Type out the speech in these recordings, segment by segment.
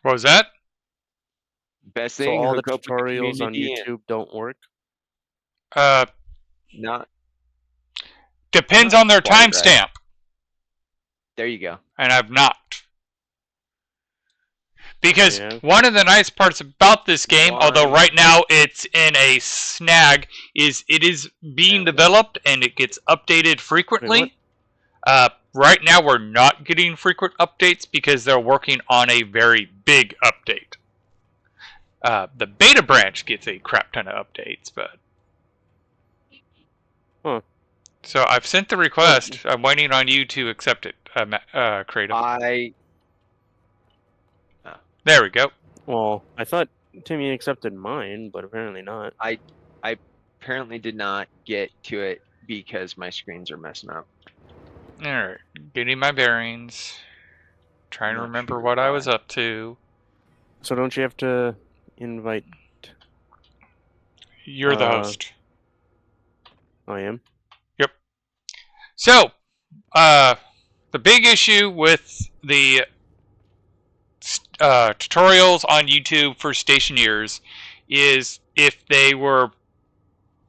What was that? Best So thing, all the hook up with the tutorials on community and YouTube don't work? Uh, not depends not on their quite right. timestamp, There you go. and I've not. Because Yeah. one of the nice parts about this game, although Why? right now it's in a snag, is it is being developed and it gets updated frequently. Right now we're not getting frequent updates because they're working on a very big update. The beta branch gets a crap ton of updates, but... Huh. So I've sent the request. I'm waiting on you to accept it, Creative. There we go. Well, I thought Timmy accepted mine, but apparently not. I apparently did not get to it because my screens are messing up. Alright, getting my bearings. Trying to Not remember sure what I was why. up to. So don't you have to invite... You're the host. I am? Yep. So, the big issue with the tutorials on YouTube for stationeers is if they were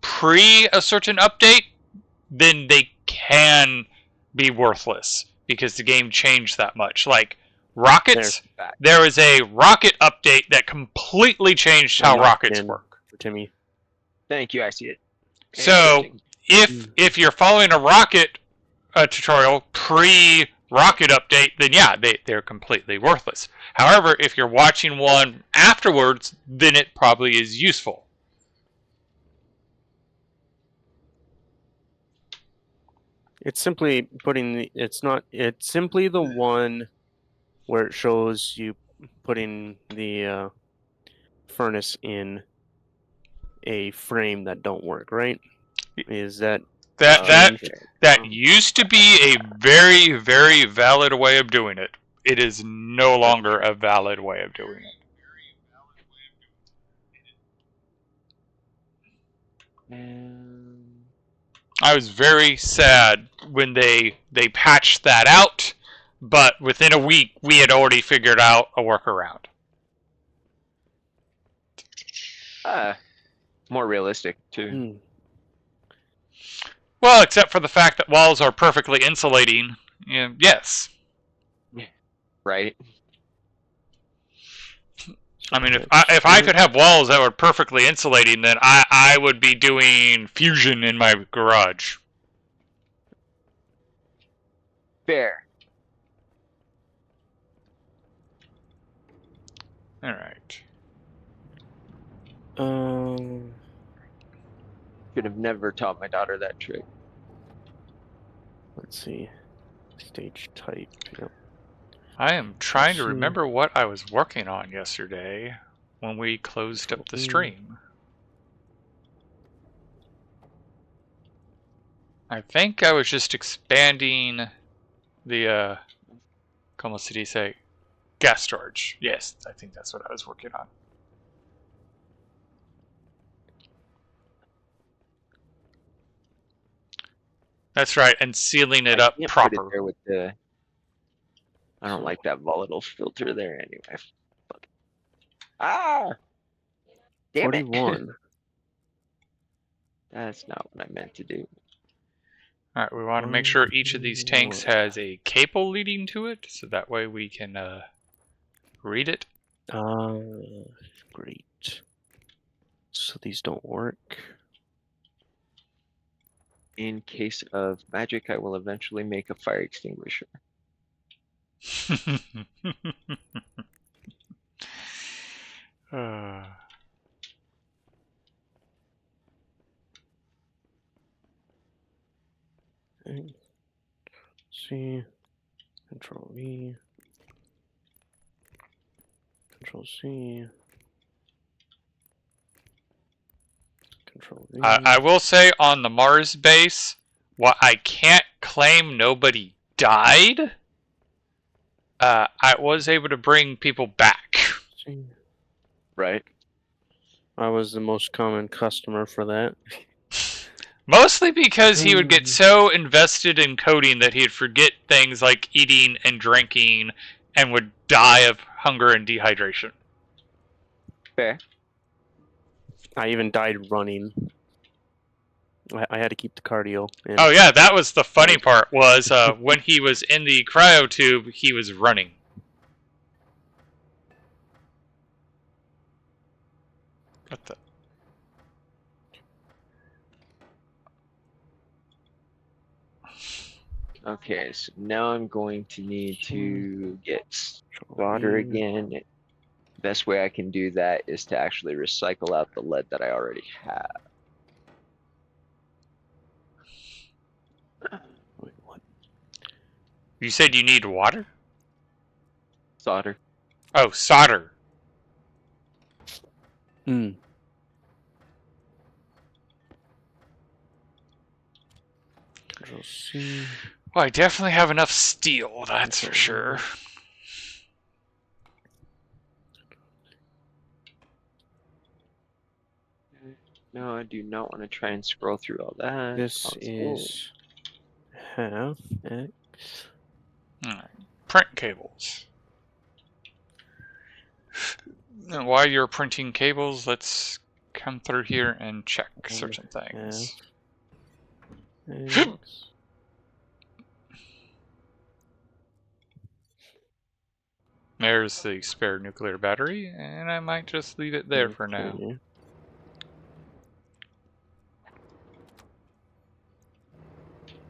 pre a certain update, then they can be worthless because the game changed that much. Like rockets, there was a rocket update that completely changed how rockets work. For Timmy. Thank you, I see it. So if you're following a rocket tutorial pre-rocket update, then yeah, they're completely worthless. However, if you're watching one afterwards, then it probably is useful. It's simply putting the, it's simply the one where it shows you putting the furnace in a frame that don't work, right? Is that that used to be a very, very valid way of doing it. It is no longer a valid way of doing it. I was very sad when they patched that out, but within a week we had already figured out a workaround. More realistic too. Well, except for the fact that walls are perfectly insulating. Yes. Right. I mean, if I could have walls that were perfectly insulating, then I would be doing fusion in my garage. Fair. All right. Could have never taught my daughter that trick. Let's see. Stage type. Yep. I am trying to remember what I was working on yesterday when we closed up the stream. I think I was just expanding the, como se dice, gas storage. Yes, I think that's what I was working on. That's right, and sealing it up proper. Put it there with the... I don't like that volatile filter there anyway. Ah! Damn 41. It. That's not what I meant to do. Alright, we want to make sure each of these tanks has a cable leading to it, so that way we can read it. Great. So these don't work. In case of magic, I will eventually make a fire extinguisher. C, Control V, Control C, Control V. I will say on the Mars base, while I can't claim nobody died, I was able to bring people back. Right. I was the most common customer for that. Mostly because he would get so invested in coding that he'd forget things like eating and drinking and would die of hunger and dehydration. Fair. I even died running. I had to keep the cardio in. Oh yeah, that was the funny part. Was when he was in the cryo tube, he was running. What the? Okay, so now I'm going to need to get solder again. Best way I can do that is to actually recycle out the lead that I already have. Wait, what? You said you need water? Solder. Oh, solder. Hmm. Control C. Well, I definitely have enough steel, that's for sure. No, I do not want to try and scroll through all that. This Console. is half X. Alright. Print cables. And while you're printing cables, let's come through here and check certain things. X. There's the spare nuclear battery, and I might just leave it there for now. Okay.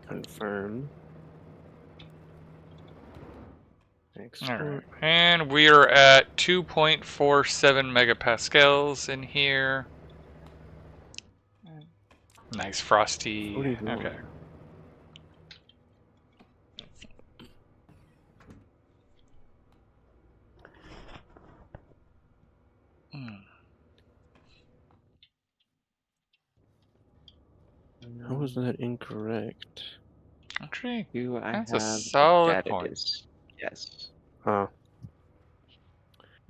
Confirm. Export. Alright, and we are at 2.47 megapascals in here. Nice frosty. What are you doing? Okay. How was that incorrect? Actually, Do I that's have a solid that? It point. is. Yes. Huh.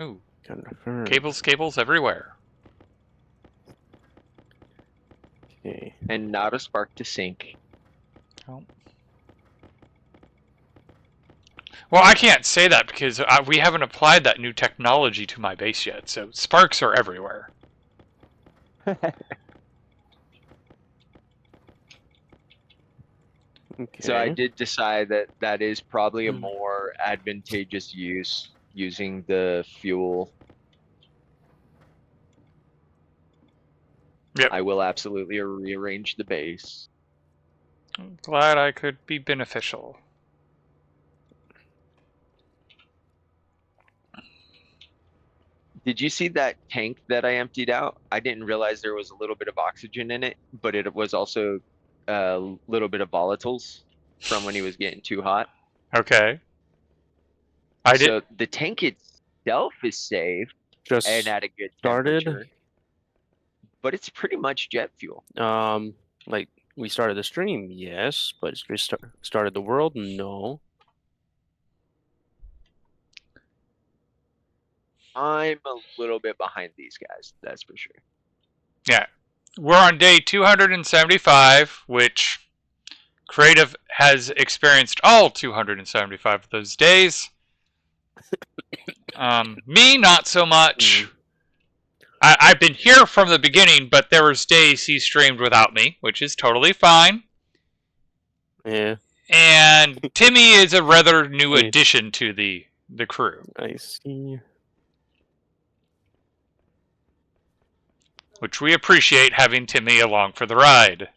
Ooh, Confirm. cables everywhere. Okay. And not a spark to sync. Oh. Well, I can't say that because we haven't applied that new technology to my base yet, so sparks are everywhere. Okay. So I did decide that that is probably a more advantageous use using the fuel. Yep. I will absolutely rearrange the base. I'm glad I could be beneficial. Did you see that tank that I emptied out? I didn't realize there was a little bit of oxygen in it, but it was also a little bit of volatiles from when he was getting too hot. Okay. I did. So the tank itself is safe Just and at a good started. temperature, but it's pretty much jet fuel. Like we started the stream, yes, but we started the world, no. I'm a little bit behind these guys, that's for sure. Yeah. We're on day 275, which Creative has experienced all 275 of those days. Me, not so much. I've been here from the beginning, but there was days he streamed without me, which is totally fine. Yeah. And Timmy is a rather new addition to the crew. I see. Which we appreciate having Timmy along for the ride.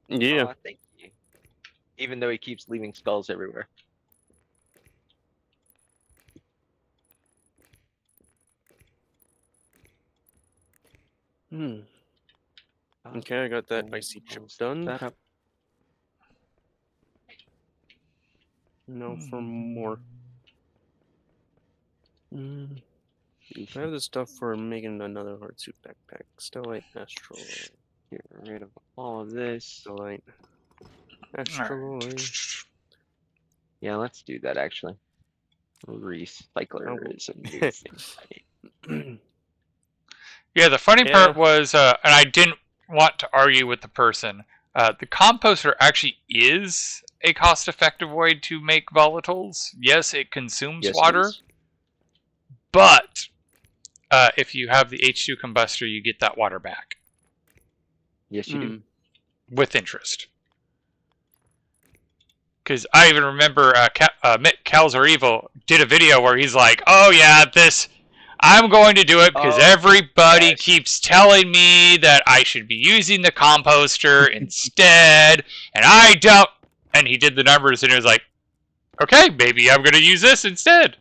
Yeah. Oh, thank you. Even though he keeps leaving skulls everywhere. Okay, I got that icy chip done. That up. No, for more. I have the stuff for making another hard suit backpack. Stellite, astroloid. Get rid of all of this. Stellite. Astroloid. Yeah, let's do that actually. Recycler is a new thing. Yeah, the funny part was, and I didn't want to argue with the person, the composter actually is a cost-effective way to make volatiles. Yes, it consumes Yes, it water, is. but if you have the H2 combustor, you get that water back Yes, you do. Mm. with interest. Because I even remember Mick Calzar-Evil did a video where he's like, "Oh yeah, I'm going to do it because Oh, everybody yes. keeps telling me that I should be using the composter instead, and I don't." And he did the numbers, and he was like, "Okay, maybe I'm going to use this instead."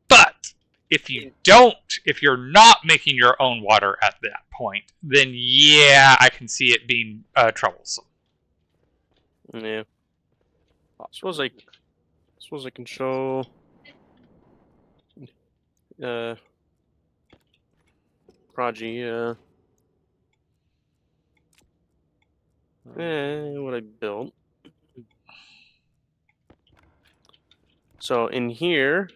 But if you're not making your own water at that point, then yeah, I can see it being troublesome. Yeah. Suppose I can show. Prodigy. What I built. So in here,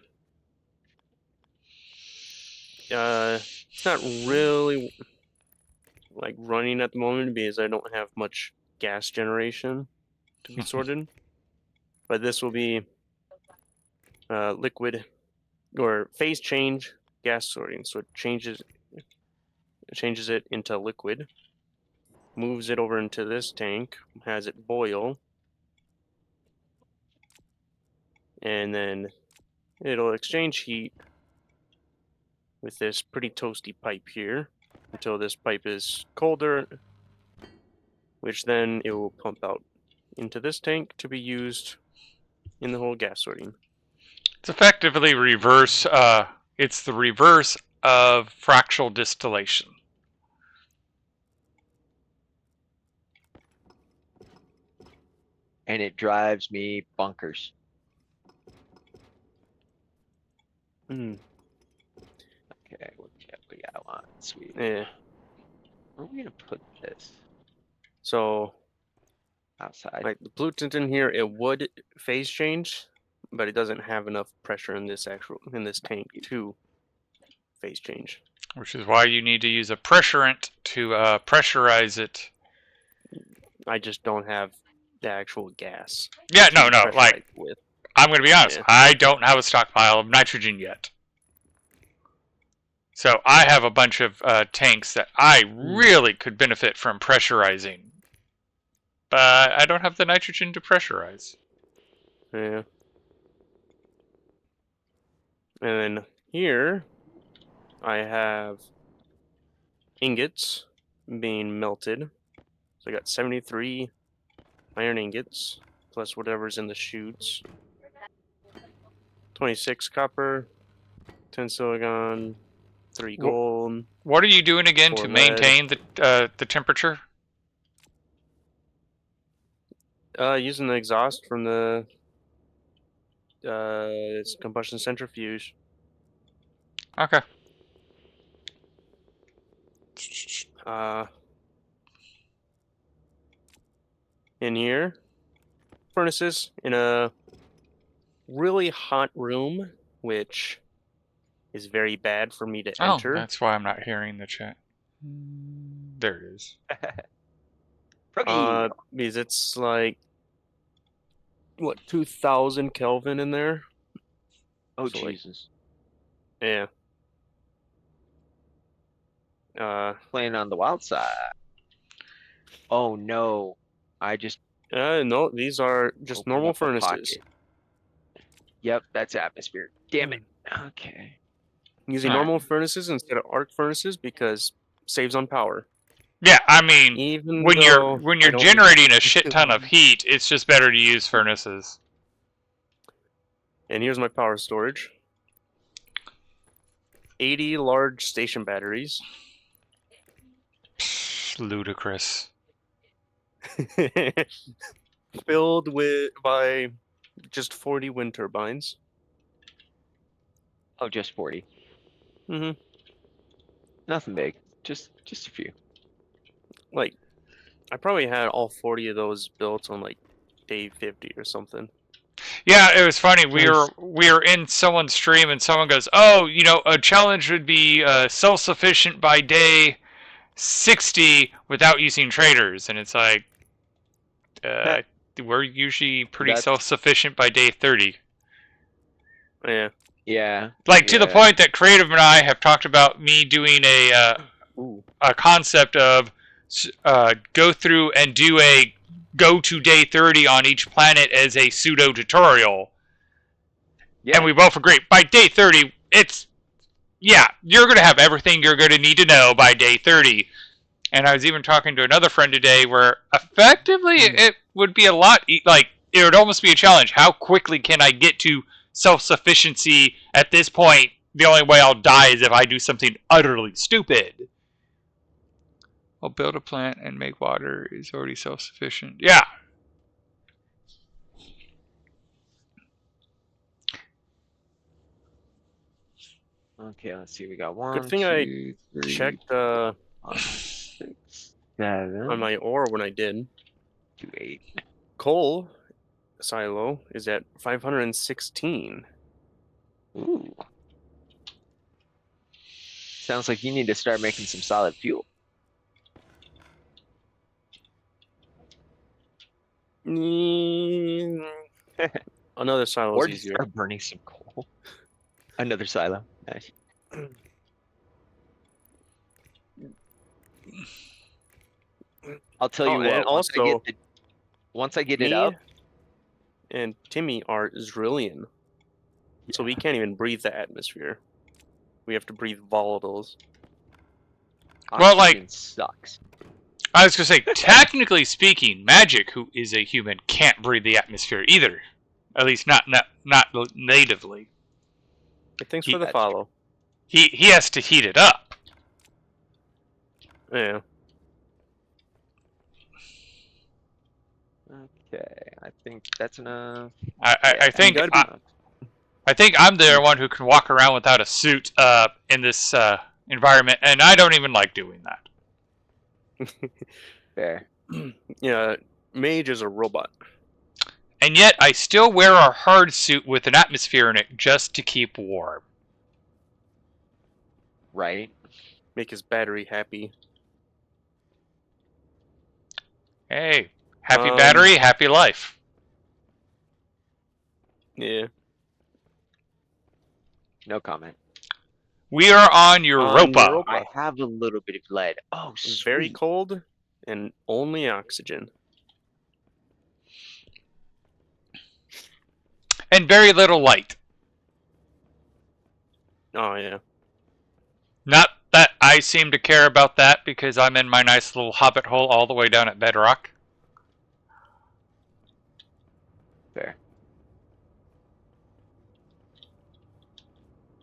it's not really like running at the moment because I don't have much gas generation to be sorted. But this will be liquid or phase change gas sorting. So it changes it into liquid, moves it over into this tank, has it boil, and then it'll exchange heat with this pretty toasty pipe here until this pipe is colder, which then it will pump out into this tank to be used in the whole gas sorting. It's effectively reverse. It's the reverse of fractional distillation. And it drives me bonkers. Mm. Okay, what we got one? Sweet. Yeah. Where are we gonna put this? So, Outside. like the pollutant in here, it would phase change, but it doesn't have enough pressure in this tank to phase change. Which is why you need to use a pressurant to pressurize it. I just don't have the actual gas. Yeah, to no. Like, pressurize with. I'm going to be honest. Yeah. I don't have a stockpile of nitrogen yet. So I have a bunch of tanks that I really could benefit from pressurizing. But I don't have the nitrogen to pressurize. Yeah. And then here, I have ingots being melted. So I got 73 iron ingots, plus whatever's in the chutes. 26 copper, 10 silicon, 3 gold. What are you doing again 4 to lead. maintain the temperature? Using the exhaust from the it's combustion centrifuge. Okay. In here, furnaces in a really hot room, which is very bad for me to enter. That's why I'm not hearing the chat. There it is. Because it's like what 2000 Kelvin in there. Oh So, Jesus! Yeah. Playing on the wild side. Oh no! I just. No, these are just normal furnaces. Yep, that's atmosphere. Damn it. Okay. Using normal furnaces instead of arc furnaces because saves on power. Yeah, I mean, Even when you're generating a shit ton of heat, it's just better to use furnaces. And here's my power storage. 80 large station batteries. Ludicrous. Filled by just 40 wind turbines. Oh, just 40. Mm-hmm. Nothing big. Just a few. Like, I probably had all 40 of those built on like day 50 or something. Yeah, it was funny. We were in someone's stream, and someone goes, "Oh, a challenge would be self-sufficient by day 60 without using traders, and it's like we're usually pretty That's- self-sufficient by day 30. Yeah. Yeah. Like to the yeah. point that Creative and I have talked about me doing a concept of go through and do a go to day 30 on each planet as a pseudo tutorial. Yeah. And we both agree by day 30 you're going to have everything you're going to need to know by day 30. And I was even talking to another friend today where effectively it would be a lot, like, it would almost be a challenge. How quickly can I get to self-sufficiency at this point? The only way I'll die is if I do something utterly stupid. I'll build a plant and make water is already self-sufficient. Yeah. Okay, let's see. We got 1, Good thing 2, I 3, checked 4, 5, 6, 7, on my ore when I did. 2, 8. Coal silo is at 516. Ooh. Sounds like you need to start making some solid fuel. Another silo Or is just easier. start burning some coal. Another silo. Nice. I'll tell you Oh, and what. also, Once I get me it up, and Timmy are Zrillion, so we can't even breathe the atmosphere. We have to breathe volatiles. Well, like- oxygen sucks. I was going to say, technically speaking, Magic, who is a human, can't breathe the atmosphere either. At least not natively. Hey, thanks for the That's follow. He has to heat it up. Yeah. Okay, I think that's enough. I think gotta be- I think I'm the one who can walk around without a suit in this environment, and I don't even like doing that. Fair. Yeah, Mage is a robot. And yet, I still wear a hard suit with an atmosphere in it just to keep warm. Right? Make his battery happy. Hey, happy Um, battery, happy life. Yeah. No comment. We are on Europa. Europa. I have a little bit of lead. Oh, It's very sweet. cold and only oxygen. And very little light. Oh yeah. Not that I seem to care about that because I'm in my nice little hobbit hole all the way down at Bedrock. Fair.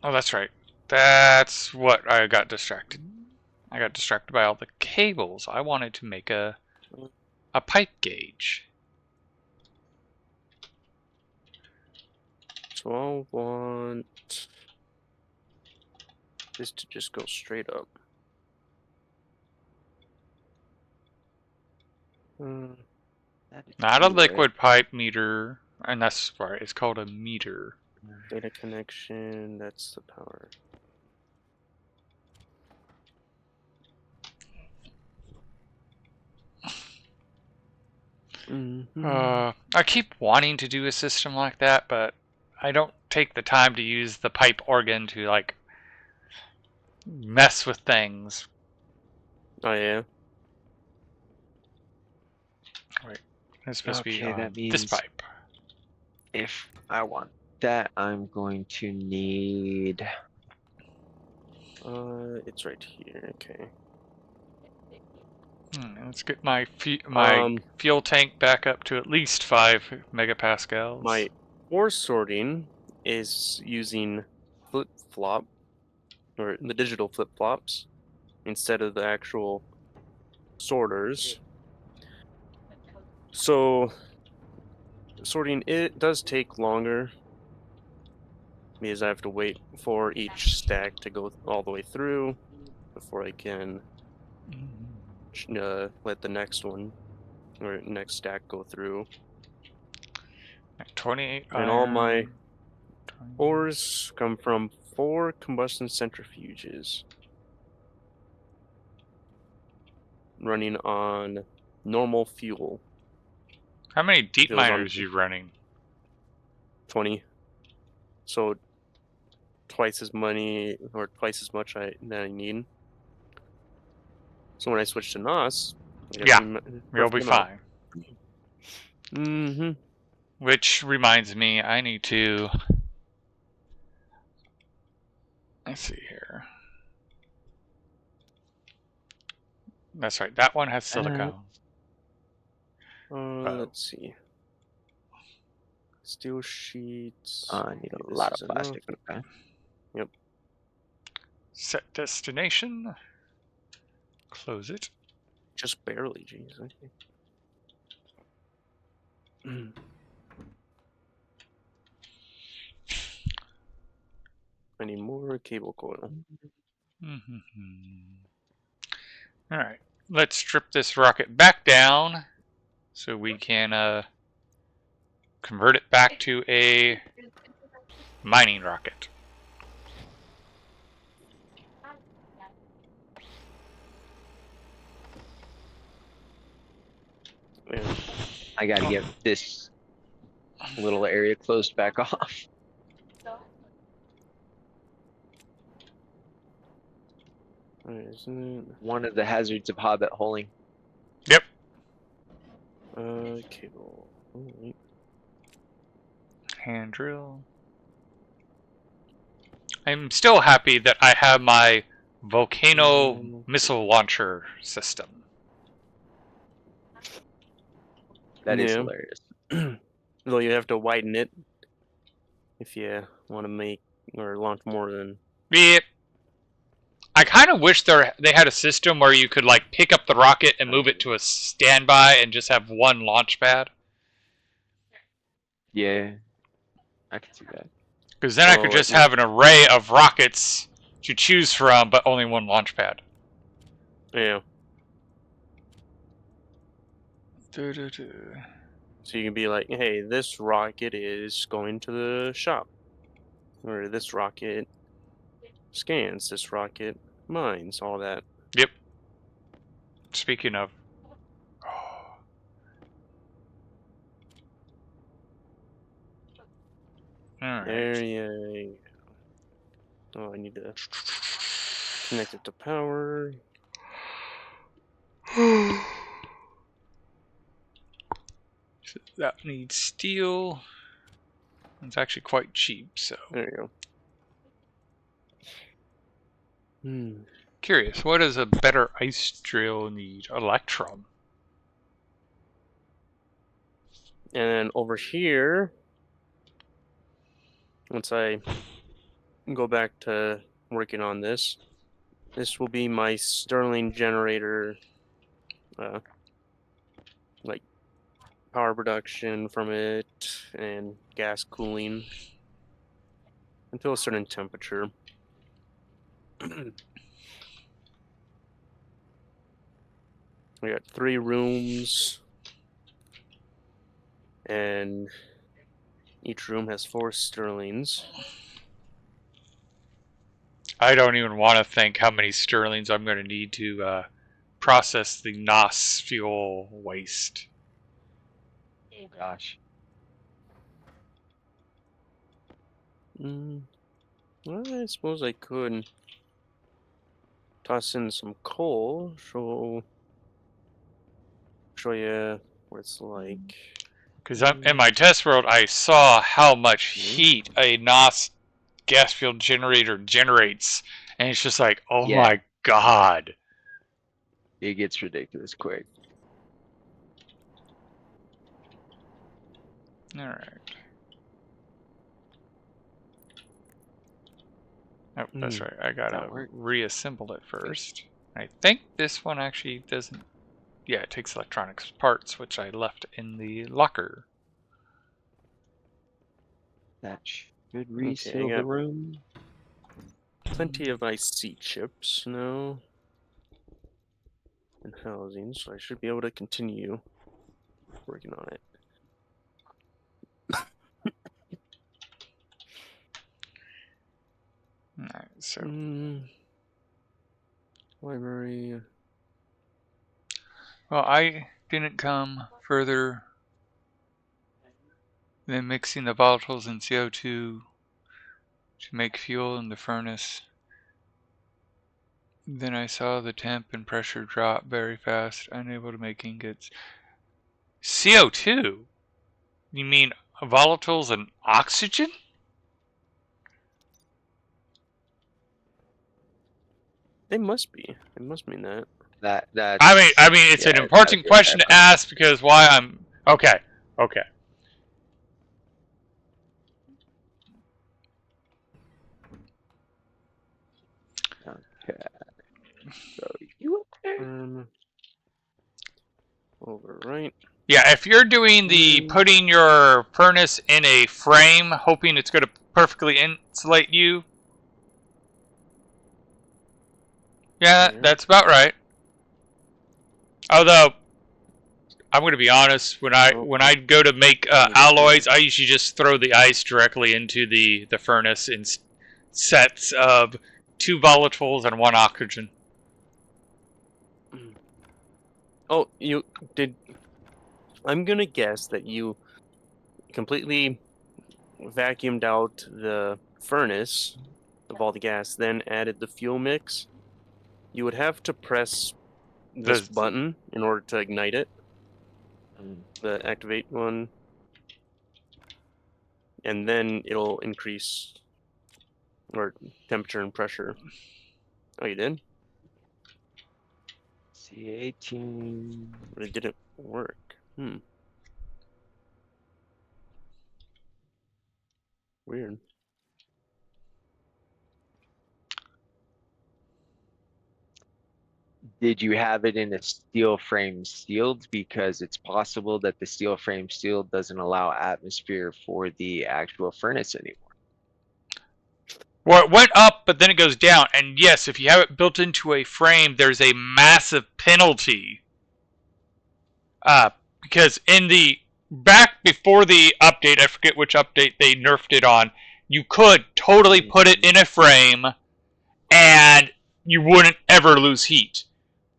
Oh, that's right. That's what I got distracted. I got distracted by all the cables. I wanted to make a pipe gauge. So I'll want this to just go straight up. Not a liquid pipe meter, and that's right. It's called a meter. Data connection, that's the power. I keep wanting to do a system like that, but I don't take the time to use the pipe organ to like mess with things. Oh yeah. Wait, it's supposed to be Okay, on that this means- pipe. If I want that, I'm going to need. It's right here. Okay. Let's get my fuel tank back up to at least 5 megapascals. My ore sorting is using flip-flop, or the digital flip-flops, instead of the actual sorters. So, sorting it does take longer, because I have to wait for each stack to go all the way through before I can let the next one or next stack go through. 28 And all my iron, 20 ores come from 4 combustion centrifuges. running on normal fuel. How many deep Feels on- miners are you running? 20. So twice as money or twice as much that I need. So when I switch to NOS, Yeah, you'll be fine. Mm-hmm. Which reminds me, I need to. Let's see here. That's right. That one has silicone. Let's see. Steel sheets. I need Okay, a this lot is of plastic. Okay. Yep. Set destination. Close it. Just barely, jeez. Okay. I need more cable coil. All right. Let's strip this rocket back down so we can convert it back to a mining rocket. Yeah. I gotta get this little area closed back off. Isn't it? One of the hazards of hobbit holing. Yep. Cable. Oh, wait. Hand drill. I'm still happy that I have my volcano missile launcher system. That is Yeah. hilarious. Though you have to widen it if you want to make or launch more than. Yep. I kind of wish they had a system where you could like pick up the rocket and move it to a standby and just have one launch pad. Yeah, I can see that. Because then I could just have an array of rockets to choose from, but only one launch pad. Yeah. So you can be like, hey, this rocket is going to the shop. Or this rocket scans, this rocket mines, all that. Yep. Speaking of. Alright. There you go. Oh, I need to connect it to power. So that needs steel. It's actually quite cheap, so. There you go. Curious, what does a better ice drill need? Electrum. And then over here, once I go back to working on this, this will be my Stirling generator, like power production from it and gas cooling until a certain temperature. We got 3 rooms, and each room has 4 Stirlings. I don't even want to think how many sterlings I'm going to need to process the NOS fuel waste. Oh gosh. Well, I suppose I could toss in some coal, show you what it's like. Because in my test world, I saw how much heat a NOS gas fuel generator generates, and it's just like, oh Yeah. my god. It gets ridiculous quick. Alright. Oh, that's right. I gotta reassemble it first. I think this one actually doesn't. Yeah, it takes electronics parts, which I left in the locker. That should reseal the room. Plenty of IC chips now and housing, so I should be able to continue working on it. Alright, so library. Well, I didn't come further than mixing the volatiles and CO2 to make fuel in the furnace. Then I saw the temp and pressure drop very fast, unable to make ingots. CO2? You mean volatiles and oxygen? They must be. It must mean that. That's. I mean, it's an important question to ask because why I'm okay. Okay. Okay. So you Overwrite. Yeah, if you're doing the putting your furnace in a frame, hoping it's going to perfectly insulate you. Yeah, that's about right. Although, I'm going to be honest, when I go to make alloys, I usually just throw the ice directly into the furnace in sets of 2 volatiles and 1 oxygen. Oh, you did. I'm gonna guess that you completely vacuumed out the furnace of all the gas, then added the fuel mix. You would have to press this button in order to ignite it. The activate one. And then it'll increase or temperature and pressure. Oh, you did? C18. But it didn't work. Weird. Did you have it in a steel frame sealed? Because it's possible that the steel frame sealed doesn't allow atmosphere for the actual furnace anymore. Well, it went up, but then it goes down. And yes, if you have it built into a frame, there's a massive penalty. Because in the back before the update, I forget which update they nerfed it on, you could totally put it in a frame and you wouldn't ever lose heat.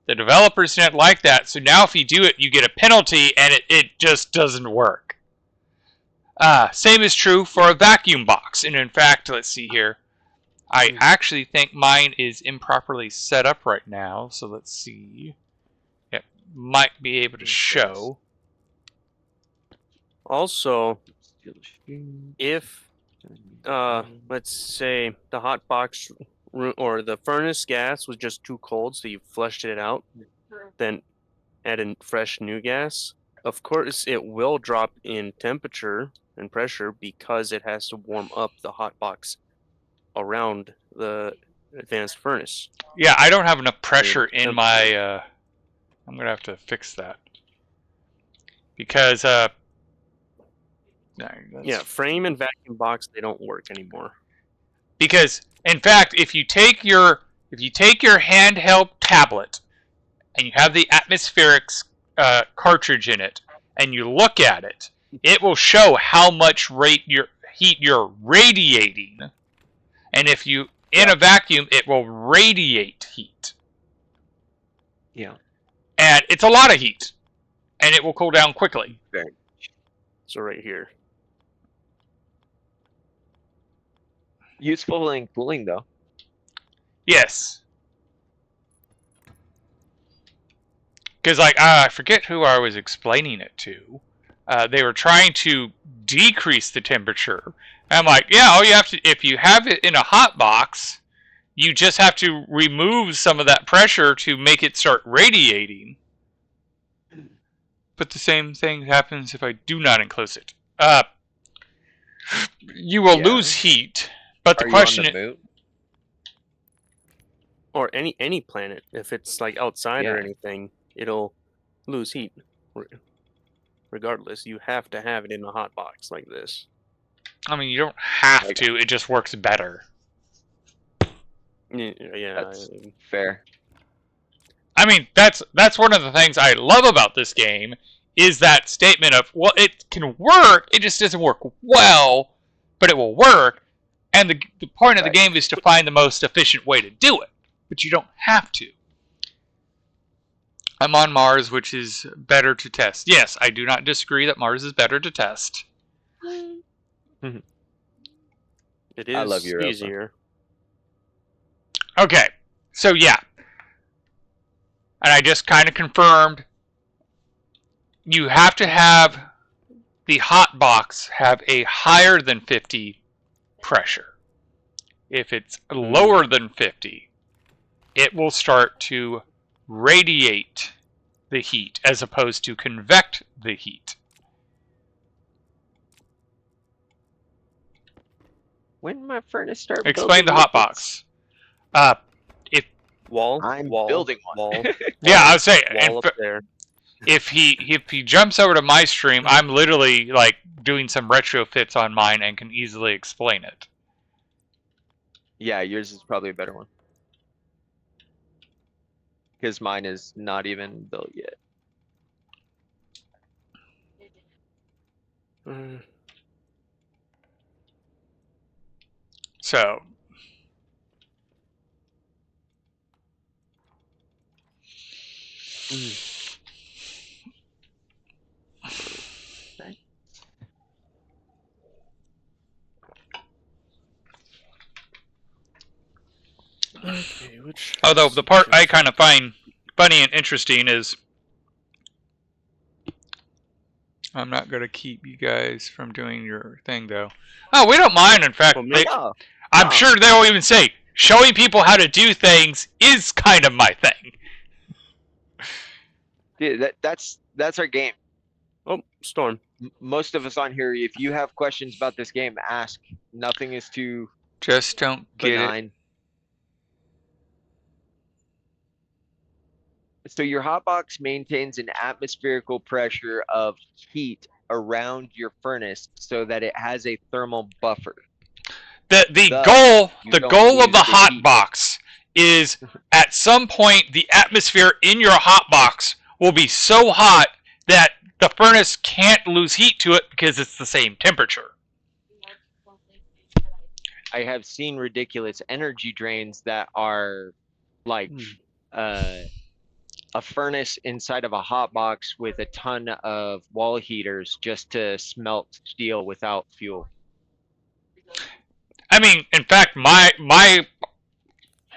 The developers didn't like that, so now if you do it, you get a penalty and it just doesn't work. Same is true for a vacuum box. And in fact, let's see here. I actually think mine is improperly set up right now, so let's see. It might be able to show. Also, if let's say the hot box or the furnace gas was just too cold, so you flushed it out, then add in fresh new gas, of course it will drop in temperature and pressure because it has to warm up the hot box around the advanced furnace. Yeah, I don't have enough pressure in my I'm gonna have to fix that because yeah, frame and vacuum box, they don't work anymore. Because in fact, if you take your handheld tablet and you have the atmospherics cartridge in it and you look at it, it will show how much heat you're radiating, and if you in a vacuum, it will radiate heat. Yeah. And it's a lot of heat, and it will cool down quickly. Very. So right here. Useful in cooling though. Yes. Because like I forget who I was explaining it to. They were trying to decrease the temperature. And I'm like, yeah, all you have to, if you have it in a hot box, you just have to remove some of that pressure to make it start radiating. But the same thing happens if I do not enclose it. You will lose heat. But the question is, or any planet, if it's like outside or anything, it'll lose heat. Regardless, you have to have it in a hot box like this. I mean, you don't have to. It just works better. Yeah, that's fair. I mean, that's one of the things I love about this game is that statement of, well, it can work, it just doesn't work well, but it will work. And the point of the game is to find the most efficient way to do it. But you don't have to. I'm on Mars, which is better to test. Yes, I do not disagree that Mars is better to test. It I love is Europa. easier. Okay, so yeah. And I just kind of confirmed you have to have the hot box have a higher than 50 pressure. If it's lower than 50, it will start to radiate the heat as opposed to convect the heat. When my furnace start Explain building the hot liquids? box. If I'm wall, building one. wall, yeah, I was saying, wall up there. if he jumps over to my stream, I'm literally like doing some retrofits on mine and can easily explain it. Yeah, yours is probably a better one. Because mine is not even built yet. So Okay, which? although the part I kind of find funny and interesting is I'm not going to keep you guys from doing your thing, though. Oh, we don't mind. In fact, No, I'm sure they'll even say showing people how to do things is kind of my thing. dude, that's our game. Oh, storm. Most of us on here, if you have questions about this game, ask. Nothing is too Just don't get benign. So your hot box maintains an atmospherical pressure of heat around your furnace so that it has a thermal buffer. The goal of the hot box is at some point the atmosphere in your hot box will be so hot that the furnace can't lose heat to it because it's the same temperature. I have seen ridiculous energy drains that are like a furnace inside of a hot box with a ton of wall heaters just to smelt steel without fuel. I mean, in fact, my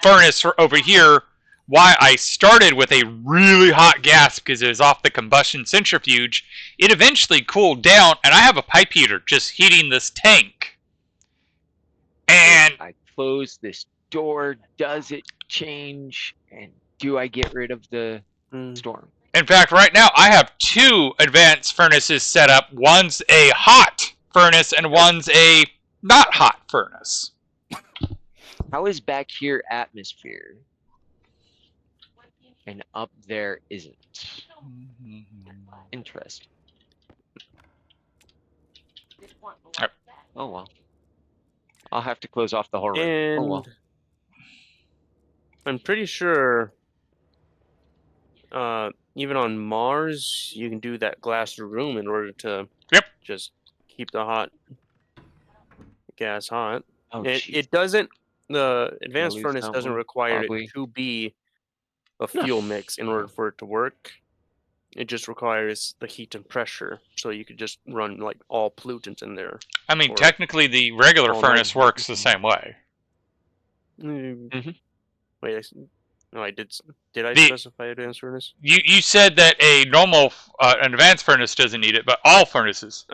furnace over here, why I started with a really hot gas because it was off the combustion centrifuge, it eventually cooled down, and I have a pipe heater just heating this tank. And I close this door. Does it change? And do I get rid of the storm? In fact, right now I have 2 advanced furnaces set up. One's a hot furnace and one's a not hot furnace. How is back here atmosphere? And up there isn't. Interesting. Oh well. I'll have to close off the whole room. And oh well. I'm pretty sure even on Mars you can do that glass room in order to just keep the hot gas hot. Oh, it doesn't, the advanced furnace doesn't require it to be a fuel mix in order for it to work. It just requires the heat and pressure, so you could just run like all pollutants in there. I mean, technically the regular furnace works the same way. Wait, no, I did. Did I specify advanced furnace? You said that a normal, an advanced furnace doesn't need it, but all furnaces.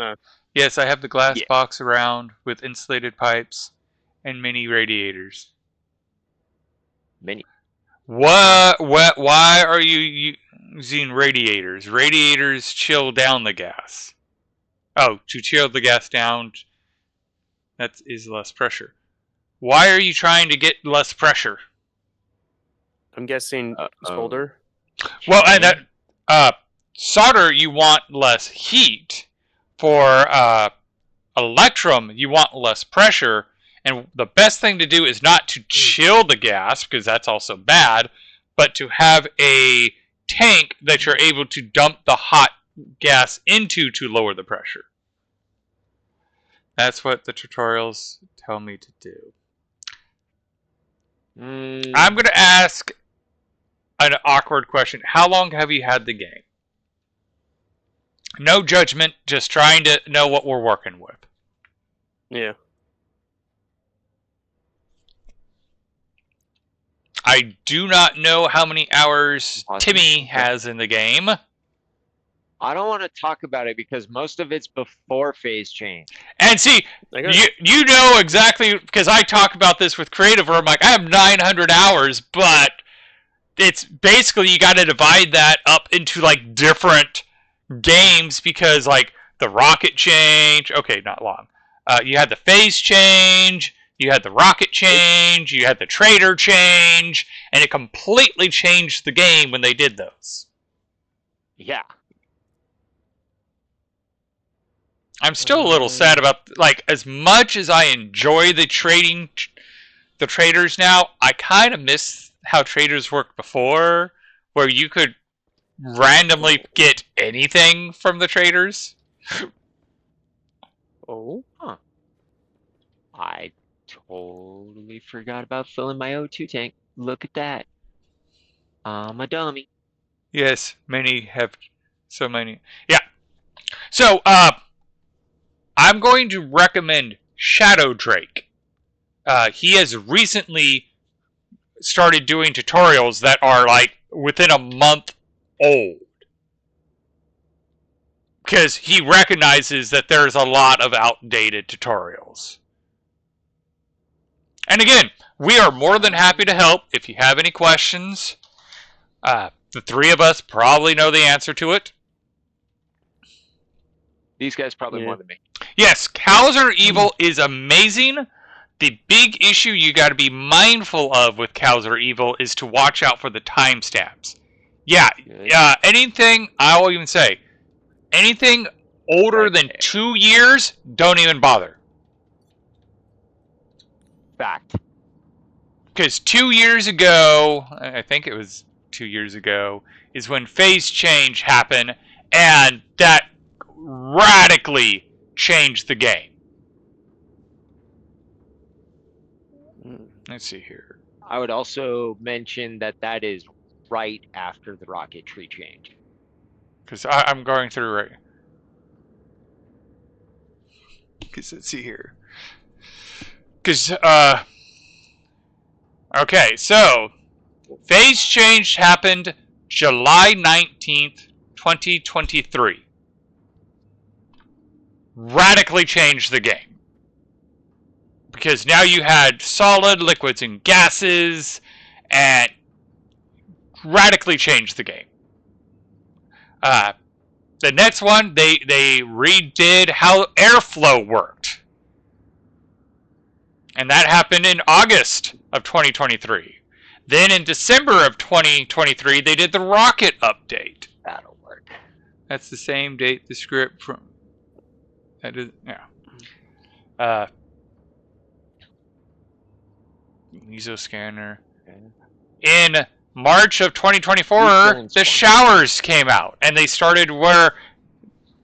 Yes, I have the glass box around with insulated pipes and mini radiators. Mini. What? Why are you using radiators? Radiators chill down the gas. Oh, to chill the gas down, that is less pressure. Why are you trying to get less pressure? I'm guessing solder. Well, and that solder, you want less heat. For electrum, you want less pressure. And the best thing to do is not to chill the gas, because that's also bad, but to have a tank that you're able to dump the hot gas into to lower the pressure. That's what the tutorials tell me to do. I'm going to ask an awkward question. How long have you had the game? No judgment, just trying to know what we're working with. Yeah. I do not know how many hours Awesome. Timmy has in the game. I don't want to talk about it because most of it's before phase change. And see, you know exactly, because I talk about this with Creative, where I'm like, I have 900 hours, but it's basically you got to divide that up into like different games, because like the rocket change, okay, not long. You had the phase change, you had the rocket change, you had the trader change, and it completely changed the game when they did those. Yeah. I'm still a little sad about, like, as much as I enjoy the traders now, I kind of miss how traders worked before, where you could randomly get anything from the traders. Oh? Huh. I totally forgot about filling my O2 tank. Look at that. I'm a dummy. Yes, many have so many. Yeah. So, I'm going to recommend Shadow Drake. He has recently started doing tutorials that are like within a month old, because he recognizes that there's a lot of outdated tutorials. And again, we are more than happy to help if you have any questions. The three of us probably know the answer to it. These guys probably more than me. Yes, Cowser Evil is amazing. The big issue you got to be mindful of with Cowser Evil is to watch out for the timestamps. Yeah, anything, I will even say, anything older than 2 years, don't even bother. Fact. Because 2 years ago, I think it was 2 years ago, is when phase change happened, and that radically changed the game. Let's see here. I would also mention that that is right after the rocket tree change. Because I'm going through right. Because let's see here. Because, okay, so phase change happened July 19th, 2023. Radically changed the game. Because now you had solid, liquids, and gases, and radically changed the game. The next one, they redid how airflow worked. And that happened in August of 2023. Then in December of 2023, they did the rocket update. That'll work. That's the same date the script from... That is... Yeah. Mesoscanner. In March of 2024, the showers came out, and they started where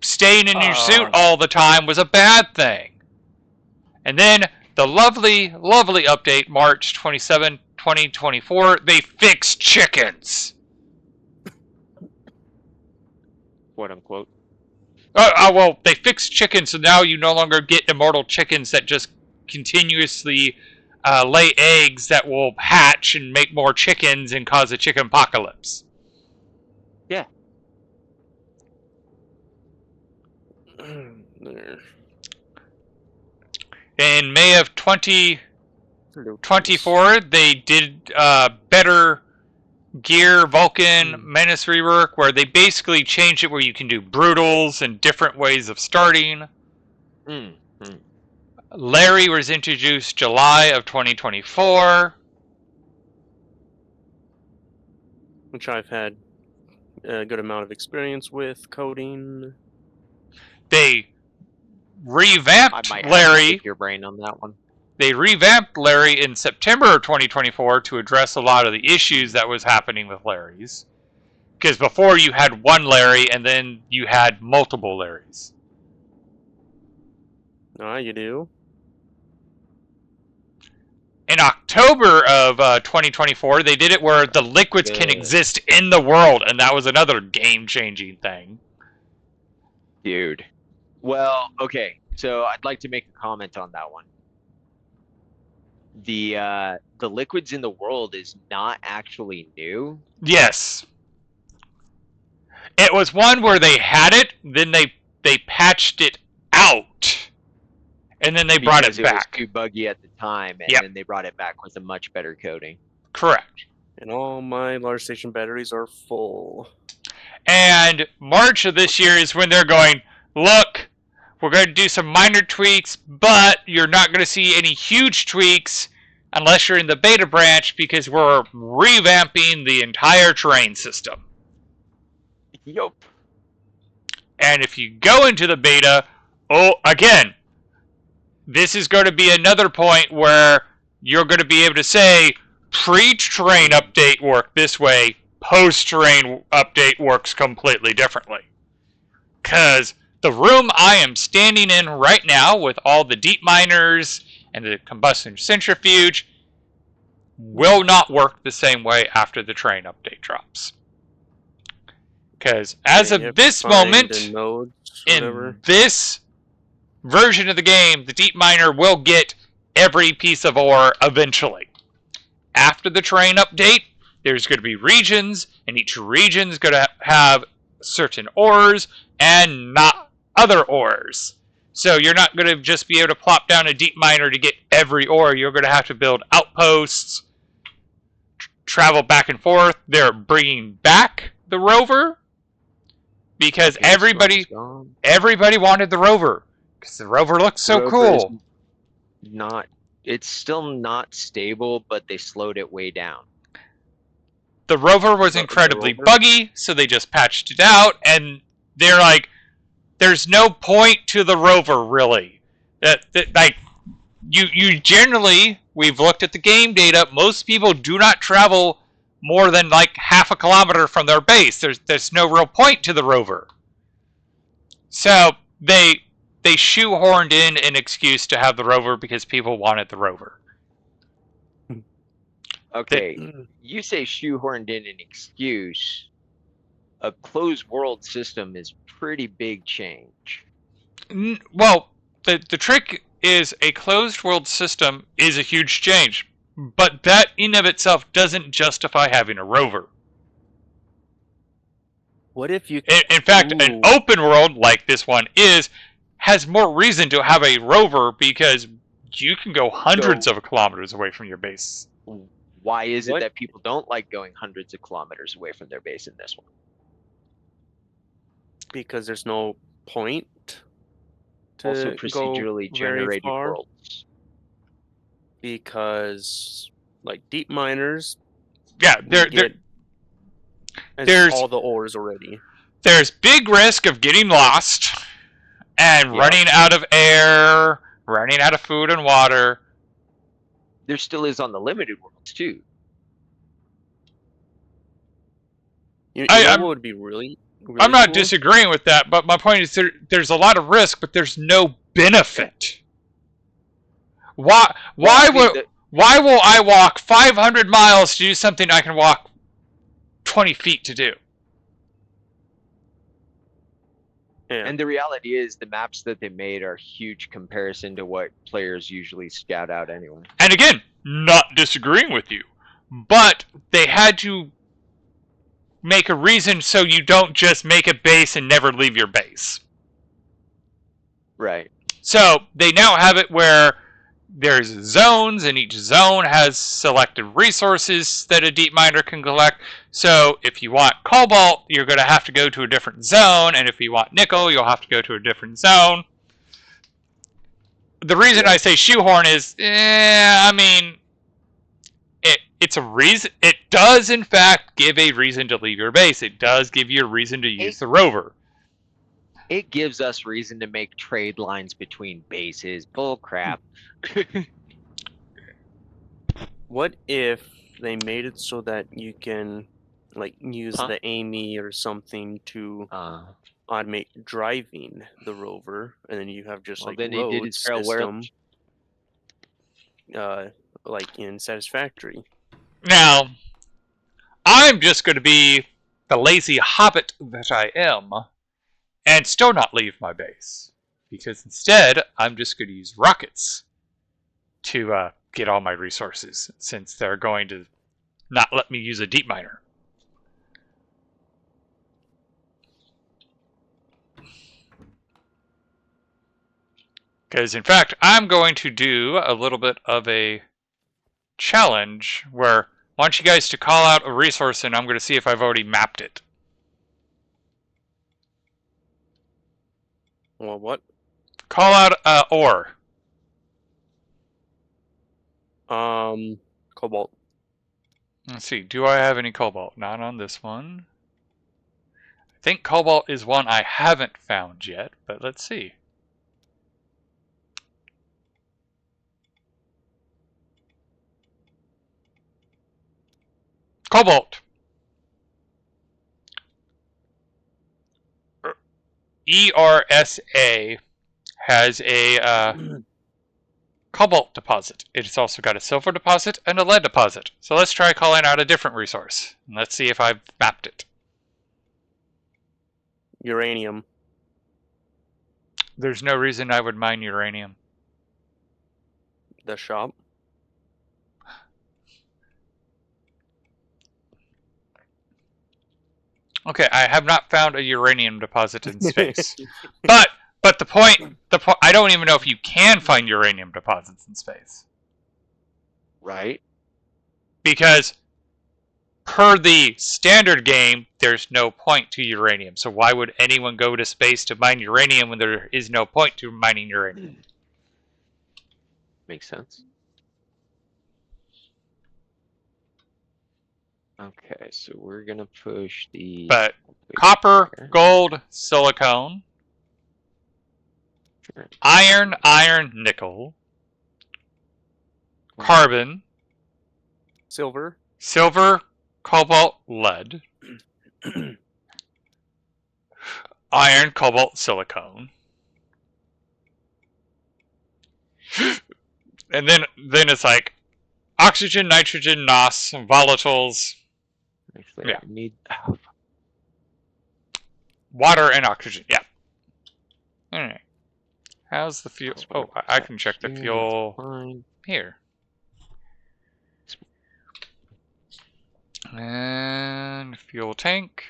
staying in your suit all the time was a bad thing. And then the lovely, lovely update, March 27, 2024, they fixed chickens. Quote unquote. Well, they fixed chickens, so now you no longer get immortal chickens that just continuously lay eggs that will hatch and make more chickens and cause a chicken apocalypse. Yeah. In May of 2024, they did better Gear Vulcan Menace rework, where they basically changed it where you can do brutals and different ways of starting. Larry was introduced July of 2024. Which I've had a good amount of experience with coding. They revamped I might Larry. have to pick your brain on that one. They revamped Larry in September of 2024 to address a lot of the issues that was happening with Larrys. Because before you had one Larry and then you had multiple Larrys. You do. In October of 2024. They did it where the liquids can exist in the world, and that was another game-changing thing. Dude. Well, okay. So I'd like to make a comment on that one. The liquids in the world is not actually new. Yes. It was one where they had it, then they patched it out, and then they brought it Because back. was too buggy at the time, and Yep. then they brought it back with a much better coating. Correct. And all my large station batteries are full. And March of this year is when they're going, look, we're going to do some minor tweaks, but you're not going to see any huge tweaks unless you're in the beta branch because we're revamping the entire terrain system. Yup. And if you go into the beta, again, this is going to be another point where you're going to be able to say, pre-terrain update worked this way, post-terrain update works completely differently. Because the room I am standing in right now with all the deep miners and the combustion centrifuge will not work the same way after the terrain update drops. Because as of this moment, in this version of the game, the deep miner will get every piece of ore eventually. After the terrain update, there's going to be regions, and each region is going to have certain ores and not other ores. So you're not going to just be able to plop down a deep miner to get every ore. You're going to have to build outposts, travel back and forth. They're bringing back the rover because everybody wanted the rover because the rover looks so cool. It's still not stable, but they slowed it way down. The rover was incredibly buggy, so they just patched it out, and they're like, there's no point to the rover, really. Like, you generally, we've looked at the game data, most people do not travel more than like half a kilometer from their base. There's no real point to the rover. So they shoehorned in an excuse to have the rover because people wanted the rover. Okay, you say shoehorned in an excuse. A closed world system is pretty big change. Well, the trick is a closed world system is a huge change, but that in of itself doesn't justify having a rover. What if you... In fact, an open world like this one has more reason to have a rover because you can go hundreds of kilometers away from your base. Why is it that people don't like going hundreds of kilometers away from their base in this one? Because there's no point to also procedurally generated worlds. Because, like, deep miners... Yeah, there's all the ores already. There's big risk of getting lost and running out of air, running out of food and water. There still is on the limited worlds too. You know what would be really I'm not cool? disagreeing with that, but my point is there's a lot of risk, but there's no benefit. Why will I walk 500 miles to do something I can walk 20 feet to do? Yeah. And the reality is the maps that they made are huge comparison to what players usually scout out anyway. And again, not disagreeing with you, but they had to make a reason so you don't just make a base and never leave your base. Right. So they now have it where there's zones, and each zone has selected resources that a deep miner can collect. So if you want cobalt, you're going to have to go to a different zone, and if you want nickel, you'll have to go to a different zone. The reason I say shoehorn is, I mean, it's a reason. It does, in fact, give a reason to leave your base. It does give you a reason to use the rover. It gives us reason to make trade lines between bases. Bull crap. What if they made it so that you can, like, use the Amy or something to automate driving the rover, and then you have just like road system, like in Satisfactory. Now, I'm just going to be the lazy hobbit that I am and still not leave my base. Because instead, I'm just going to use rockets to get all my resources, since they're going to not let me use a deep miner. Because, in fact, I'm going to do a little bit of a challenge where I want you guys to call out a resource, and I'm going to see if I've already mapped it. Well, what? Call out ore. Cobalt. Let's see. Do I have any cobalt? Not on this one. I think cobalt is one I haven't found yet, but let's see. Cobalt. ERSA has a cobalt deposit. It's also got a silver deposit and a lead deposit. So let's try calling out a different resource. And let's see if I've mapped it. Uranium. There's no reason I would mine uranium. The shop. Okay, I have not found a uranium deposit in space. But the point, I don't even know if you can find uranium deposits in space. Right? Because per the standard game, there's no point to uranium. So why would anyone go to space to mine uranium when there is no point to mining uranium? Makes sense. Okay, so we're gonna push the. But copper, gold, silicone, iron, nickel, carbon, Silver. silver, cobalt, lead, iron, cobalt, silicone. And then it's like oxygen, nitrogen, NOS, volatiles. Actually, Yeah. I need. Water and oxygen, yeah. Alright. How's the fuel? Oh, I can check the fuel Fine. here. And fuel tank.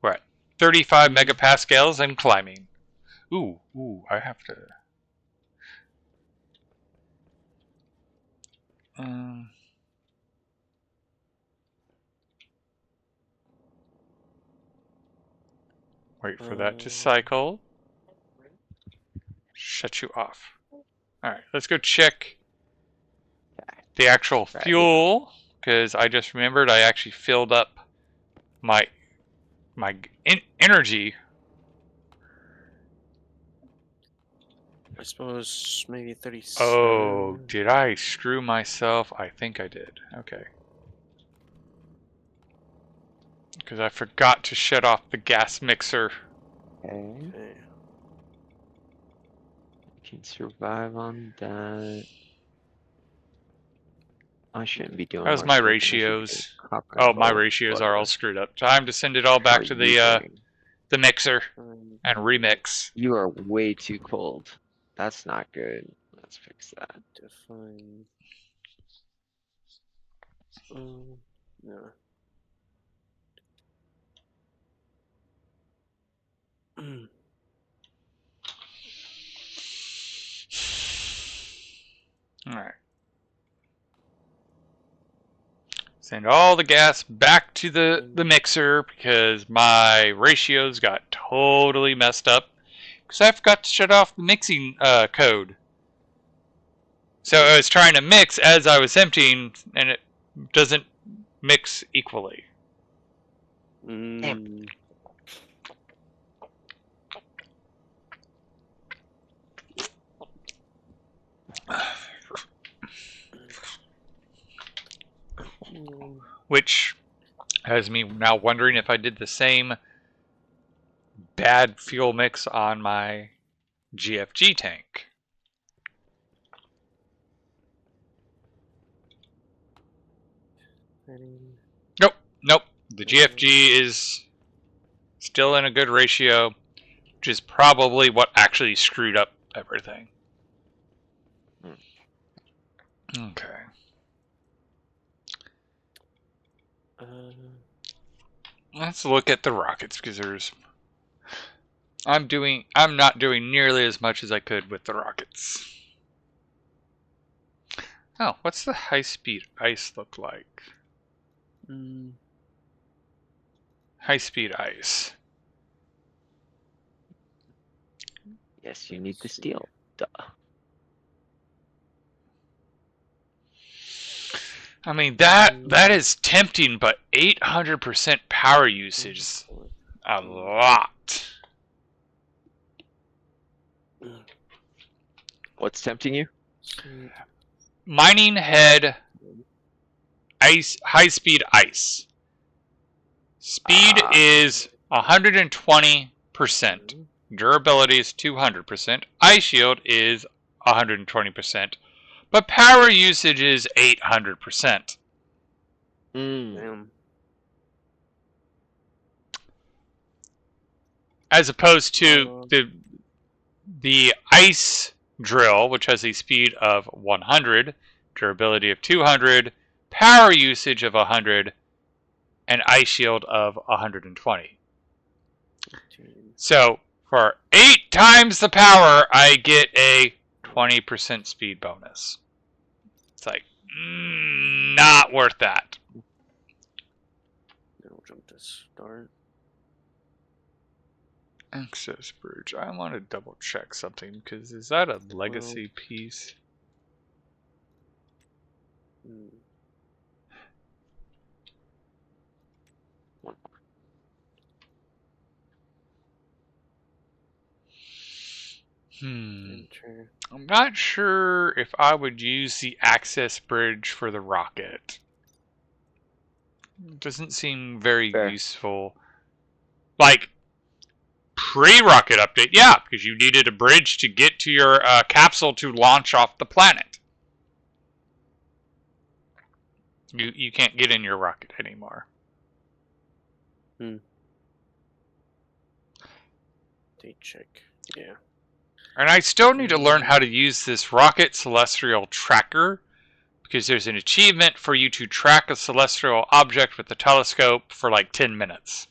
We're at 35 megapascals and climbing. Ooh, I have to. Wait for that to cycle. Shut you off. Alright, let's go check the actual fuel, because I just remembered I actually filled up my energy. I suppose maybe 37. Oh, did I screw myself? I think I did. Okay. Because I forgot to shut off the gas mixer. Okay. Can survive on that. I shouldn't be doing. How's my ratios? Oh, my ratios are all screwed up. Time to send it all back to the mixer and remix. You are way too cold. That's not good. Let's fix that. Define. No. Alright. Send all the gas back to the mixer because my ratios got totally messed up. Because I forgot to shut off the mixing code. So I was trying to mix as I was emptying, and it doesn't mix equally. Which has me now wondering if I did the same bad fuel mix on my GFG tank. Nope, nope. The GFG is still in a good ratio, which is probably what actually screwed up everything. Okay. Let's look at the rockets because there's. I'm not doing nearly as much as I could with the rockets. Oh, what's the high-speed ice look like? High-speed ice. Yes, you need the steel. Duh. I mean that is tempting, but 800% power usage is a lot. What's tempting you? Mining head ice, high-speed ice. Speed is 120%. Durability is 200%. Ice shield is 120%. But power usage is 800%. Damn. As opposed to the ice drill, which has a speed of 100, durability of 200, power usage of 100, and ice shield of 120. So for 8 times the power, I get a 20% speed bonus. It's like, not worth that. Then we'll jump to start. Access bridge. I want to double check something because is that a legacy piece? Enter. I'm not sure if I would use the access bridge for the rocket. It doesn't seem very useful. Like, pre-rocket update, yeah, because you needed a bridge to get to your capsule to launch off the planet. You can't get in your rocket anymore. Date check. Yeah. And I still need to learn how to use this rocket celestial tracker, because there's an achievement for you to track a celestial object with the telescope for like 10 minutes.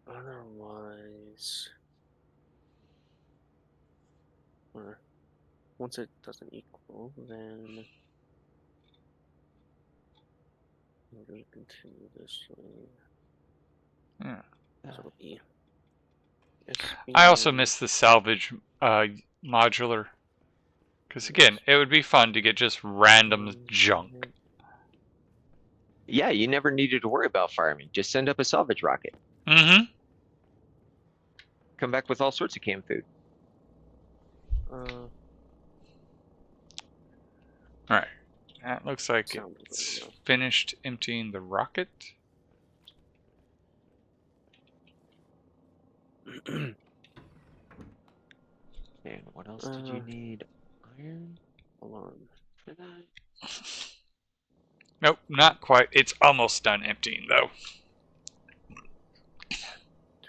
Otherwise, once it doesn't equal, then we're going to continue this way. So it'll be I also miss the salvage modular. Because again, it would be fun to get just random junk. Yeah, you never needed to worry about farming. Just send up a salvage rocket. Mm-hmm. Come back with all sorts of canned food. Alright. That looks like it's finished emptying the rocket. And what else did you need? Iron? Alarm. For that? Nope, not quite. It's almost done emptying, though.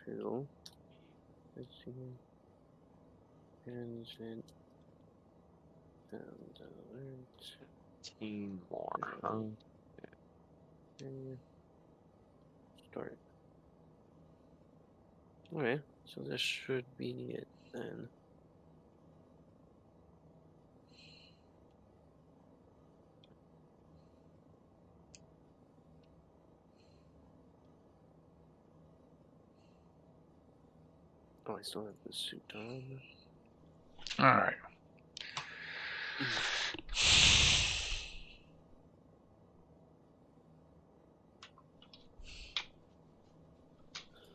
2. Let's see. And then 15 more, huh? Start. Okay, so this should be it then. Oh, I still have the suit on. Alright.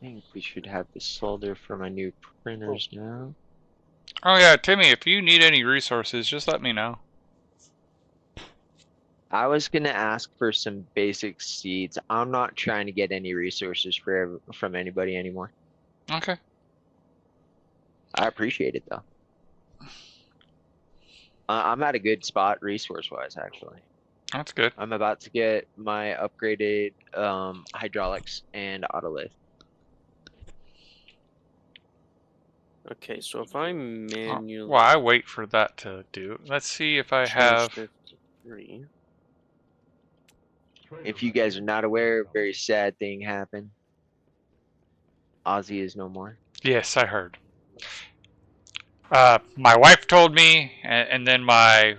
I think we should have the solder for my new printers now. Oh yeah, Timmy, if you need any resources, just let me know. I was gonna ask for some basic seeds. I'm not trying to get any resources from anybody anymore. Okay. I appreciate it though. I'm at a good spot resource-wise, actually. That's good. I'm about to get my upgraded hydraulics and autolift. Okay, so if I manually Well, I wait for that to do. Let's see if I change have. this to 3. If you guys are not aware, a very sad thing happened. Ozzy is no more. Yes, I heard. My wife told me, and then my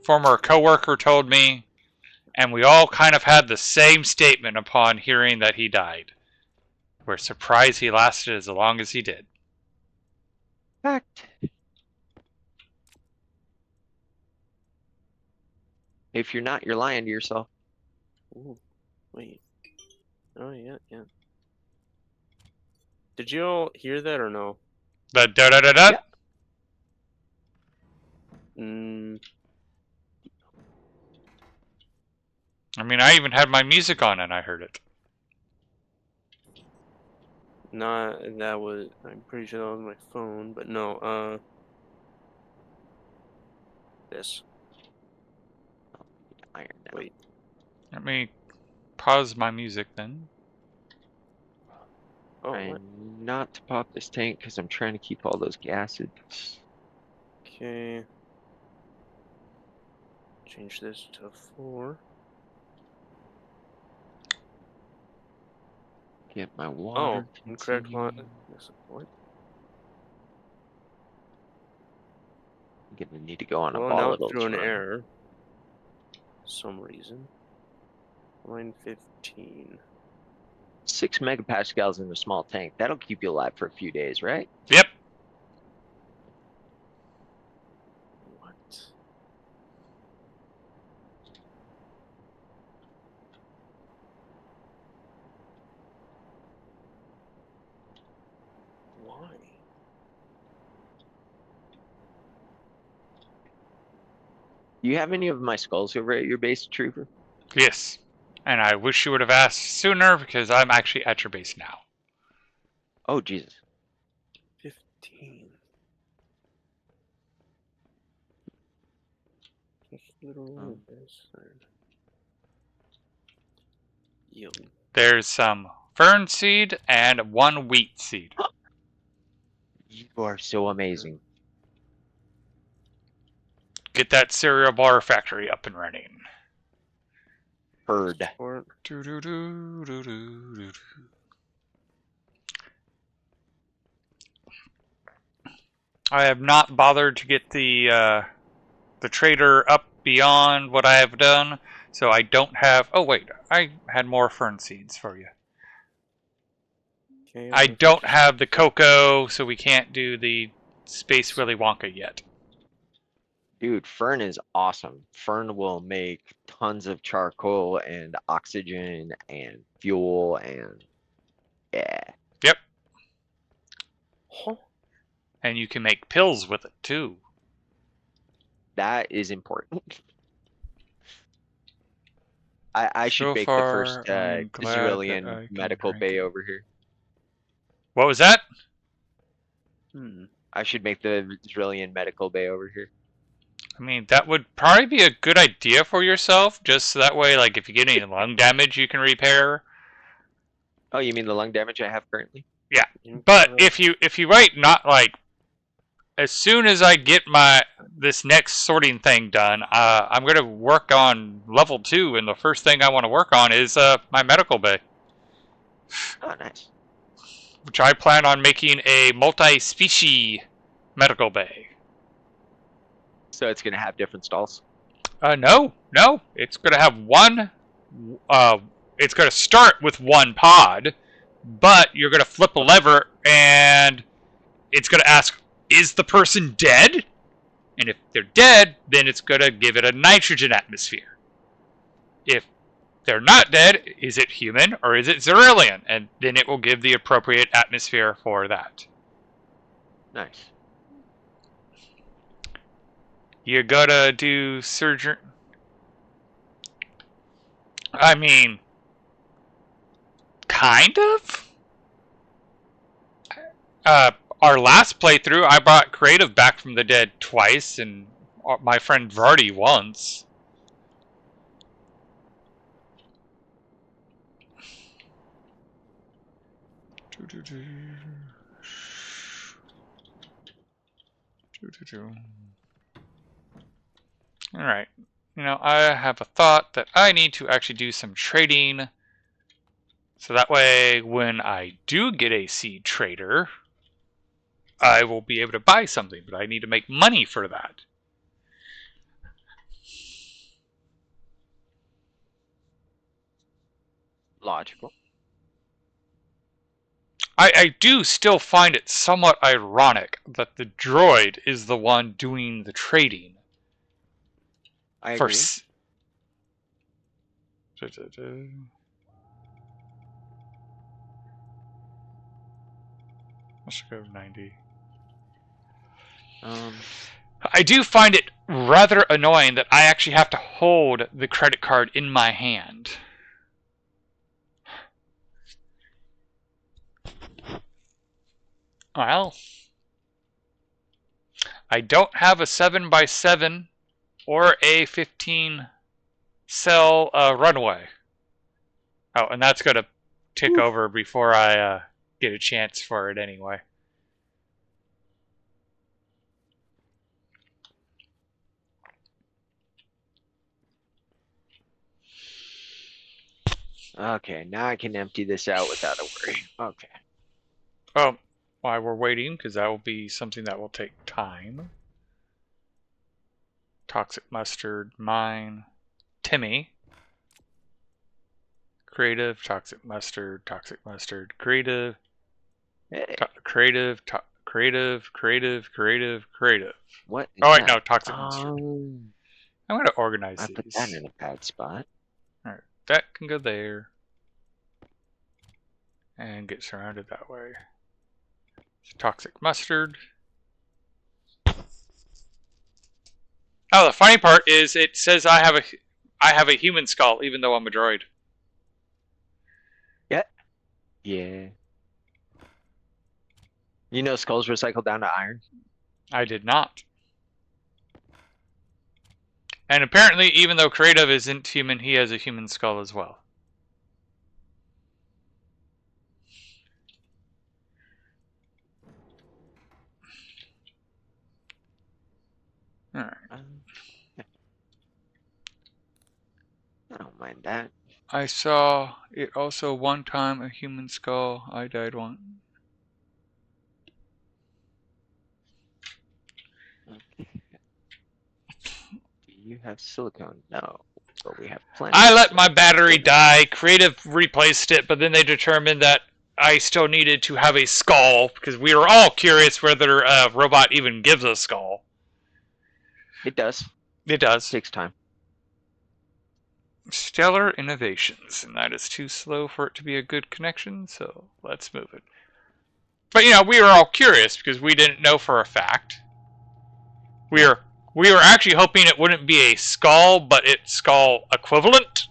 former coworker told me, and we all kind of had the same statement upon hearing that he died. We're surprised he lasted as long as he did. Fact. If you're not, you're lying to yourself. Ooh, wait. Oh, yeah. Did you all hear that or no? The da da da da. Yeah. I mean, I even had my music on and I heard it. Not that was. I'm pretty sure that was my phone, but no. This. Iron now. Wait. Let me pause my music then. Oh, Trying what? not to pop this tank because I'm trying to keep all those gases. Okay. Change this to 4. Get my Oh, water. incorrect line. continue. What? I'm gonna need to go on a Well, now it volatile threw an run. error. Some reason. Line 15. 6 megapascals in a small tank. That'll keep you alive for a few days, right? Yep. What? Why? Do you have any of my skulls over at your base, Trooper? Yes. And I wish you would have asked sooner because I'm actually at your base now. Oh, Jesus. 15. Just literally this third. Yield. There's some fern seed and 1 wheat seed. You are so amazing. Get that cereal bar factory up and running. Heard. Support. I have not bothered to get the trader up beyond what I have done, so I don't have. Oh wait, I had more fern seeds for you. Okay, I don't have the cocoa, so we can't do the Space Willy Wonka yet. Dude, Fern is awesome. Fern will make tons of charcoal and oxygen and fuel and yeah. Yep. Huh? And you can make pills with it too. That is important. I should So make the far, first I'm glad that I Zrillion can medical drink bay it. over here. What was that? I should make the Zrillion medical bay over here. I mean, that would probably be a good idea for yourself, just so that way, like, if you get any lung damage, you can repair. Oh, you mean the lung damage I have currently? Yeah, but if you wait, not like as soon as I get this next sorting thing done, I'm gonna work on level 2, and the first thing I want to work on is my medical bay, Oh, nice. which I plan on making a multi-species medical bay. So it's gonna have different stalls. No, it's gonna have one. It's gonna start with 1 pod, but you're gonna flip a lever and it's gonna ask, "Is the person dead?" And if they're dead, then it's gonna give it a nitrogen atmosphere. If they're not dead, is it human or is it Cerulean? And then it will give the appropriate atmosphere for that. Nice. You gotta do surgery. I mean, kind of. Our last playthrough, I brought Creative back from the dead twice, and my friend Vardy once. Alright. You know, I have a thought that I need to actually do some trading. So that way, when I do get a seed trader, I will be able to buy something, but I need to make money for that. Logical. I do still find it somewhat ironic that the droid is the one doing the trading. I For agree. Let's go 90. Um, I do find it rather annoying that I actually have to hold the credit card in my hand. Well, I don't have a 7x7 or a 15 cell runway. Oh, and that's going to tick over before I get a chance for it anyway. okay, now I can empty this out without a worry. Okay. Oh, while we're waiting, because that will be something that will take time. Toxic mustard, mine, Timmy. Creative, toxic mustard, creative, Hey, creative, creative. what is Oh wait, that? no, toxic mustard. I'm gonna organize I put that these. in a bad spot. Alright, that can go there. And get surrounded that way. Toxic mustard. Oh, the funny part is it says I have a human skull, even though I'm a droid. Yeah. Yeah. You know skulls recycle down to iron? I did not. And apparently, even though Creative isn't human, he has a human skull as well. Alright. Yeah. I don't mind that. I saw it also one time a human skull. I died one. Okay. Do you have silicone? No, but we have plenty. I let my battery die. Creative replaced it, but then they determined that I still needed to have a skull because we were all curious whether a robot even gives a skull. It does. It does. Takes time. Stellar innovations, and that is too slow for it to be a good connection, so let's move it. But you know, we were all curious because we didn't know for a fact. We were actually hoping it wouldn't be a skull, but it's skull equivalent.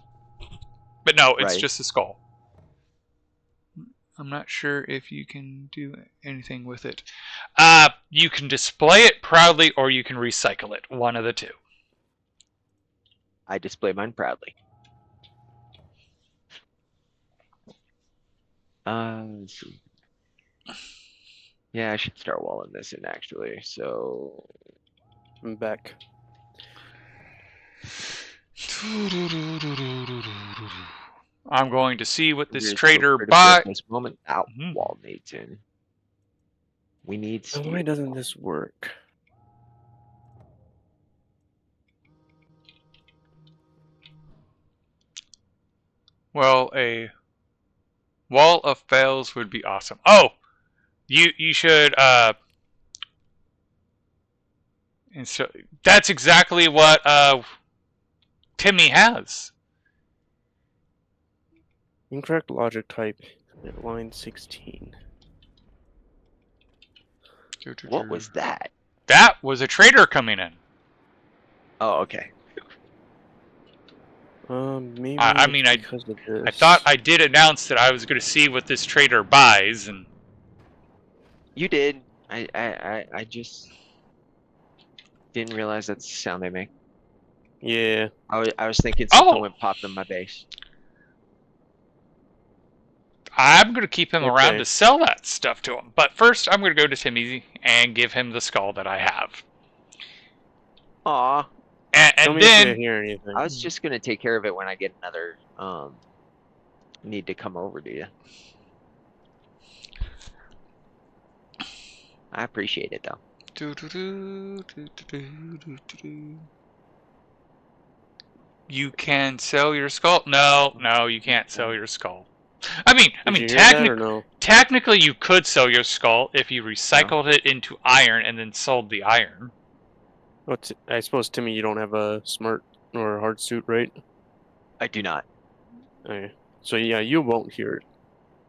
But no, it's Right. just a skull. I'm not sure if you can do anything with it. You can display it proudly, or you can recycle it. One of the two. I display mine proudly. Let's see. Yeah, I should start walling this in actually. So I'm back. I'm going to see what this here's trader the buys. this moment out Mhm. wall needs in. We need So steel. why doesn't this work? Well, a wall of fails would be awesome. Oh, you should and so that's exactly what Timmy has. Incorrect logic type at line 16. What was that? That was a trader coming in. Oh, okay. Maybe I mean, because of this. I thought I did announce that I was going to see what this trader buys, and You did. I just didn't realize that's the sound they make. Yeah. I was thinking something Oh! went popped in my base. I'm going to keep him around Okay. to sell that stuff to him. But first, I'm going to go to Timmy and give him the skull that I have. Aw, Tell And me if you then, hear anything. I was just gonna take care of it when I get another need to come over to you. I appreciate it though. you can sell your skull. No, you can't sell your skull. I mean, Did you hear that or no? technically, you could sell your skull if you No? recycled it into iron and then sold the iron. Oh, I suppose, Timmy, you don't have a smart or a hard suit, right? I do not. Okay. So yeah, you won't hear it,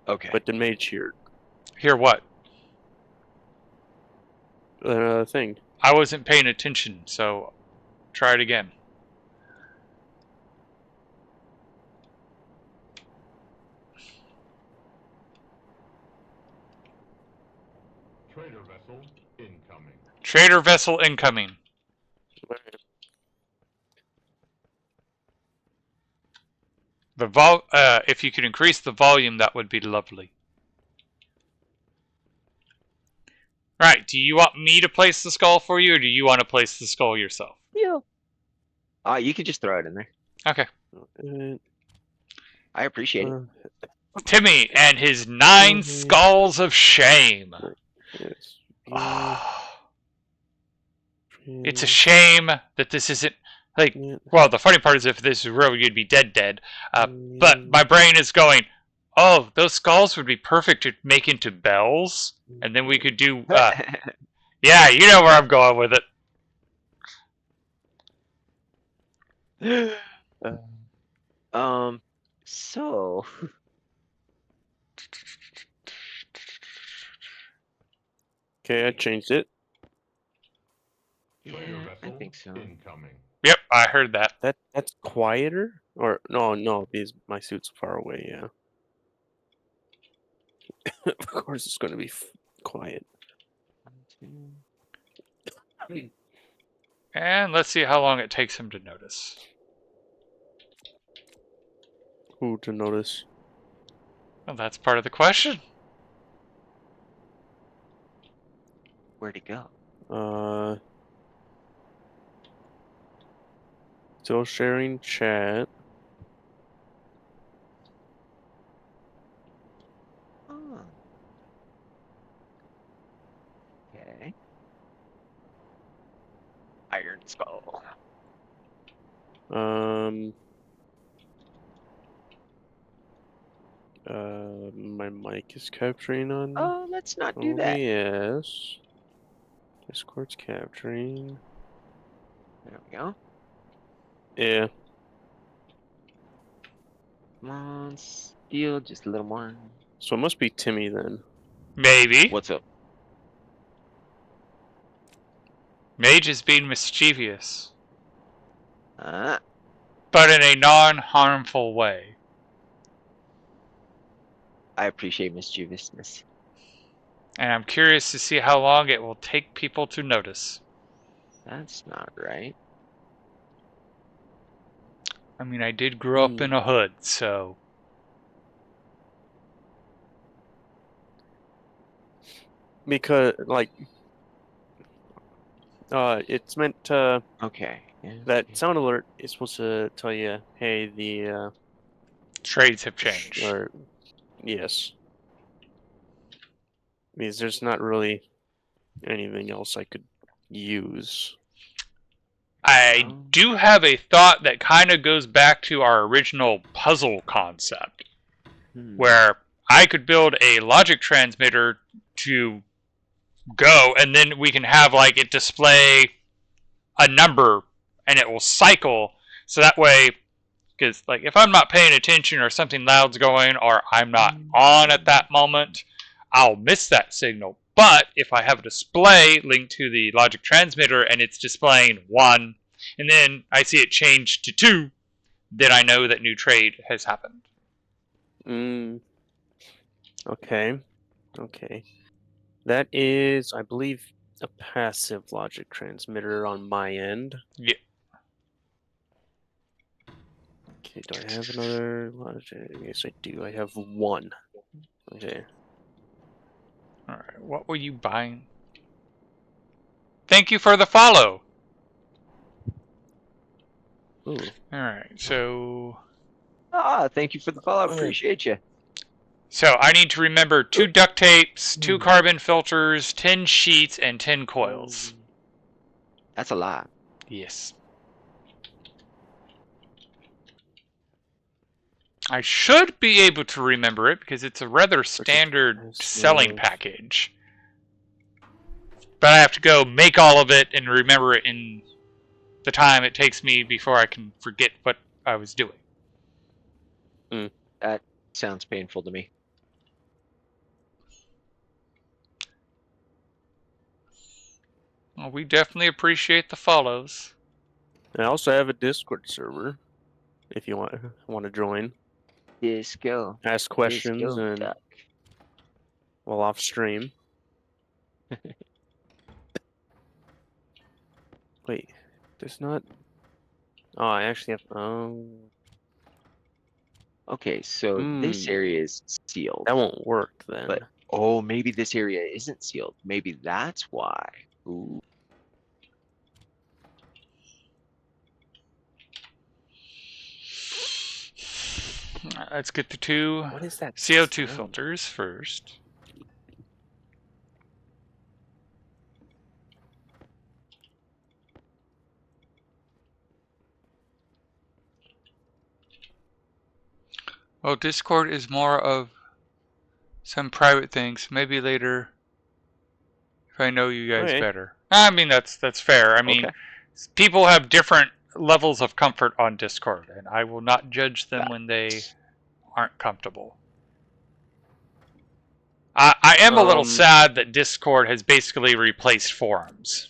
Okay. but the mage hear Hear what? it. Thing. I wasn't paying attention, so try it again. Trader vessel incoming. Trader vessel incoming. If you could increase the volume, that would be lovely. Right, do you want me to place the skull for you, or do you want to place the skull yourself? Yeah. You could just throw it in there. Okay. I appreciate it. Timmy and his 9 skulls of shame. Yes. It's a shame that this isn't, like, well, the funny part is if this is real, you'd be dead. But my brain is going, oh, those skulls would be perfect to make into bells, and then we could do, yeah, you know where I'm going with it. So Okay, I changed it. Trader yeah, I vessel think so. incoming. Yep, I heard that. That's quieter? Or no, because my suit's far away, yeah. Of course it's gonna be quiet. 1, 2. And let's see how long it takes him to notice. Who to notice? Well, that's part of the question. Where'd it go? Still sharing chat. Oh. Okay. Iron Skull. My mic is capturing on Oh, let's not do that. OBS. Discord's capturing. There we go. Yeah. Come on, steal just a little more. So it must be Timmy then. Maybe. What's up? Mage is being mischievous, Uh, but in a non-harmful way. I appreciate mischievousness. And I'm curious to see how long it will take people to notice. That's not right. I mean, I did grow up in a hood, so... Because, like, it's meant to... Okay. Yeah, that okay. sound alert is supposed to tell you, hey, the, trades have changed. or, yes. Because there's not really anything else I could use. I do have a thought that kind of goes back to our original puzzle concept, where I could build a logic transmitter to go, and then we can have like it display a number, and it will cycle, so that way, because like if I'm not paying attention or something loud's going or I'm not on at that moment, I'll miss that signal. But if I have a display linked to the logic transmitter and it's displaying 1, and then I see it change to 2, then I know that new trade has happened. Okay. Okay. That is, I believe, a passive logic transmitter on my end. Yeah. Okay, do I have another logic? Yes, I do. I have 1. Okay. Alright, what were you buying? Thank you for the follow! Ooh. Alright, so... Ah, thank you for the follow. Appreciate you. So I need to remember 2 duct tapes, 2 carbon filters, 10 sheets, and 10 coils. That's a lot. Yes. I should be able to remember it because it's a rather standard selling package. But I have to go make all of it and remember it in the time it takes me before I can forget what I was doing. That sounds painful to me. Well, we definitely appreciate the follows. I also have a Discord server. If you want to join, Disco. ask questions Disco and duck. while off stream. Wait, there's not. Oh, I actually have. Okay, so this area is sealed. That won't work then. But oh, maybe this area isn't sealed. Maybe that's why. Ooh. Let's get the 2 What is that CO2 sound? filters first. Well, Discord is more of some private things. Maybe later, if I know you guys better. I mean, that's fair. I mean, people have different levels of comfort on Discord, and I will not judge them when they aren't comfortable. I am a little sad that Discord has basically replaced forums.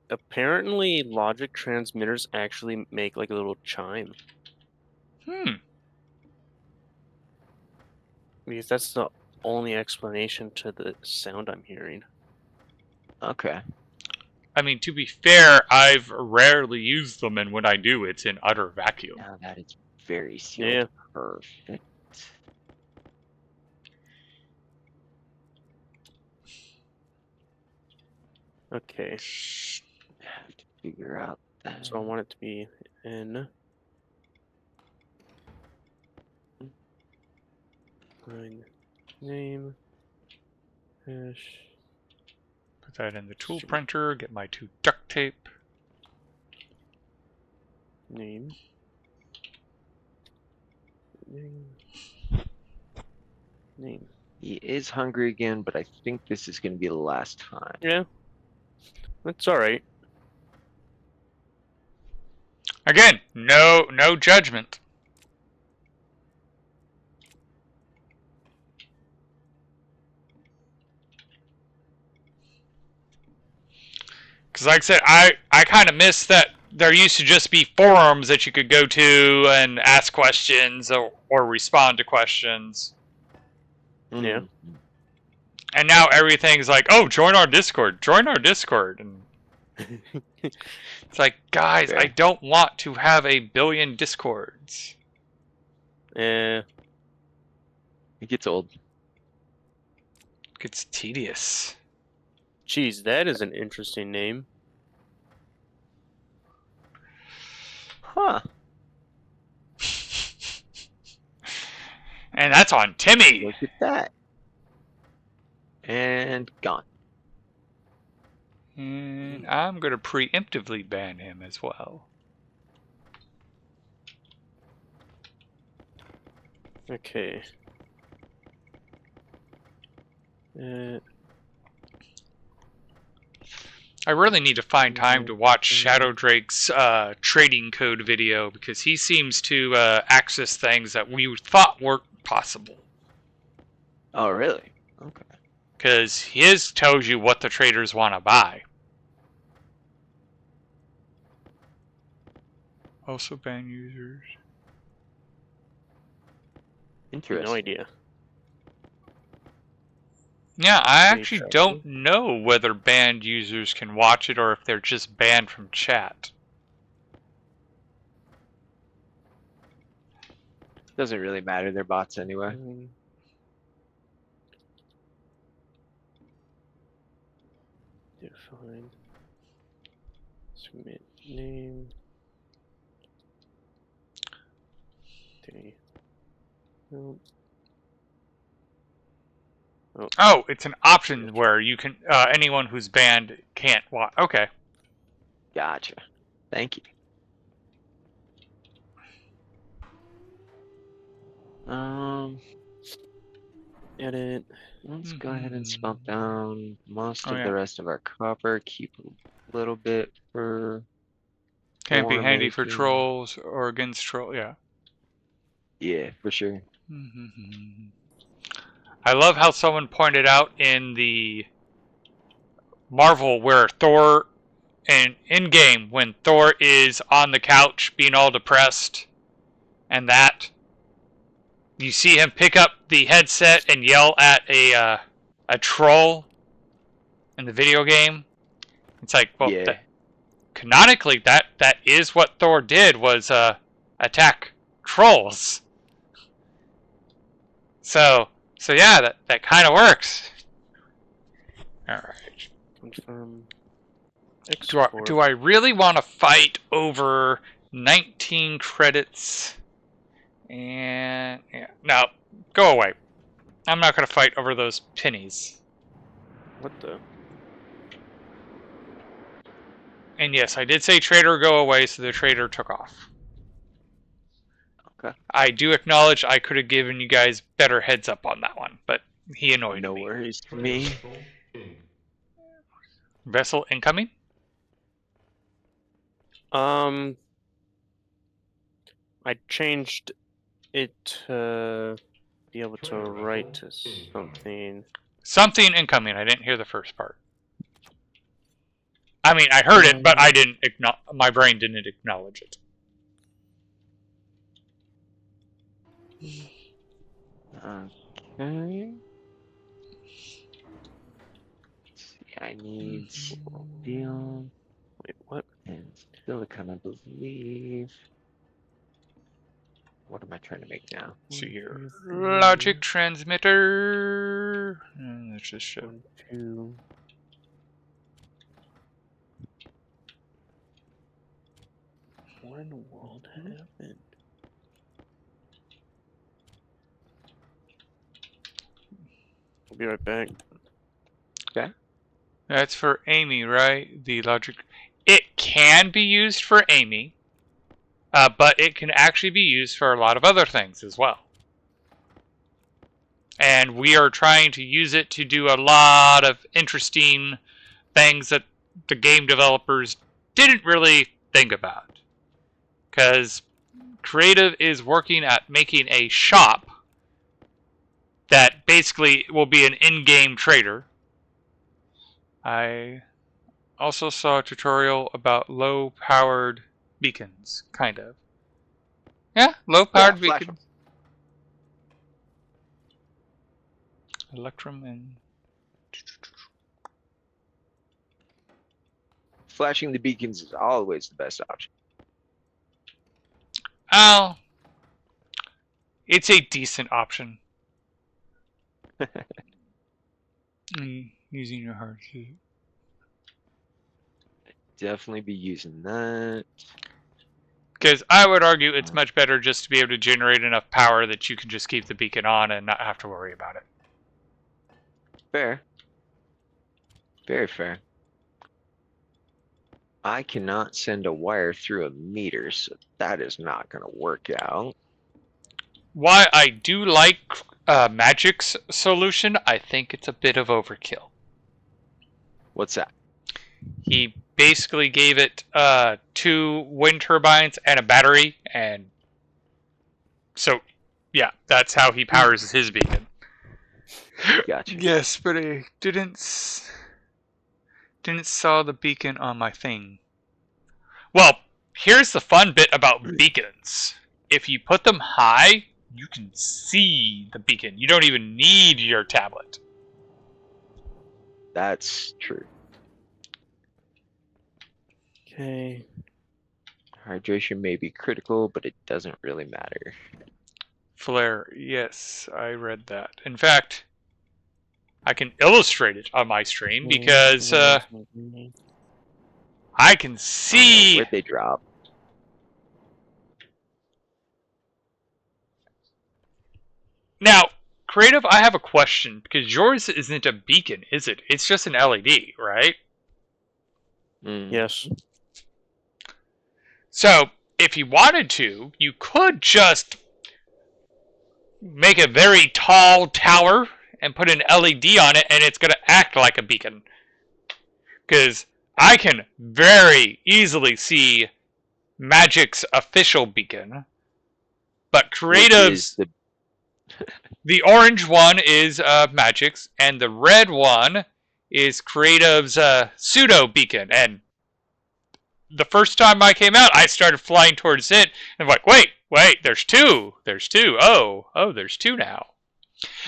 Apparently, logic transmitters actually make like a little chime. Because that's the only explanation to the sound I'm hearing. Okay. I mean, to be fair, I've rarely used them, and when I do, it's in utter vacuum. Now that is very sealed. Yeah. Perfect. Okay. Have to figure out that. So I want it to be in. Name. Hash. Put that in the tool printer, get my 2 duct tape. Name. Name. He is hungry again, but I think this is going to be the last time. Yeah. That's alright. Again, no judgment. Because like I said, I kind of miss that there used to just be forums that you could go to and ask questions or respond to questions. Yeah. And now everything's like, oh, join our Discord. Join our Discord. And it's like, guys, I don't want to have a billion Discords. Yeah. It gets old. It gets tedious. Geez, that is an interesting name. Huh. And that's on Timmy. Look at that. And gone. And I'm going to preemptively ban him as well. Okay. I really need to find time to watch Shadow Drake's trading code video because he seems to access things that we thought weren't possible. Oh, really? Okay. Because his tells you what the traders want to buy. Also ban users. Interesting. No idea. Yeah, I actually don't know whether banned users can watch it or if they're just banned from chat. Doesn't really matter. They're bots anyway. Define. Submit name. Okay. Nope. Oh, it's an option where you can anyone who's banned can't watch. Okay. Gotcha. Thank you. Edit. Let's go ahead and smelt down most Oh, of yeah. the rest of our copper. Keep a little bit for Can't be ore handy for making. trolls or against troll. Yeah. Yeah, for sure. I love how someone pointed out in the Marvel where Thor, and in game when Thor is on the couch being all depressed, and that you see him pick up the headset and yell at a troll in the video game. It's like, well, Yeah. canonically, that is what Thor did, was attack trolls. So yeah, that kind of works. All right. Confirm. Do I really want to fight over 19 credits? And yeah, no, go away. I'm not gonna fight over those pennies. What the? And yes, I did say trader go away, so the trader took off. Okay. I do acknowledge I could have given you guys better heads up on that one, but he annoyed No me. worries for Trader me. vessel in. Vessel incoming? I changed it to be able to Trader write to vessel incoming. something. Something incoming. I didn't hear the first part. I mean, I heard it, but I didn't my brain didn't acknowledge it. Okay. Let's see, I need steel Wait, what? and silicon, I believe. What am I trying to make now? So your 1, 2, 3, logic transmitter. Let's just show. 1, 2. What in the world happened? I'll be right back. Okay. That's for Amy, right? The logic. It can be used for Amy, but it can actually be used for a lot of other things as well. And we are trying to use it to do a lot of interesting things that the game developers didn't really think about. Because Creative is working at making a shop that basically will be an in-game trader. I also saw a tutorial about low-powered beacons, kind of. Yeah, low-powered flash beacon. Electrum and... Flashing the beacons is always the best option. Oh, it's a decent option. Using your heart. Definitely be using that. Because I would argue it's much better just to be able to generate enough power that you can just keep the beacon on and not have to worry about it. Fair. Very fair. I cannot send a wire through a meter, so that is not going to work out. Why I do like Magic's solution, I think it's a bit of overkill. What's that? He basically gave it 2 wind turbines and a battery, and so yeah, that's how he powers his beacon. Gotcha. Yes, but I didn't saw the beacon on my thing. Well, here's the fun bit about beacons. If you put them high, you can see the beacon. You don't even need your tablet. That's true. Okay. Hydration may be critical, but it doesn't really matter. Flare. Yes, I read that. In fact, I can illustrate it on my stream because I can I don't know see. where'd they drop. Now, Creative, I have a question because yours isn't a beacon, is it? It's just an LED, right? Yes. So, if you wanted to, you could just make a very tall tower and put an LED on it, and it's going to act like a beacon. Because I can very easily see Magic's official beacon, but Creative's the orange one is Magic's, and the red one is Creative's pseudo beacon. And the first time I came out, I started flying towards it, and I'm like, wait, there's two. There's two. Oh, there's two now.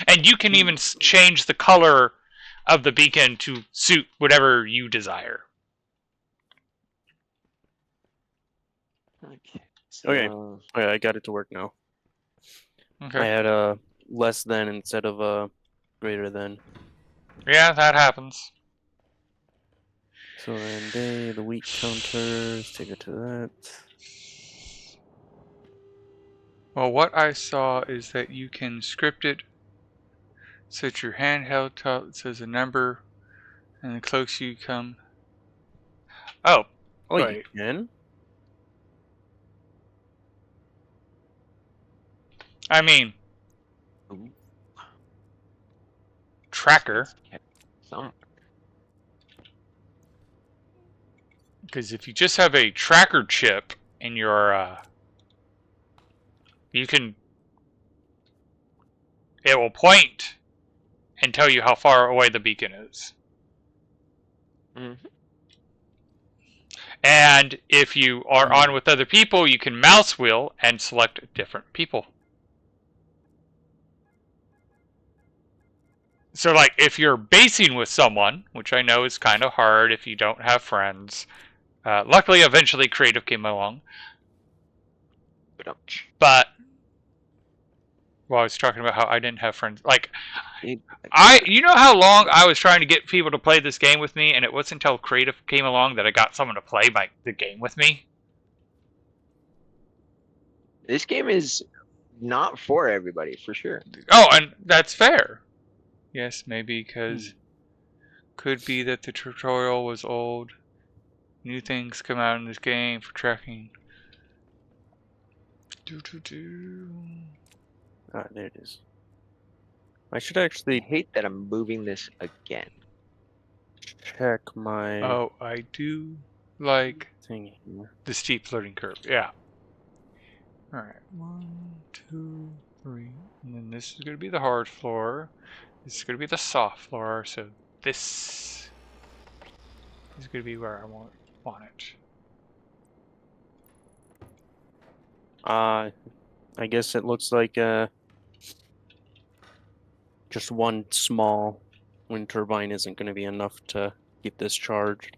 And you can even change the color of the beacon to suit whatever you desire. Okay. Okay. Okay, I got it to work now. Okay. I had a less than instead of a greater than. Yeah, that happens. So then the weak counters, take it to that. Well, what I saw is that you can script it so that your handheld says a number, and the closer you come. Oh, Oh, wait. you can? I mean, Ooh. tracker. Some. Because if you just have a tracker chip in your, you can, it will point and tell you how far away the beacon is. And if you are on with other people, you can mouse wheel and select different people. So, like, if you're basing with someone, which I know is kind of hard if you don't have friends. Luckily, eventually, Creative came along. But, well, I was talking about how I didn't have friends. Like, you know how long I was trying to get people to play this game with me, and it wasn't until Creative came along that I got someone to play the game with me? This game is not for everybody, for sure. Oh, and that's fair. Yes, maybe because could be that the tutorial was old. New things come out in this game for tracking. Ah, there it is. I should I actually hate that I'm moving this again. check my Oh, I do like thing here. the steep learning curve. Yeah. Alright. 1, 2, 3. And then this is going to be the hard floor. This is going to be the soft floor. So this is going to be where I want it. I guess it looks like just one small wind turbine isn't going to be enough to keep this charged.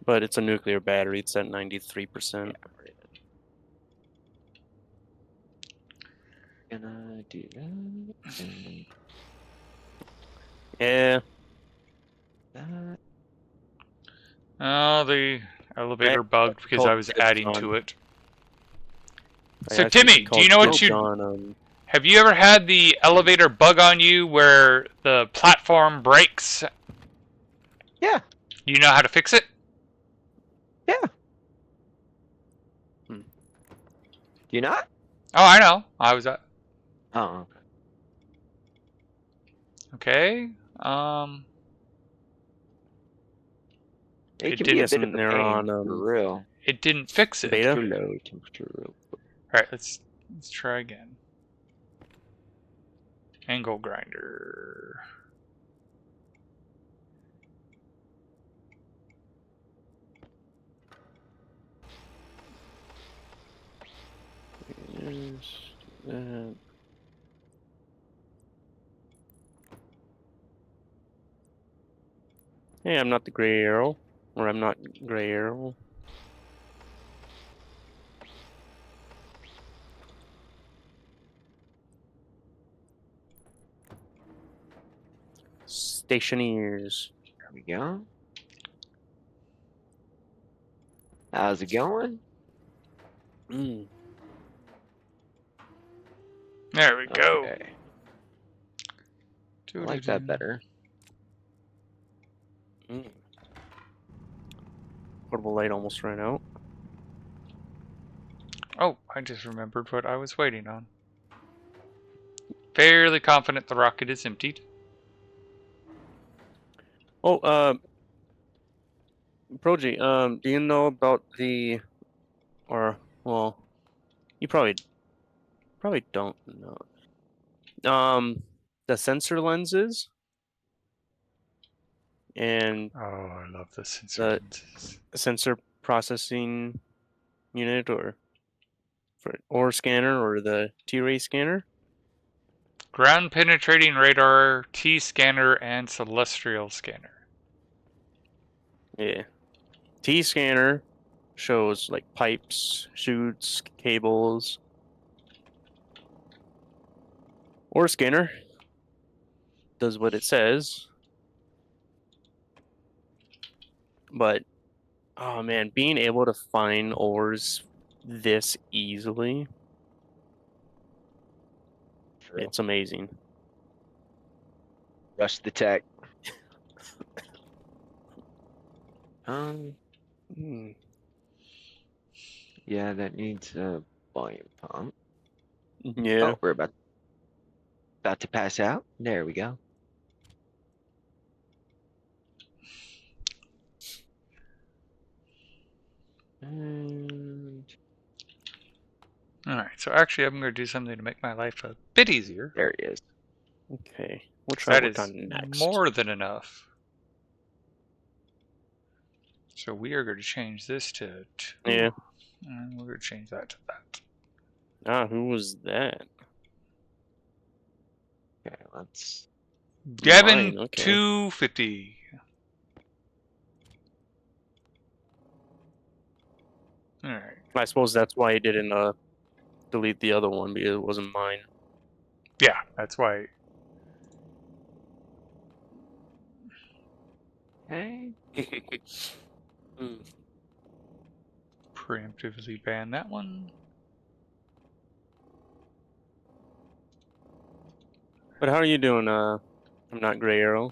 But it's a nuclear battery. It's at 93%. Gonna do that. Yeah. That. Oh, the elevator bugged because called I was dibs adding on. to it. I So actually Timmy, do called you know what dibs you on, have you ever had the elevator bug on you where the platform breaks? Yeah. You know how to fix it? Yeah. Do you not? Oh, I know. I was at. Oh, Okay. it It can be a didn't- bit of a they're pain, on, for real. It didn't fix it. Beta? Too low temperature. All right, let's try again. Angle grinder. Hey, I'm not the gray arrow. Or I'm not gray arrow. Stationeers. There we go. How's it going? Mm. There we go. Okay. I like that better. Mm. Portable light almost ran out. Oh, I just remembered what I was waiting on. Fairly confident the rocket is emptied. Oh, Proji, do you know about the, or well, you probably don't know. The sensor lenses and Oh, I love the sensor the lenses. sensor processing unit, or scanner, or the T-ray scanner. Ground penetrating radar, T scanner, and celestial scanner. Yeah, T scanner shows like pipes, chutes, cables. Or scanner does what it says, but oh man, being able to find ores this easily, True. it's amazing. Rush the tech. Um, Hmm. yeah, that needs a volume pump. Yeah. Oh, we're about to pass out. There we go. And Alright, so actually I'm going to do something to make my life a bit easier. there he is. Okay. We'll try That what is on next. more than enough. So we are going to change this to 2. Yeah. And we're going to change that to that. Ah, who was that? Okay, let's. Gavin Mine, okay. 250. Alright. I suppose that's why I didn't delete the other one, because it wasn't mine. Yeah, that's why. Okay. Hmm. Preemptively ban that one. But how are you doing? I'm not Gray Arrow.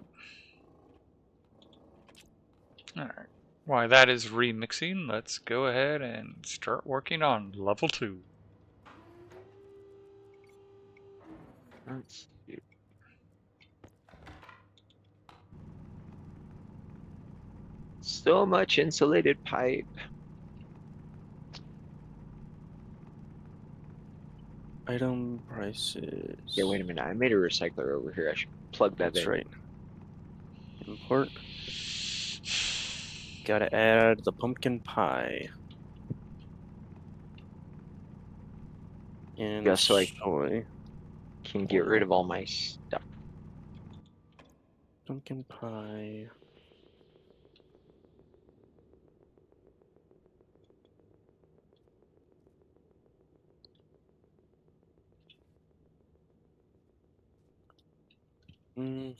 Alright. While that is remixing, let's go ahead and start working on level 2. Let's see. So much insulated pipe. Item prices. Yeah, wait a minute. I made a recycler over here. I should plug that That's in. right. Import. Gotta add the pumpkin pie. And Just so I soy. can get rid of all my stuff. Pumpkin pie. Mm.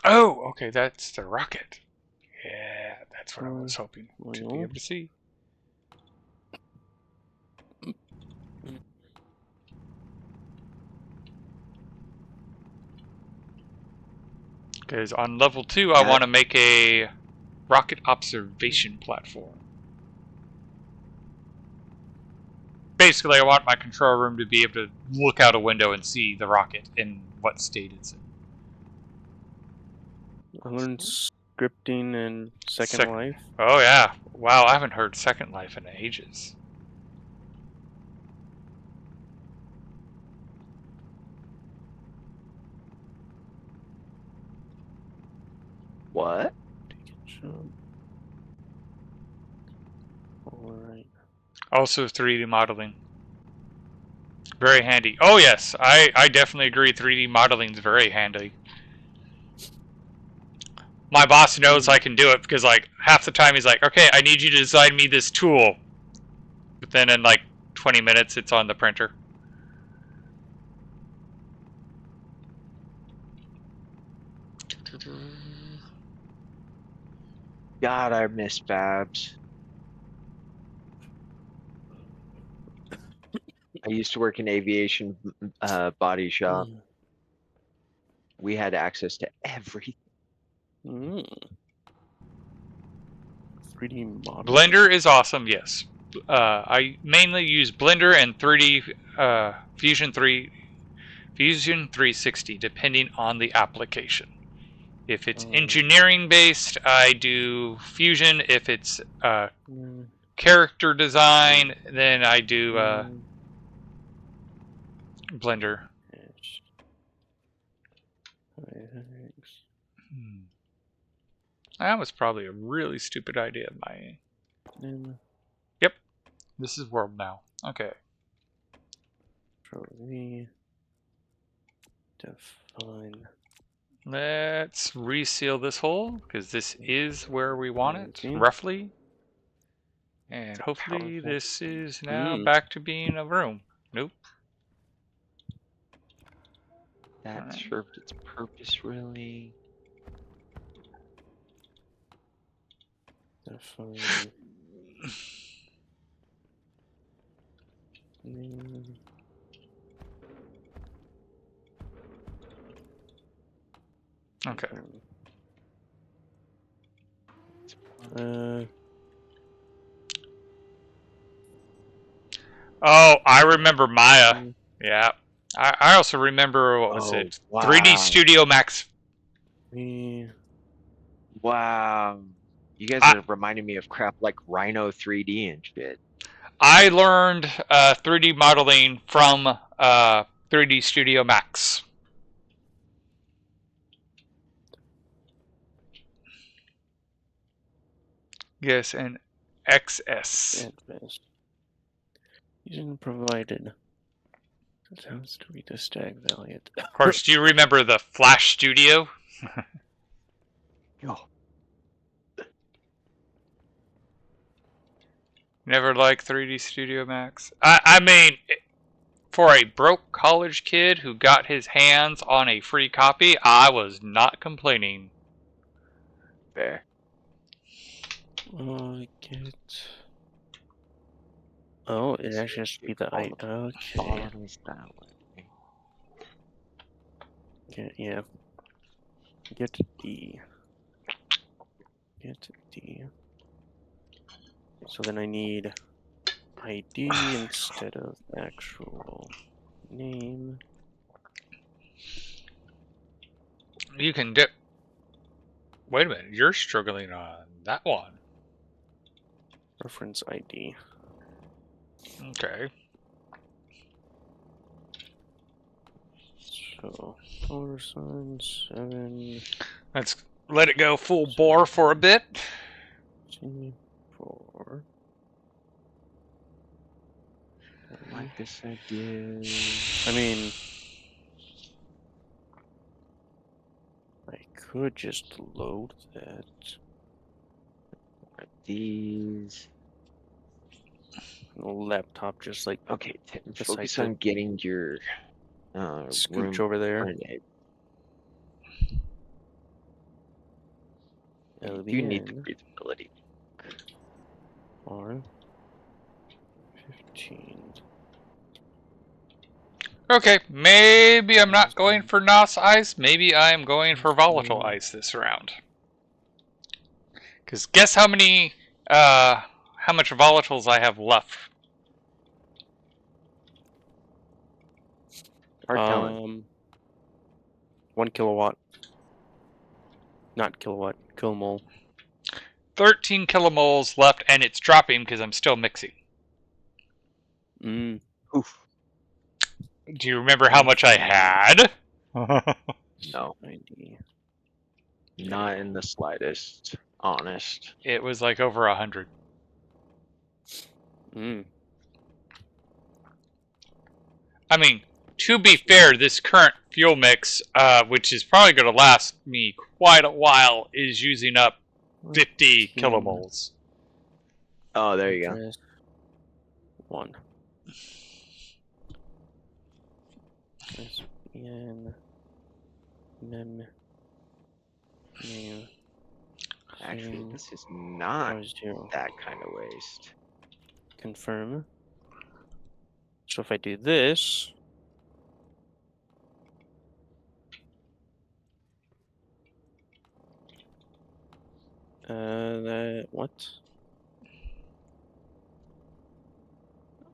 Oh, okay, that's the rocket. Yeah, that's what I was hoping to be able to see. Because on level 2, I want to make a rocket observation platform. Basically, I want my control room to be able to look out a window and see the rocket in what state it's in. I learned scripting and Second Life. Oh yeah, wow! I haven't heard Second Life in ages. What? Alright. Also 3D modeling. Very handy. Oh yes, I definitely agree 3D modeling is very handy. My boss knows I can do it because like half the time he's like, okay, I need you to design me this tool. But then in like 20 minutes it's on the printer. God, I miss Babs. I used to work in aviation body shop. We had access to everything. 3D model. Blender is awesome, yes. I mainly use Blender and 3D Fusion 360, depending on the application. If it's engineering based, I do Fusion. If it's character design, then I do Blender. That was probably a really stupid idea of mine. Yep. This is world now. Okay. Define. Let's reseal this hole, because this is where we want it, roughly. And hopefully this is now back to being a room. Nope. That served its purpose, really. Define. Okay. Oh, I remember Maya. Yeah. I also remember, what was it? Wow. 3D Studio Max. Wow. You guys are reminding me of crap like Rhino 3D and shit. I learned 3D modeling from 3D Studio Max. Yes, and XS. Advanced. Using provided. It has to be the stag valiant. Of course, do you remember the Flash Studio? Yo. Never liked 3D Studio Max. I mean, for a broke college kid who got his hands on a free copy, I was not complaining. Fair. Get. Oh, it actually has to be the I. Okay. Yeah. Get D. Get D. So then I need ID instead of actual name. You can dip. Wait a minute, you're struggling on that one. Reference ID. Okay. So, $7. Let's let it go full bore for a bit. T4. I like this idea. I mean, I could just load that. These. Laptop just like Okay, Tim, Just focus like on getting your scooch room over there. printed. LBN. You need the breathability. R 15. Okay, maybe I'm not going for NOS ice. Maybe I'm going for volatile ice this round. Because guess how many, how much volatiles I have left? Hard telling. 1 kilowatt. Not kilowatt, kilomole. 13 kilomoles left, and it's dropping because I'm still mixing. Oof. Do you remember how much I had? No. 90. Not in the slightest. Honest. It was like over 100. Mm. I mean, to be fair, this current fuel mix, which is probably going to last me quite a while, is using up 50 kilomoles. Oh, there you go. 1. SPN mem name Actually, thing this is not was 0. that kind of waste. Confirm. So if I do this, what?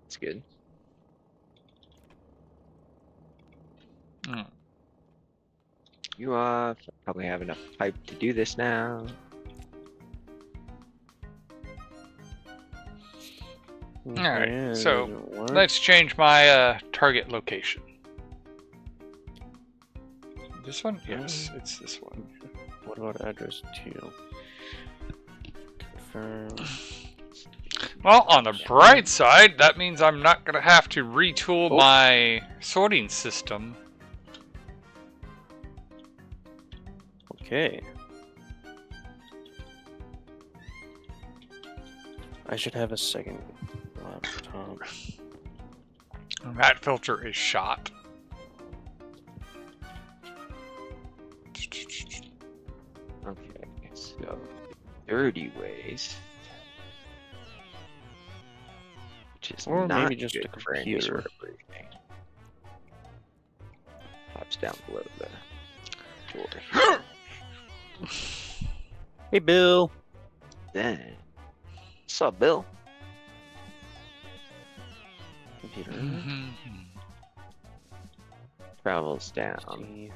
It's good. Mm. You off. I probably have enough pipe to do this now. Alright, Okay, so that doesn't work. let's change my target location. This one? Yes, it's this one. What about address 2? Confirm. Well, on the bright side, that means I'm not going to have to retool my sorting system. Okay. I should have a second laptop. That filter is shot. Okay, so dirty waste. Which is Or not maybe just a good for any computer. sort of briefing. Pops down below the door. Hey, Bill. Then, what's up, Bill? Computer. Travels down. See.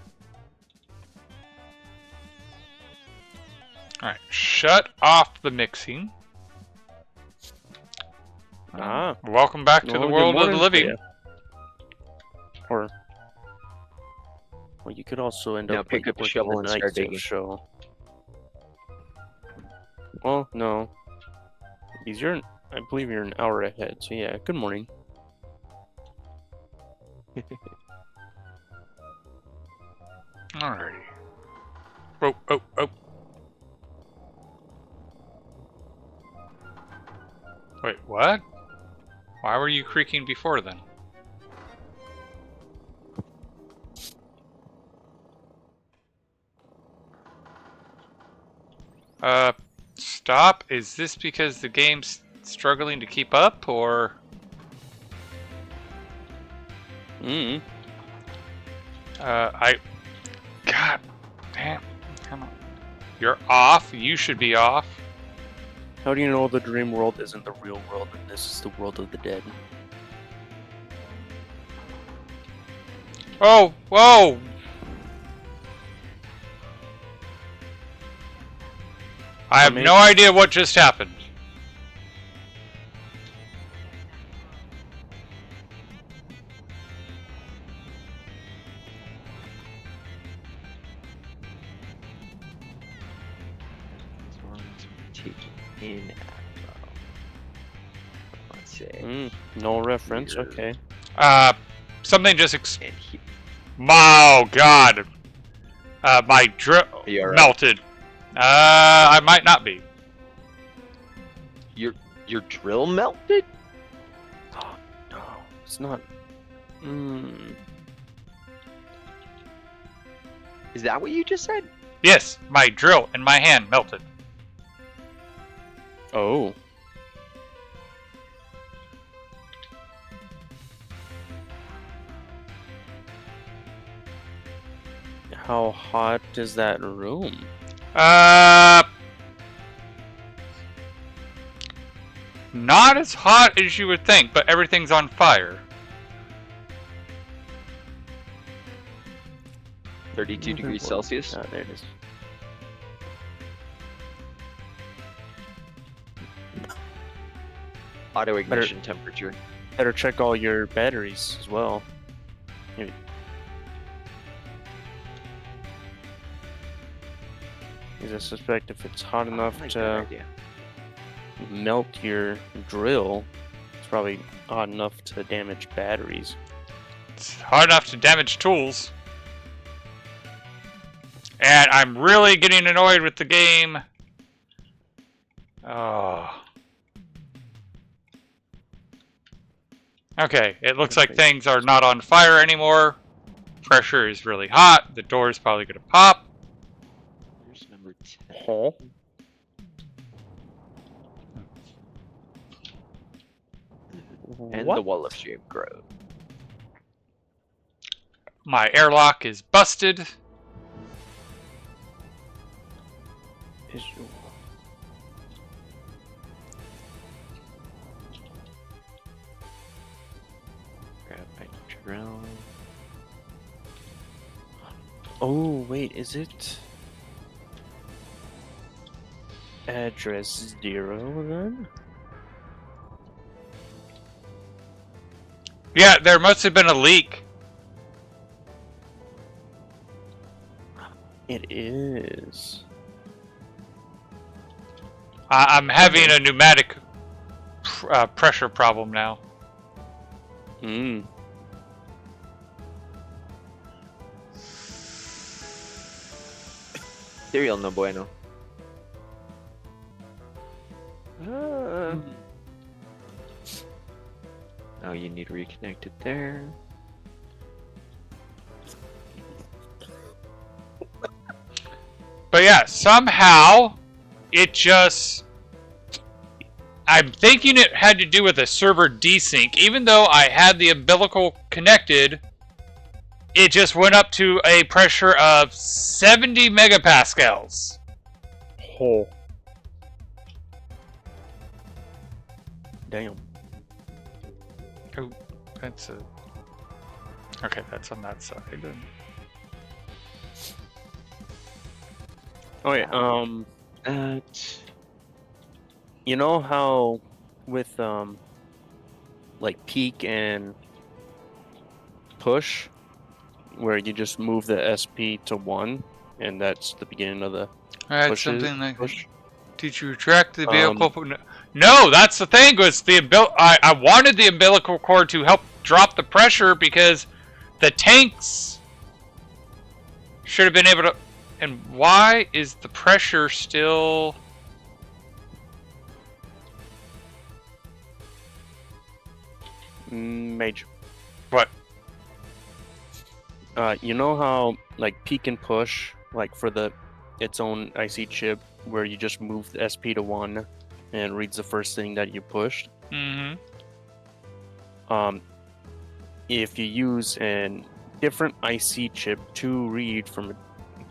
Alright, shut off the mixing. Ah. Welcome back to Well, the good world of the morning for living. ya. Or, well, you could also end Now up pick like up a working shovel the and night start shift digging. show. Well, no, because I believe you're an hour ahead. So yeah, good morning. Alrighty. Oh, oh, oh. Wait, what? Why were you creaking before then? Stop? Is this because the game's struggling to keep up, or? Mm. God damn. Come on. You're off. You should be off. How do you know the dream world isn't the real world and this is the world of the dead? Oh, whoa! I have no idea what just happened. In let's say. No reference. Here. Okay. Something just And he, oh, God. My drill you alright? melted. I might not be. Your drill melted? No, it's not. Is that what you just said? Yes, my drill in my hand melted. Oh. How hot is that room? Not as hot as you would think, but everything's on fire. 32 degrees Celsius. Oh, there it is. Auto ignition temperature. Better check all your batteries as well. Maybe. Because I suspect if it's hot enough I like to that idea. melt your drill, it's probably hot enough to damage batteries. It's hot enough to damage tools. And I'm really getting annoyed with the game. Oh. Okay, it looks like things are not on fire anymore. pressure is really hot, the door is probably going to pop. Here's number 10. Huh? And What? the wall of shame grows. My airlock is busted. Is- Grab my drill. Oh, wait, is it address 0 then? Yeah, there must have been a leak. It is. I'm having a pneumatic pressure problem now. Hmm. Cereal no bueno. Oh, you need reconnected there. But yeah, somehow it just... I'm thinking it had to do with a server desync. Even though I had the umbilical connected, it just went up to a pressure of 70 megapascals. Oh. Damn. Oh, that's a... Okay, that's on that side. Oh yeah. That. You know how with like peek and push, where you just move the SP to 1, and that's the beginning of the That's pushes, something like... push. Did you retract the vehicle? No, that's the thing. Was the I wanted the umbilical cord to help drop the pressure because the tanks should have been able to. And why is the pressure still? Major. What? You know how like peek and push, like for the its own IC chip, where you just move the SP to 1 and reads the first thing that you pushed. Mm-hmm. If you use a different IC chip to read from a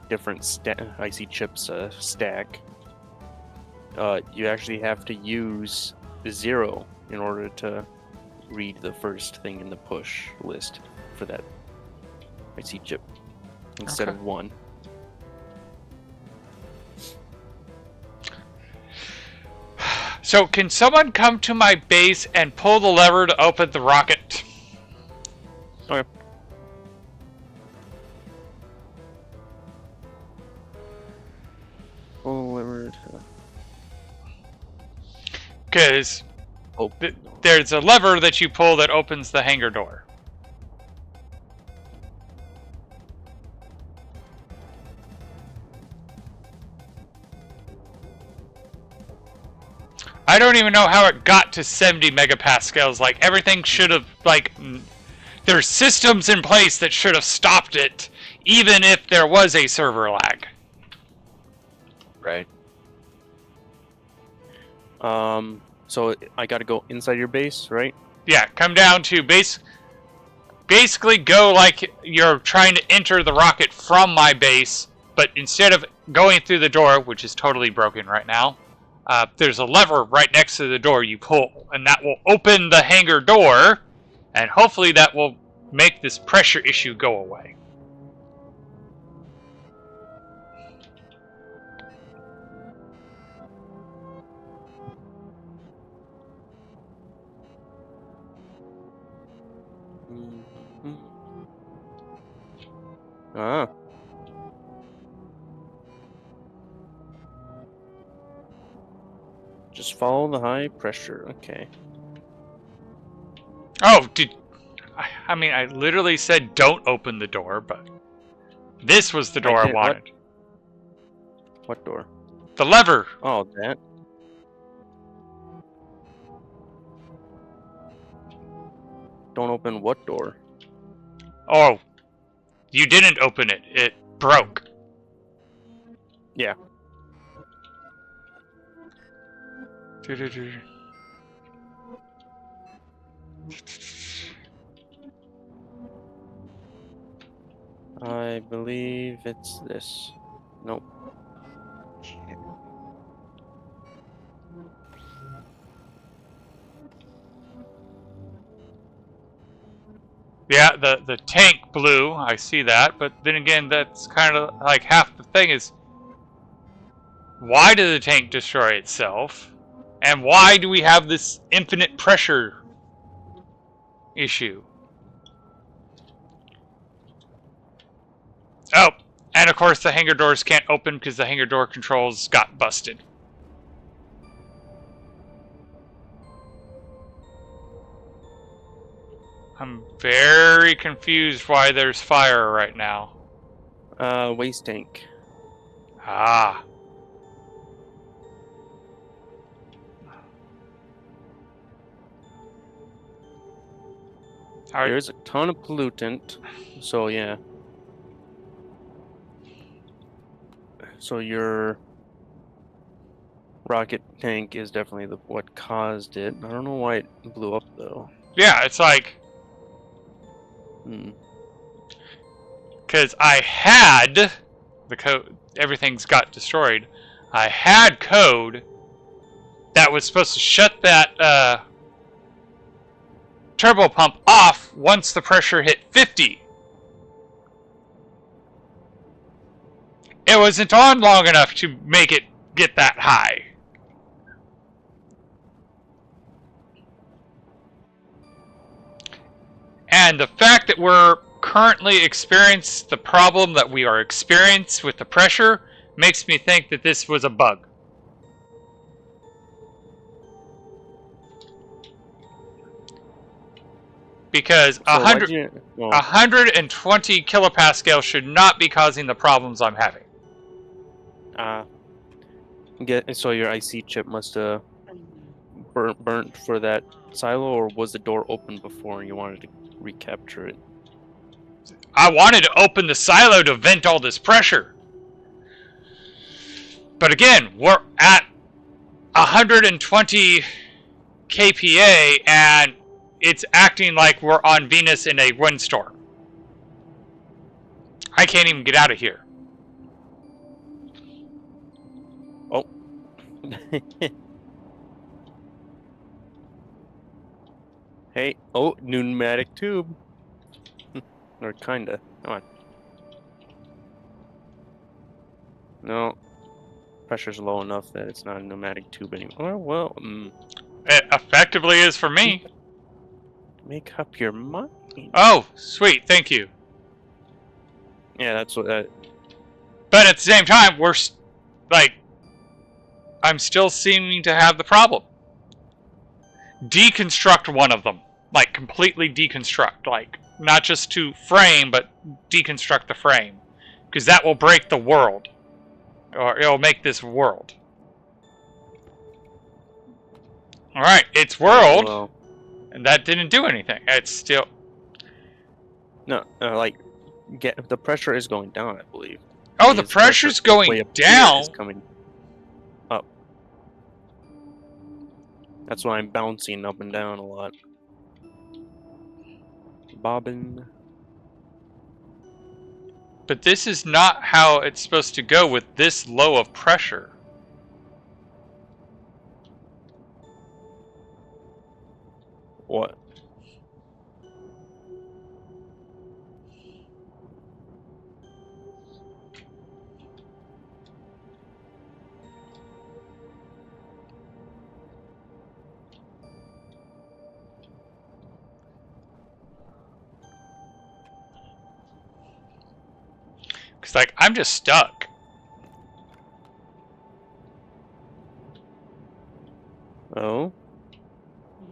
different IC chips stack, you actually have to use 0 in order to read the first thing in the push list for that IC chip instead Okay. of 1. So can someone come to my base and pull the lever to open the rocket? Okay. Delivered. Because Open. there's a lever that you pull that opens the hangar door. I don't even know how it got to 70 megapascals. Like, everything should have, like, there's systems in place that should have stopped it, even if there was a server lag. Right. So I gotta go inside your base, right? Yeah, come down to basically go like you're trying to enter the rocket from my base, but instead of going through the door, which is totally broken right now, there's a lever right next to the door you pull, and that will open the hangar door, and hopefully that will make this pressure issue go away. Mm-hmm. Ah. Just follow the high pressure. Okay. Oh, I mean, I literally said don't open the door, but this was the door I did. wanted. What door? The lever. Oh, that. Don't open what door? Oh, You didn't open it. It broke. Yeah. I believe it's this. Nope. Yeah, the tank blew. I see that, but then again, that's kind of like half the thing is why did the tank destroy itself, and why do we have this infinite pressure issue? Oh, and of course the hangar doors can't open because the hangar door controls got busted. I'm very confused why there's fire right now. Waste tank. Ah. All right. There's a ton of pollutant, so yeah. So your rocket tank is definitely what caused it. I don't know why it blew up though. Yeah, it's like Hmm. because I had the code, everything's got destroyed. I had code that was supposed to shut that turbo pump off once the pressure hit 50. It wasn't on long enough to make it get that high. And the fact that we're currently experiencing the problem that we are experiencing with the pressure makes me think that this was a bug. Because So 120 kilopascal should not be causing the problems I'm having. So your IC chip must have burnt for that silo, or was the door open before and you wanted to recapture it? I wanted to open the silo to vent all this pressure. But again, we're at 120 kPa and it's acting like we're on Venus in a windstorm. I can't even get out of here. Oh. Hey, oh, pneumatic tube. Or kinda. Come on. No. Pressure's low enough that it's not a pneumatic tube anymore. Well, It effectively is for me. make up your mind. Oh, sweet, thank you. Yeah, that's what that. But at the same time, we're like, I'm still seeming to have the problem. Deconstruct one of them. Like, completely deconstruct. Like, not just to frame, but deconstruct the frame. Because that will break the world. Or it'll make this world. Alright, it's world. Well, And that didn't do anything. It's still... no, like, the pressure is going down, I believe. Oh, the Because pressure's pressure way going up here down? is coming up. That's why I'm bouncing up and down a lot. Bobbin. But this is not how it's supposed to go with this low of pressure. What? Because, like, I'm just stuck. Oh?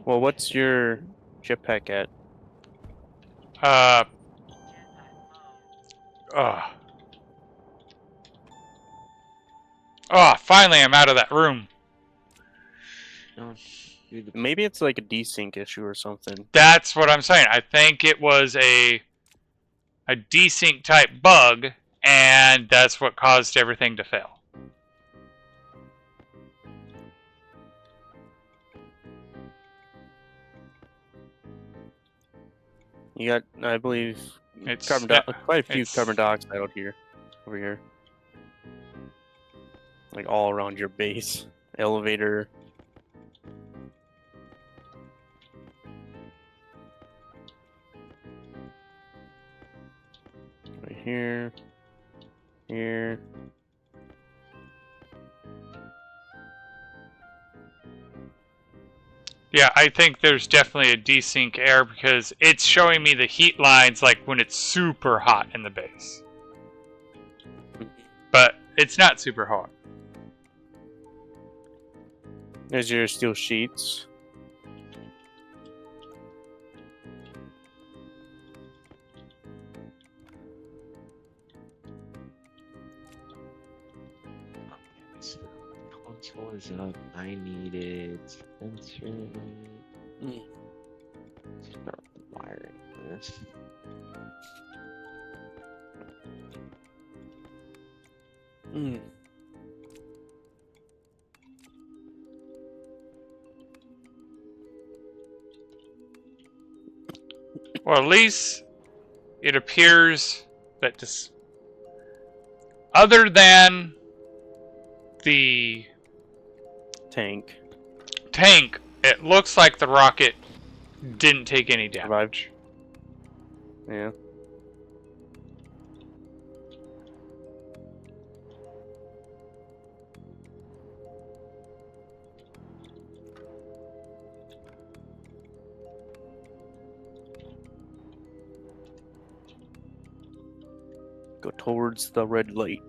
Well, what's your jetpack at? Oh, finally I'm out of that room. Maybe it's like a desync issue or something. That's what I'm saying. I think it was a a desync type bug, and that's what caused everything to fail. You got, I believe, It's quite a few it's- carbon dioxide out here, over here, like all around your base, elevator. Right here, here. Yeah, I think there's definitely a desync error because it's showing me the heat lines like when it's super hot in the base. But it's not super hot. There's your steel sheets. So, console is up. I needed sensor. Start wiring this. Mm. Well, at least it appears that this, other than the Tank. tank, it looks like the rocket didn't take any damage. Yeah. Go towards the red light.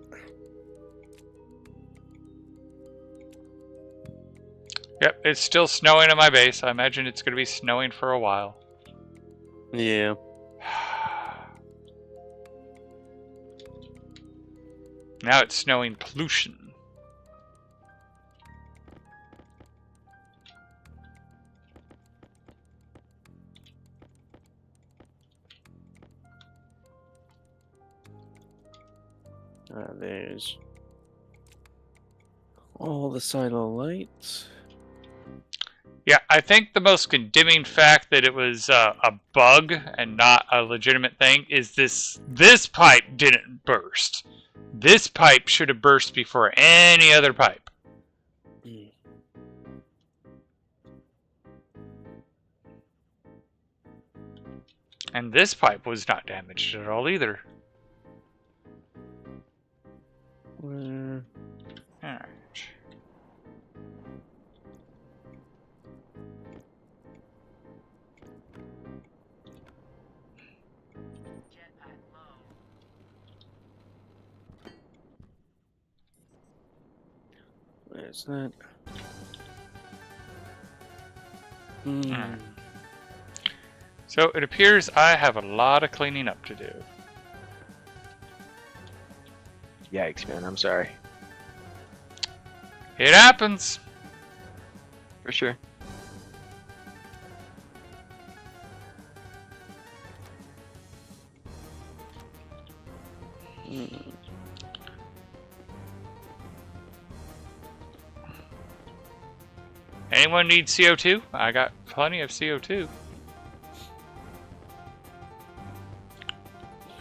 Yep, it's still snowing at my base. I imagine it's going to be snowing for a while. Yeah. Now it's snowing pollution. There's all the silo lights. Yeah, I think the most condemning fact that it was a bug and not a legitimate thing is this pipe didn't burst. This pipe should have burst before any other pipe. Mm. And this pipe was not damaged at all either. Where? Alright. Where's that? Hmm. Alright. So it appears I have a lot of cleaning up to do. Yikes, man. I'm sorry. It happens. For sure. Mm. Anyone need CO2? I got plenty of CO2.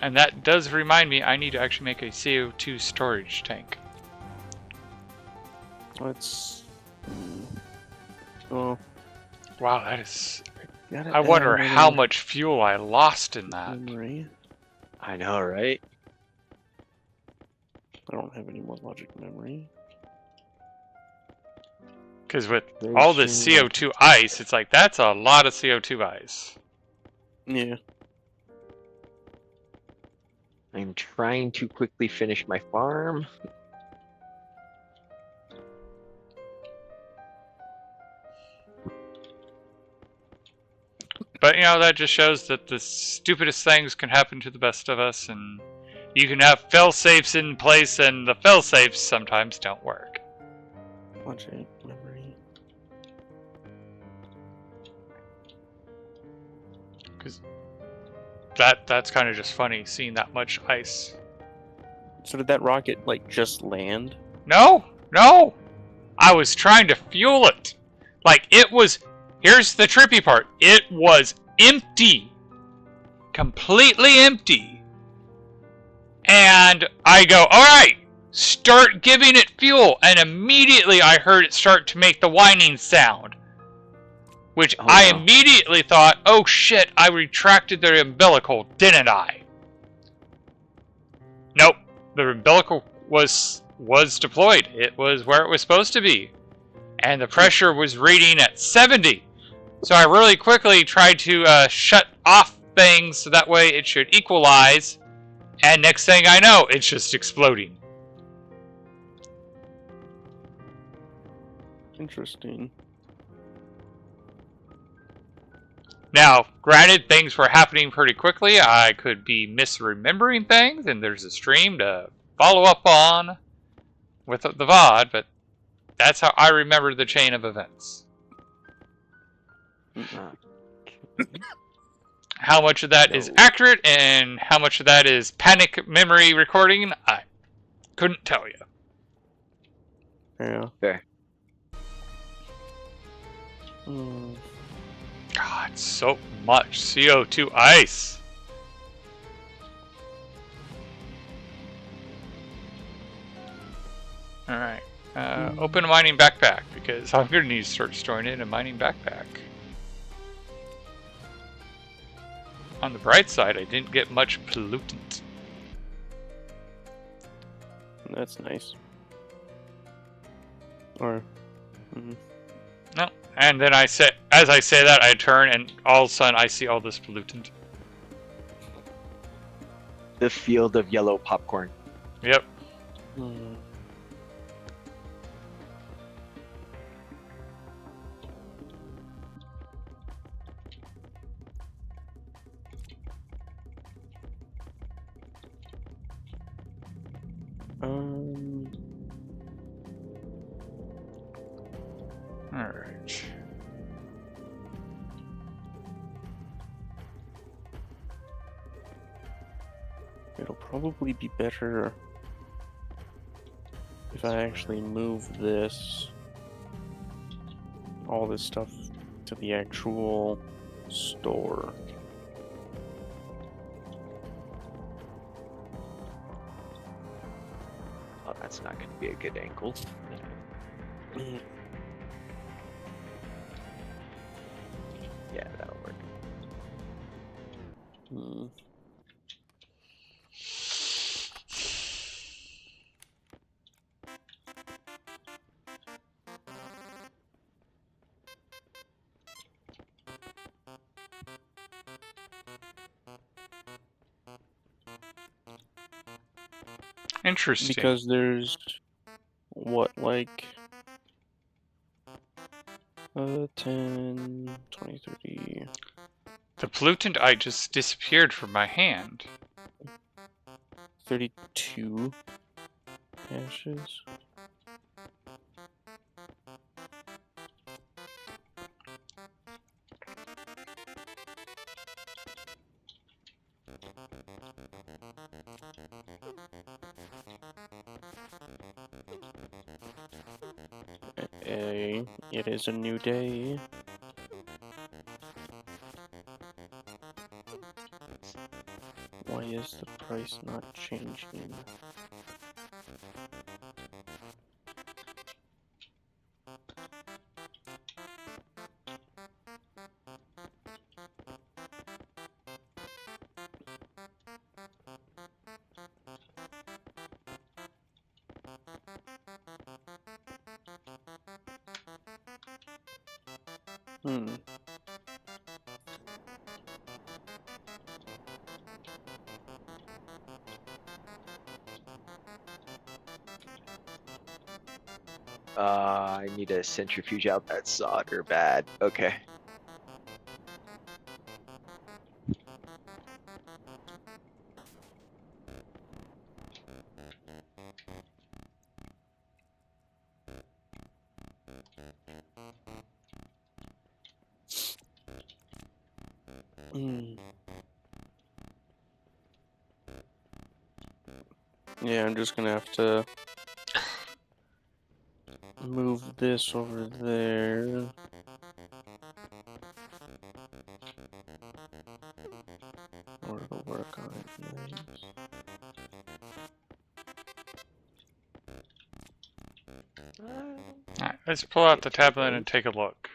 And that does remind me I need to actually make a CO2 storage tank. Let's. Oh, Wow, that is... gotta I wonder add how another much fuel I lost in that. memory. I know, right? I don't have any more logic memory. Because with all this CO2 ice, it's like, that's a lot of CO2 ice. Yeah. I'm trying to quickly finish my farm. But, you know, that just shows that the stupidest things can happen to the best of us, and you can have fail-safes in place, and the fail-safes sometimes don't work. Logic memory. that's kind of just funny seeing that much ice. So did that rocket like just land? No, no. I was trying to fuel it. Like it was. Here's the trippy part. It was empty, completely empty. And I go, all right, start giving it fuel. And immediately I heard it start to make the whining sound. Which Oh, I no. immediately thought, oh shit, I retracted the umbilical, didn't I? Nope, the umbilical was deployed. It was where it was supposed to be. And the pressure was reading at 70. So I really quickly tried to shut off things so that way it should equalize. And next thing I know, it's just exploding. Interesting. Now, granted, things were happening pretty quickly. I could be misremembering things, and there's a stream to follow up on with the VOD, but that's how I remember the chain of events. How much of that is accurate and how much of that is panic memory recording, I couldn't tell you. Yeah. Fair. Hmm. God, so much CO2 ice. Alright. Open a mining backpack, because I'm going to need to start storing it in a mining backpack. On the bright side, I didn't get much pollutant. That's nice. Or. Mm, No. And then as I say that, I turn and all of a sudden I see all this pollutant. The field of yellow popcorn. Yep. hmm. Alright. It'll probably be better if I actually move all this stuff to the actual store. Oh, that's not going to be a good angle. Yeah, that'll work. Hmm. Interesting. Because there's what, like 10, 20, 30. The pollutant I just disappeared from my hand. 32 hashes. It is a new day. Why is the price not changing? Hmm. I need to centrifuge out that solder bad. Okay. Hmm. Yeah, I'm just gonna have to move this over there. Or it'll work on it. Nice. Alright, let's pull out the tablet and take a look.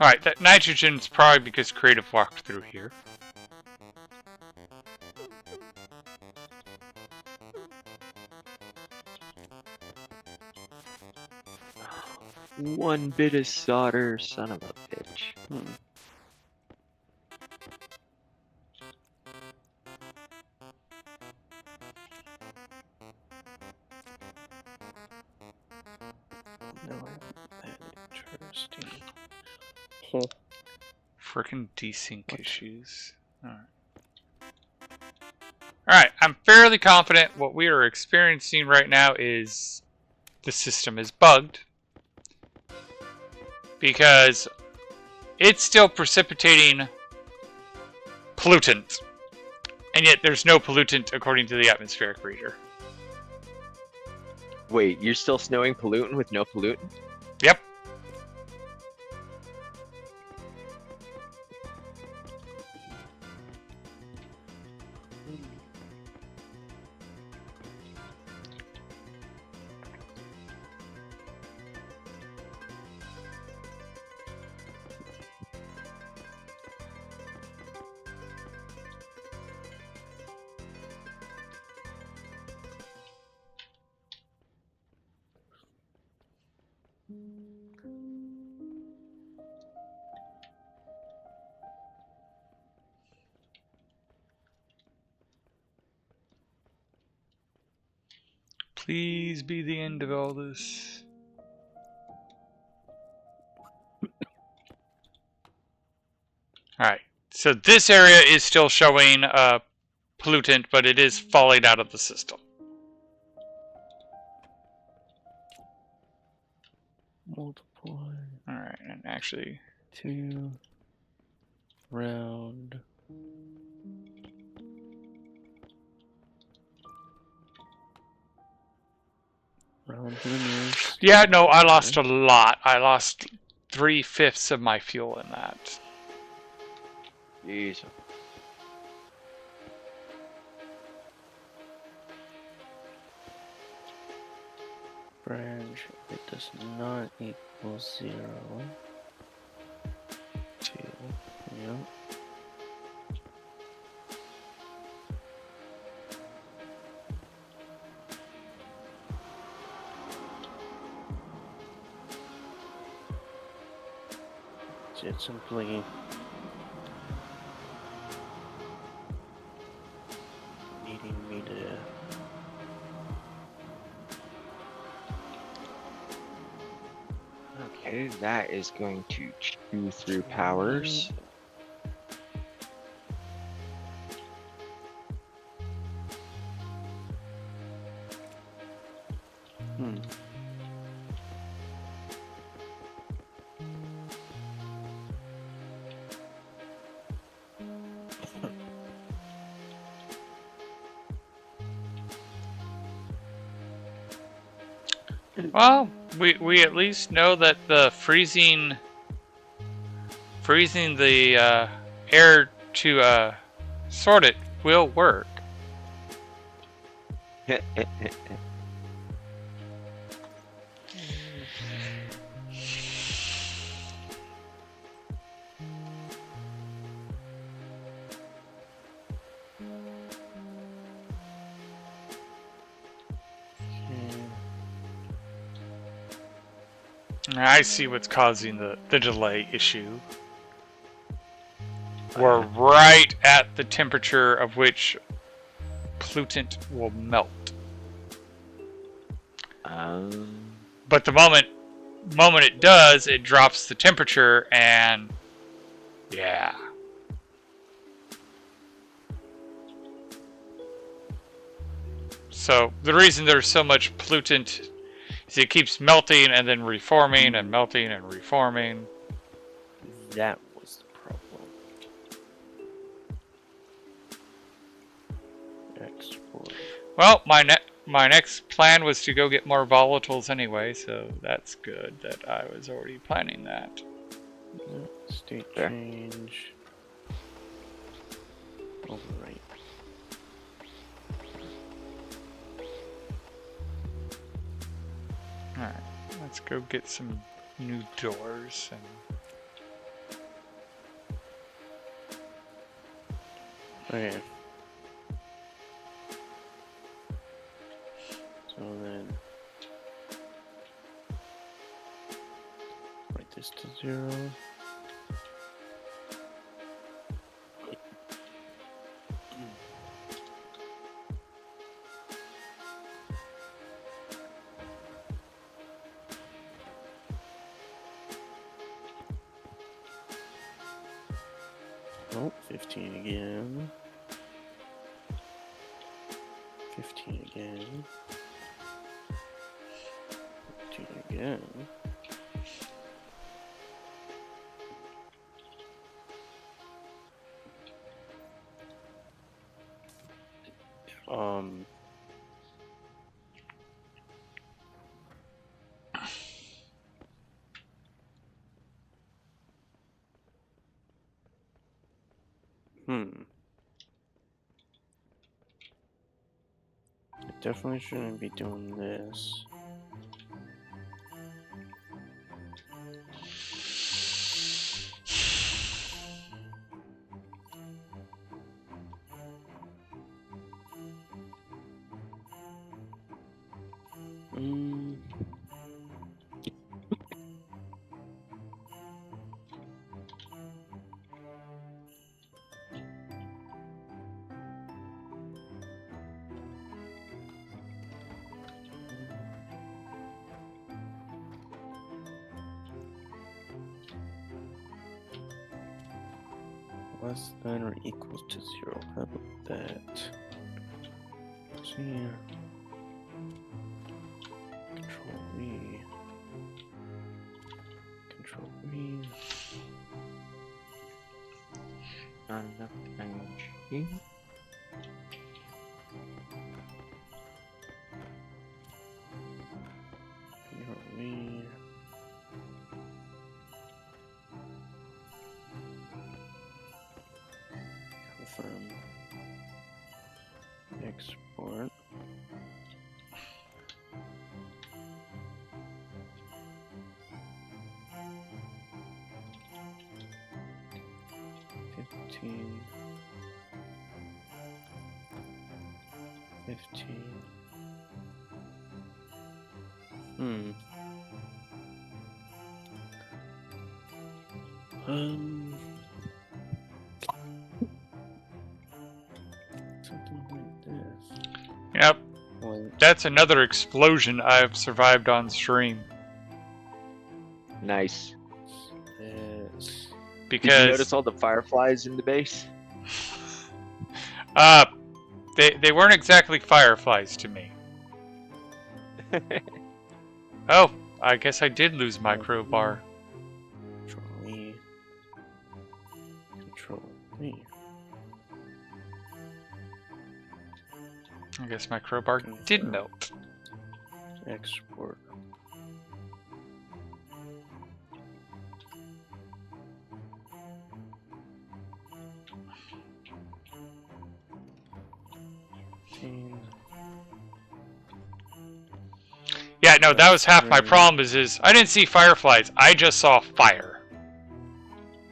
Alright, that nitrogen's probably because Creative walked through here. One bit of solder, son of a bitch. No, that interesting. Huh. Frickin' desync issues. Alright. Alright, I'm fairly confident what we are experiencing right now is the system is bugged. Because it's still precipitating pollutant. And yet there's no pollutant according to the atmospheric reader. Wait, you're still snowing pollutant with no pollutant? Yep. Please be the end of all this. Alright, so this area is still showing pollutant, but it is falling out of the system. Multiply. Alright, and actually... 2 round. Round to the nearest. Yeah, no, I lost a lot. I lost 3/5 of my fuel in that. Jeez. Branch, it does not equal 0. 2, yeah. It's simply needing me to Okay, that is going to chew through powers. Well, we at least know that the freezing the air to sort it will work. I see what's causing the delay issue. We're right at the temperature of which pollutant will melt. But the moment it does, it drops the temperature, and yeah. So the reason there's so much pollutant is it keeps melting and then reforming and melting and reforming. That was the problem. Export. Well, my next plan was to go get more volatiles anyway, so that's good that I was already planning that. Yeah, state There. change. Overwrite. Alright, let's go get some new doors and Okay. So then write this to 0. Oh, 15 again. 15 again. 15 again. Um. I definitely shouldn't be doing this. Less than or equals to 0. How about that? See. Control V. Control V. Control V. Confirm. Export. Fifteen. 15. Something like this. yep, Well, that's another explosion I've survived on stream Nice. this. Did you notice because all the fireflies in the base? they weren't exactly fireflies to me. Oh, I guess I did lose my crowbar. Control E. Control E. I guess my crowbar did Confirm. melt. Export. Yeah, no, that was half my Right. problem is I didn't see fireflies. I just saw fire.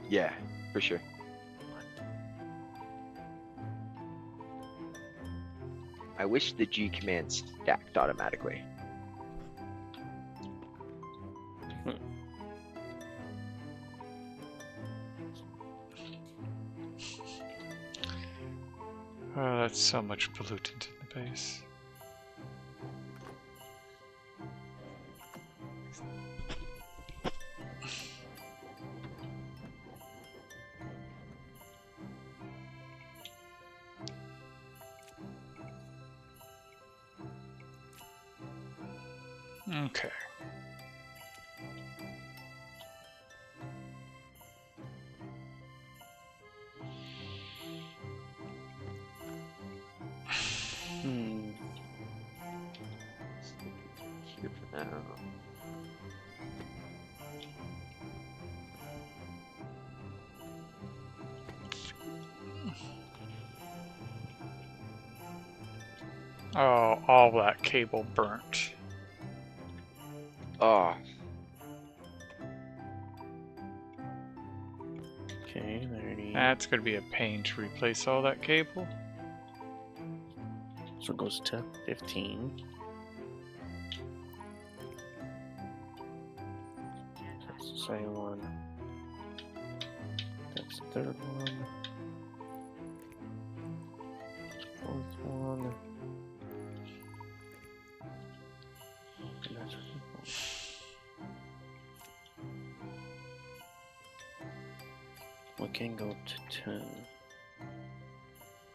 Yeah, for sure. I wish the G command stacked automatically. Oh, that's so much pollutant in the base. Okay. Hmm. Stick it here for now. Oh, all that cable burnt. Oh, Okay, 30. That's gonna be a pain to replace all that cable. So it goes to 15. That's the second one. That's the third one. Fourth one. And that's the fifth one. We can go to 10.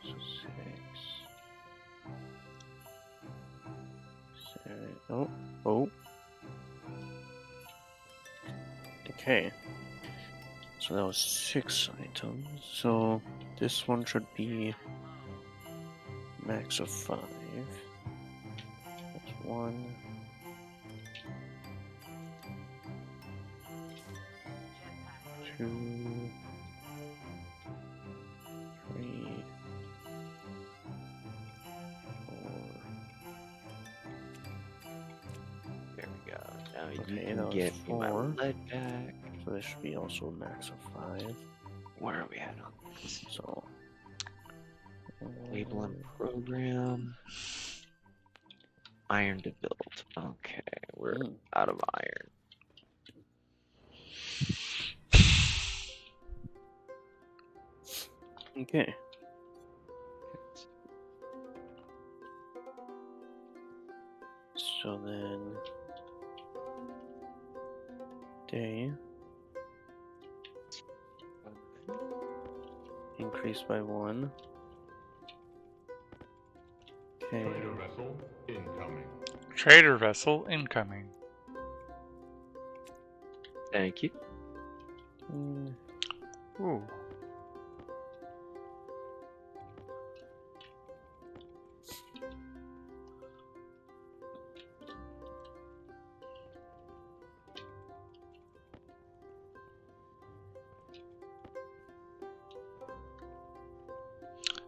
So 6. 7. Oh, oh. Okay. So that was 6 items. So this one should be max of 5. That's 1. 2. 3. 4. there we go. Now you Okay, can that was get me my 4. lead back. So this should be also a max of 5. Where are we at on this? So Label and program. Iron to build. Okay, we're mm, out of iron. okay. So then day increased by 1. Okay. Trader vessel incoming. Trader vessel incoming. Thank you. Mm, Ooh.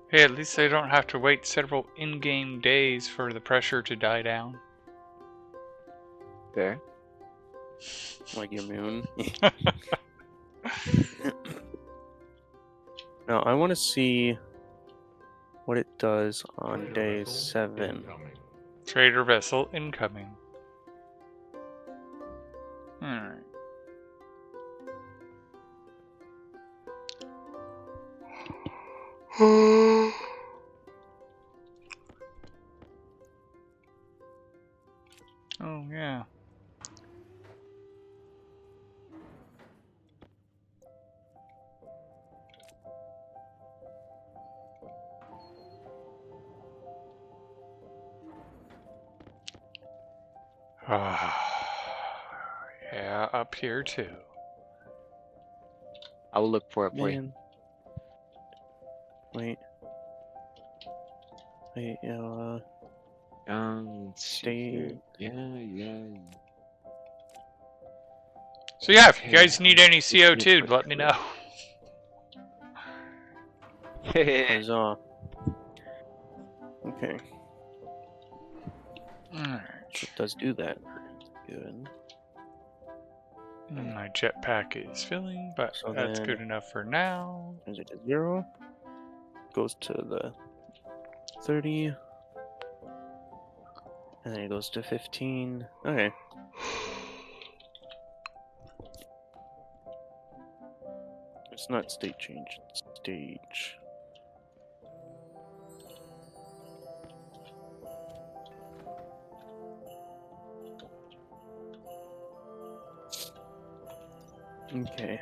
Hey, at least they don't have to wait several in-game days for the pressure to die down. Fair. like your moon. Now I want to see what it does on Trader day vessel 7. incoming. Trader vessel incoming. Alright. Oh, yeah. Yeah, up here too. I will look for it for you. Man. Wait. Wait, Let's see here. stay. Yeah. So yeah, if you Okay, guys need any let's see it CO2, let me know. quickly. Huzzah. Okay, Alright. so it does do that. Good. My jetpack is filling, but So that's then- good enough for now. Turns it to 0. Goes to the 30. And then it goes to 15. Okay. It's not state change, it's stage. Okay.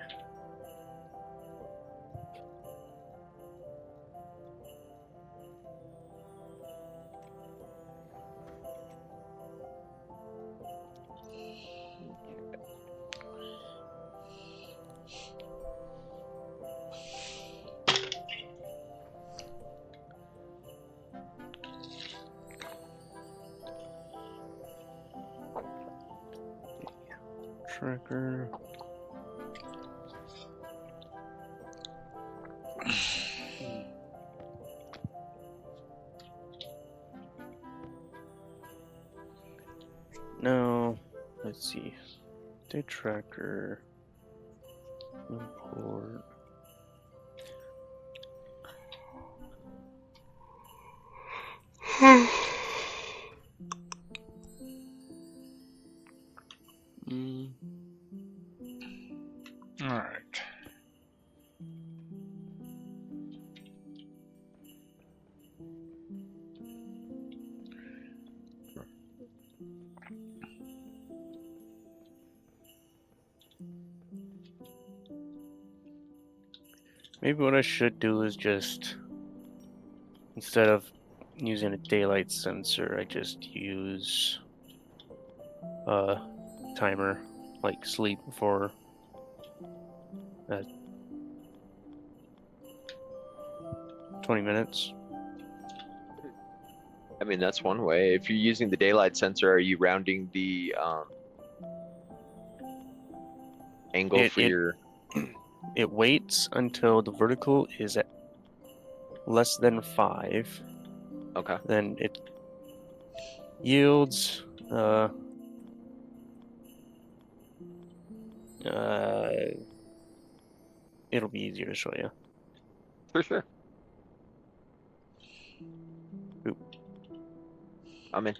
tracker. No, let's see. Day tracker. Import. Mm. All right. Maybe what I should do is just, instead of using a daylight sensor, I just use a timer, like sleep for 20 minutes. I mean, that's one way. If you're using the daylight sensor, are you rounding the angle for your? It waits until the vertical is at less than 5. Okay. Then it yields it'll be easier to show you. For sure. Oop. I'm in.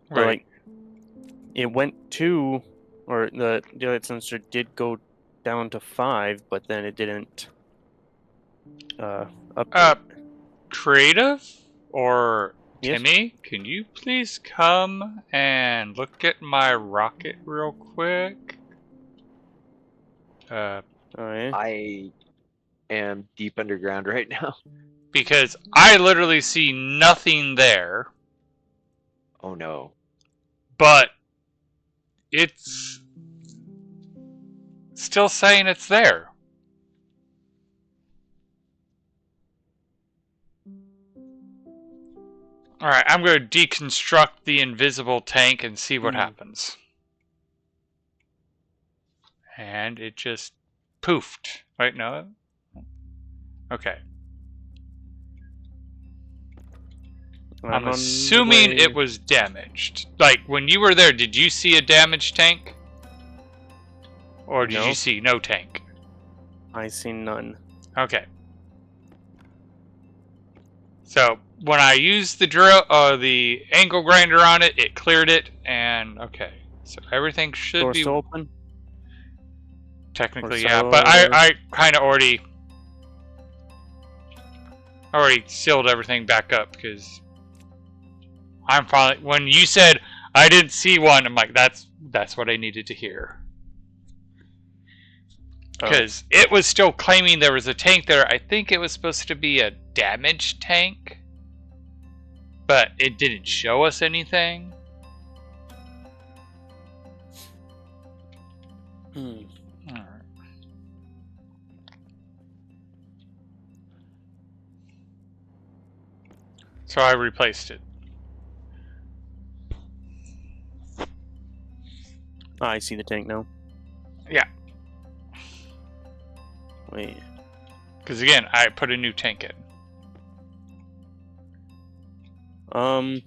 But, like, it went to, or the daylight sensor did go down to 5, but then it didn't update. Creative or Yes? Timmy, can you please come and look at my rocket real quick? Oh, yeah. I am deep underground right now. Because I literally see nothing there, Oh no. but it's still saying it's there. Alright, I'm going to deconstruct the invisible tank and see what happens. And it just poofed. Wait, no. Okay. I'm on the assuming way. it was damaged. Like, when you were there, did you see a damaged tank? Or did No. you see no tank? I see none. Okay. So, when I used the angle grinder on it, it cleared it, and okay. So everything should Door be still open? technically, Or yeah. But cellar? I kind of already sealed everything back up because I'm finally. When you said I didn't see one, I'm like, that's what I needed to hear. Because it was still claiming there was a tank there. I think it was supposed to be a damaged tank, but it didn't show us anything. Alright. So I replaced it. I see the tank now. Yeah. Wait. Because again, I put a new tank in. I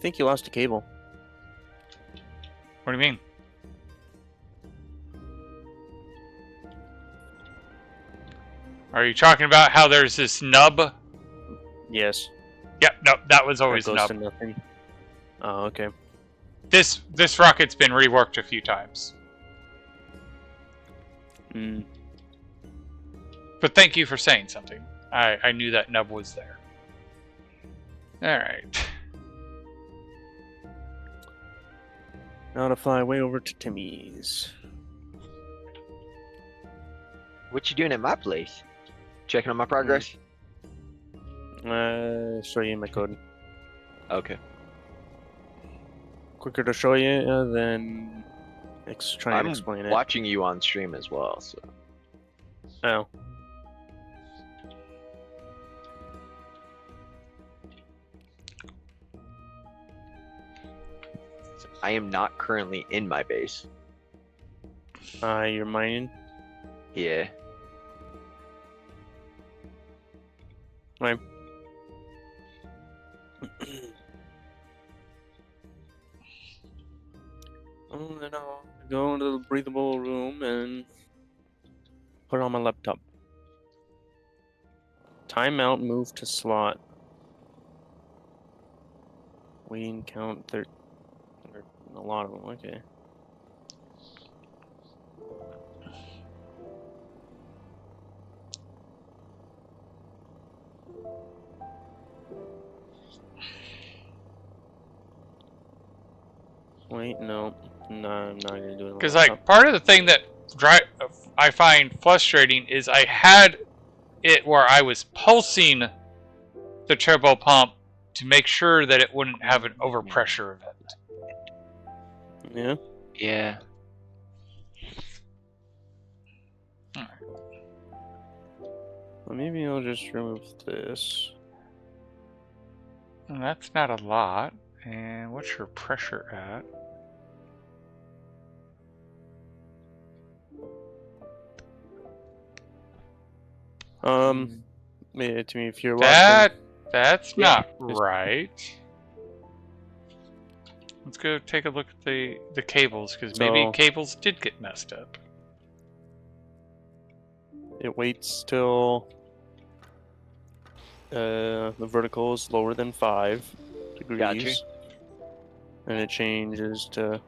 think you lost a cable. What do you mean? Are you talking about how there's this nub? Yes. Yep, no, that was always That a goes nub. to nothing. Oh, okay. This rocket's been reworked a few times. But thank you for saying something. I knew that nub was there. Alright. Now to fly way over to Timmy's. What you doing at my place? Checking on my progress? Show you my code. Okay. Quicker to show you than try and I'm explain it. watching you on stream as well, so. Oh. I am not currently in my base. You're mining. Yeah. Right. Oh, then I'll go into the breathable room and put it on my laptop. Timeout, move to slot. Waiting count 13. A lot of them, okay. Wait, no, I'm not gonna do it. Because like part of the thing that I find frustrating is I had it where I was pulsing the turbo pump to make sure that it wouldn't have an overpressure event. Yeah. Yeah. Well, maybe I'll just remove this. And that's not a lot. And what's your pressure at? Yeah, to me, if you're watching. That's Yeah. not right. Let's go take a look at the cables, because maybe So- cables did get messed up. It waits till the vertical is lower than 5 degrees. Gotcha. And it changes to,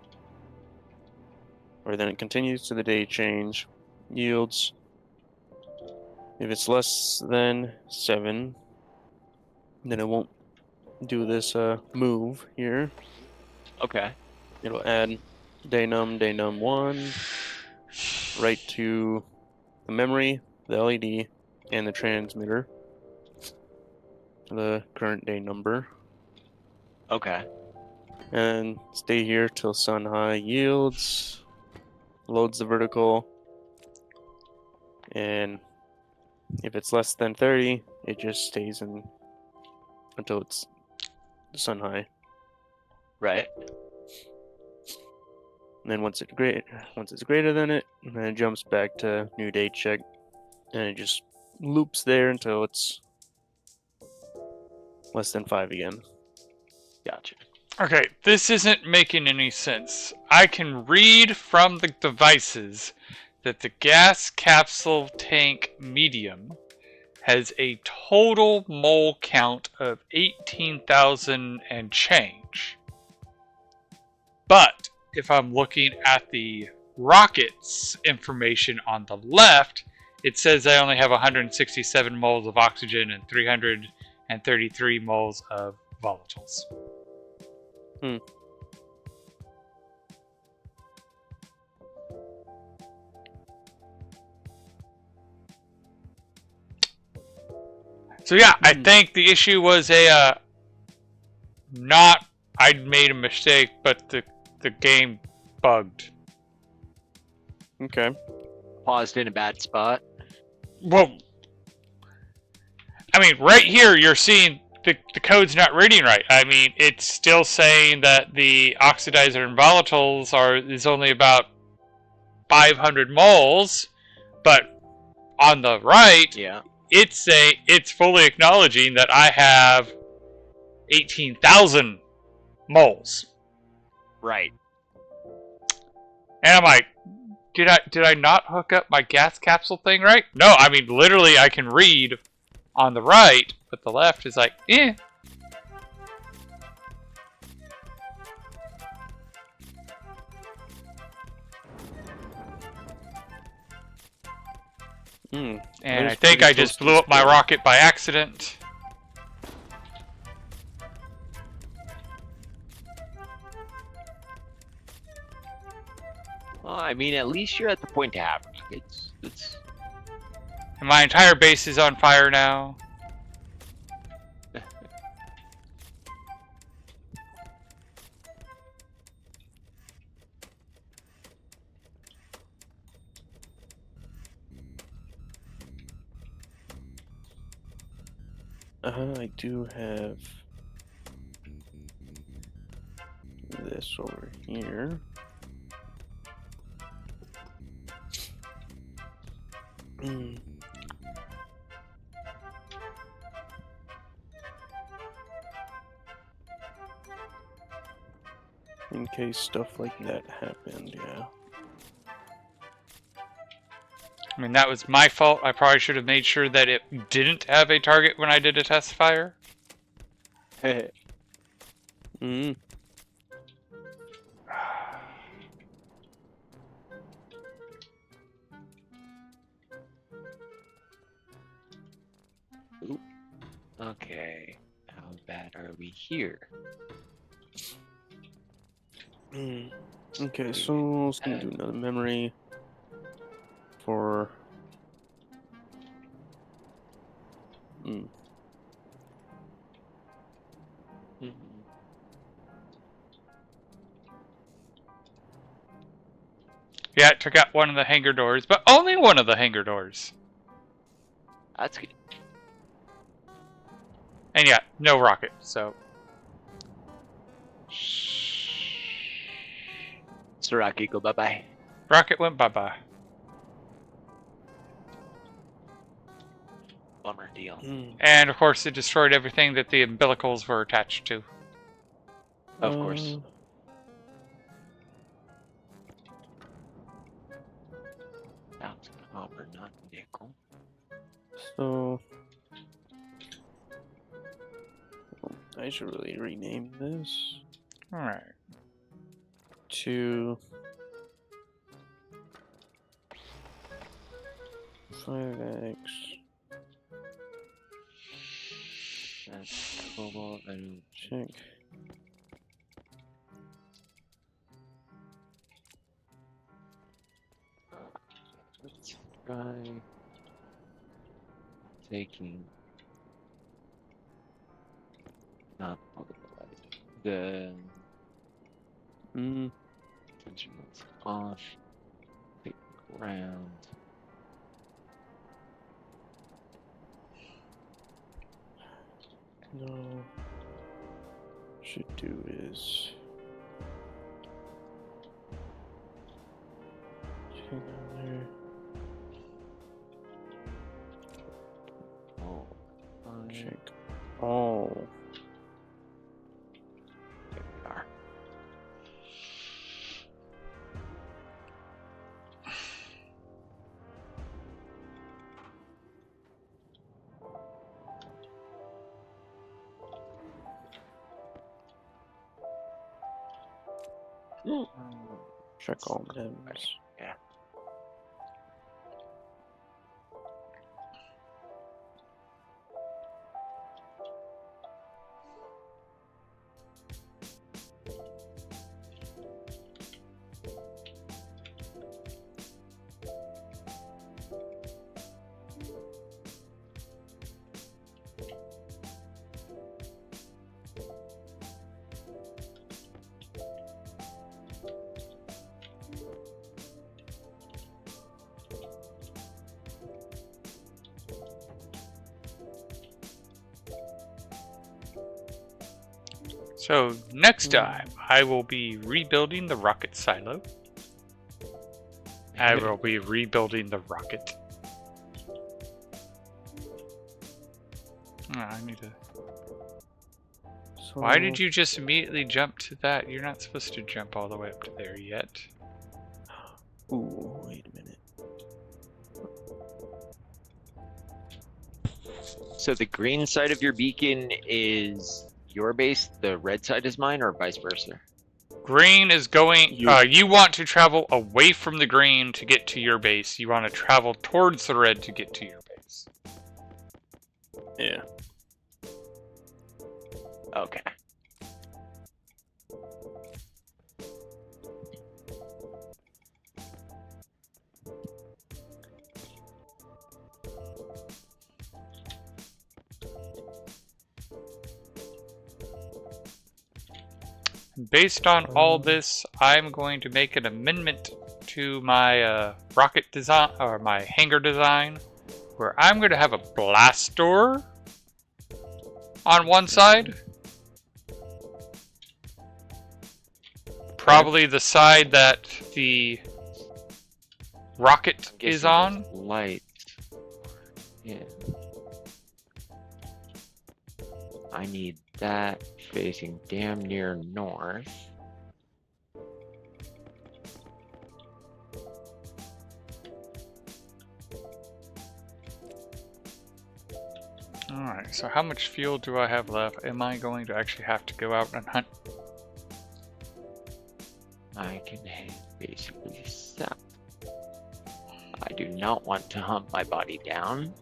or then it continues to the day change. Yields. If it's less than 7, then it won't do this move here. Okay. It'll add day num 1 right to the memory, the LED, and the transmitter. The current day number. Okay. And stay here till sun high yields, loads the vertical, and if it's less than 30, it just stays in until it's sun high. Right. And then once it's greater than it, then it jumps back to new date check, and it just loops there until it's less than 5 again. Gotcha. Okay, this isn't making any sense. I can read from the devices that the gas capsule tank medium has a total mole count of 18,000 and change. But if I'm looking at the rocket's information on the left, it says I only have 167 moles of oxygen and 333 moles of volatiles. So yeah, I think the issue was not I made a mistake, but the game bugged. Okay. Paused in a bad spot. Well, I mean, right here you're seeing the code's not reading right. I mean, it's still saying that the oxidizer and volatiles is only about 500 moles, but on the right, Yeah. it's fully acknowledging that I have 18,000 moles. Right. And I'm like, did I not hook up my gas capsule thing right? No, I mean literally I can read on the right, but the left is like, eh. And I think I just blew up my rocket by accident. Well, I mean, at least you're at the point to have it. And my entire base is on fire now. I do have this over here. In case stuff like that happened, yeah. I mean, that was my fault. I probably should have made sure that it didn't have a target when I did a test fire. Mm. Oop. Okay. How bad are we here? Okay, so let's gonna do another memory for. Mhm. Yeah, it took out one of the hangar doors, but only one of the hangar doors. That's good. And yeah, no rocket, so. Saraki, go bye-bye. Rocket went bye-bye. Bummer deal. And of course, it destroyed everything that the umbilicals were attached to. Of course. That's copper, not nickel. So I should really rename this Alright. to 5x. That's cobalt and Check. let's try taking not all the instruments off, take the ground. No. Should do is check down there. Oh, Check. Oh. there we are. Check all mems. Yeah. So, next time, I will be rebuilding the rocket silo. I will be rebuilding the rocket. Oh, I need to... So, Why did you just immediately jump to that? You're not supposed to jump all the way up to there yet. Ooh, wait a minute. So the green side of your beacon is your base, the red side is mine, or vice versa? Green is going... You- you want to travel away from the green to get to your base. You want to travel towards the red to get to your base. Yeah. Okay. Based on all this, I'm going to make an amendment to my rocket design, or my hangar design, where I'm going to have a blast door on one side. probably the side that the rocket I'm is guessing on. those lights. Yeah. I need that facing damn near north. Alright, so how much fuel do I have left? Am I going to actually have to go out and hunt? I can head basically south. I do not want to hump my body down.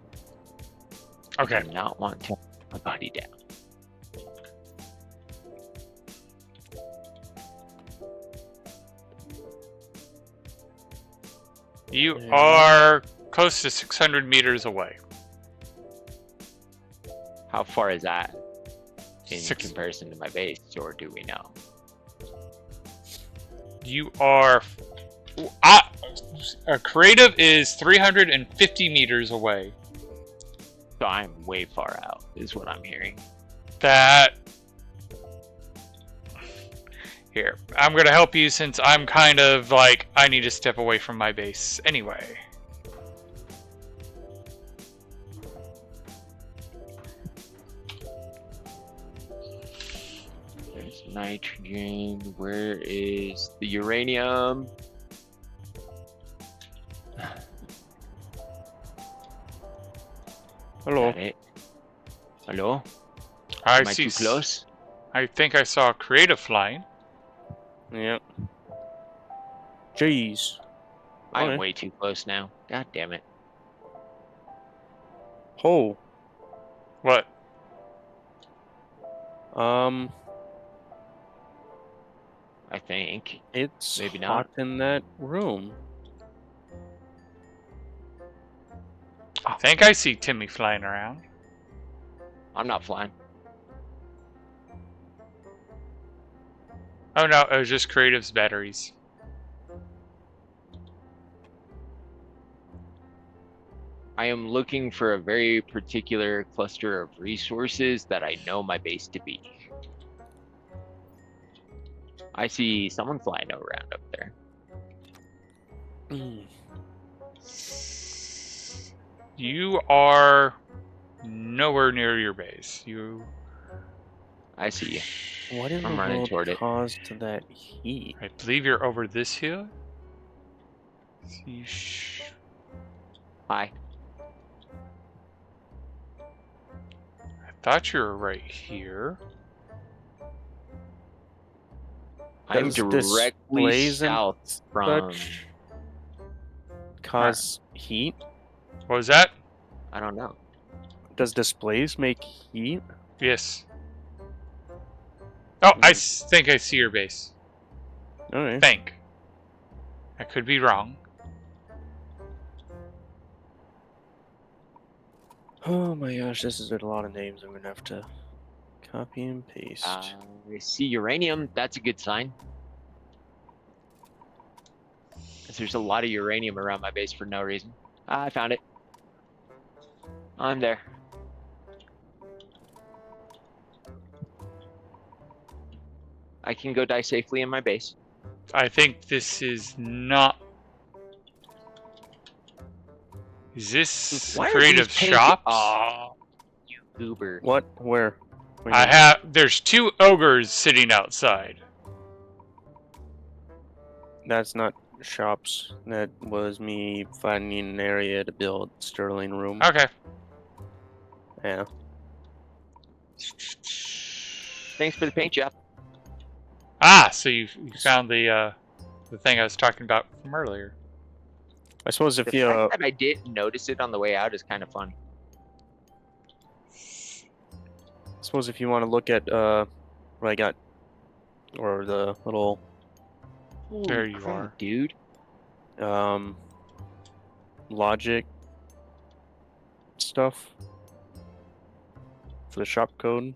Okay. I do not want to hump my body down. You Yeah. are close to 600 meters away. How far is that in Six- comparison to my base, or do we know? You are... creative is 350 meters away. So I'm way far out, is what I'm hearing. That... Here, I'm gonna help you since I'm kind of like, I need to step away from my base anyway. There's nitrogen. Where is the uranium? Hello. Got it. Hello? I Am I see. too close? I think I saw creative flying. Yep. Jeez. I'm Okay. way too close now. God damn it. Oh. What? I think. It's Maybe hot not. in that room. I think I see Timmy flying around. I'm not flying. Oh no, it was just creative's batteries. I am looking for a very particular cluster of resources that I know my base to be. I see someone flying around up there. Mm. You are nowhere near your base. I see you. What in I'm the running world toward it. caused that heat? I believe you're over this hill. Hi. I thought you were right here. I'm Does directly displays and south from. such cause heat? What was that? I don't know. Does displays make heat? Yes. Oh, I Hmm. think I see your base. Okay. Think. I could be wrong. Oh my gosh, this is a lot of names I'm gonna have to copy and paste. I see uranium. That's a good sign. 'Cause there's a lot of uranium around my base for no reason. Ah, I found it. I'm there. I can go die safely in my base. I think this is not. Is this Why are creative these painted- shops? Aw, you goober. What? Where? What do you I mean? have. There's 2 ogres sitting outside. That's not shops. That was me finding an area to build Sterling room. Okay. Yeah. Thanks for the paint job. Ah, so you found the thing I was talking about from earlier. I suppose if The you fact that I didn't notice it on the way out is kind of fun. want to look at what I got, or the little There Holy you crap, are. dude. logic stuff for the shop code.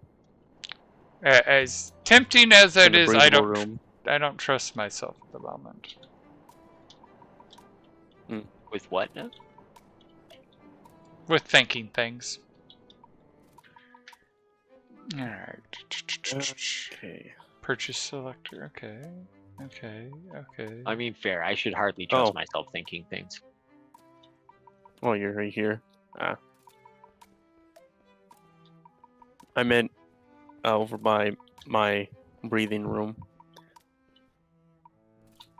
As tempting as in that the is, I breathable don't. room. I don't trust myself at the moment. With what now? With thinking things. Alright. Okay. Purchase selector, okay. Okay. Okay. I mean, fair. I should hardly trust Oh. myself thinking things. Oh, you're right here. Ah. I meant over by my breathing room.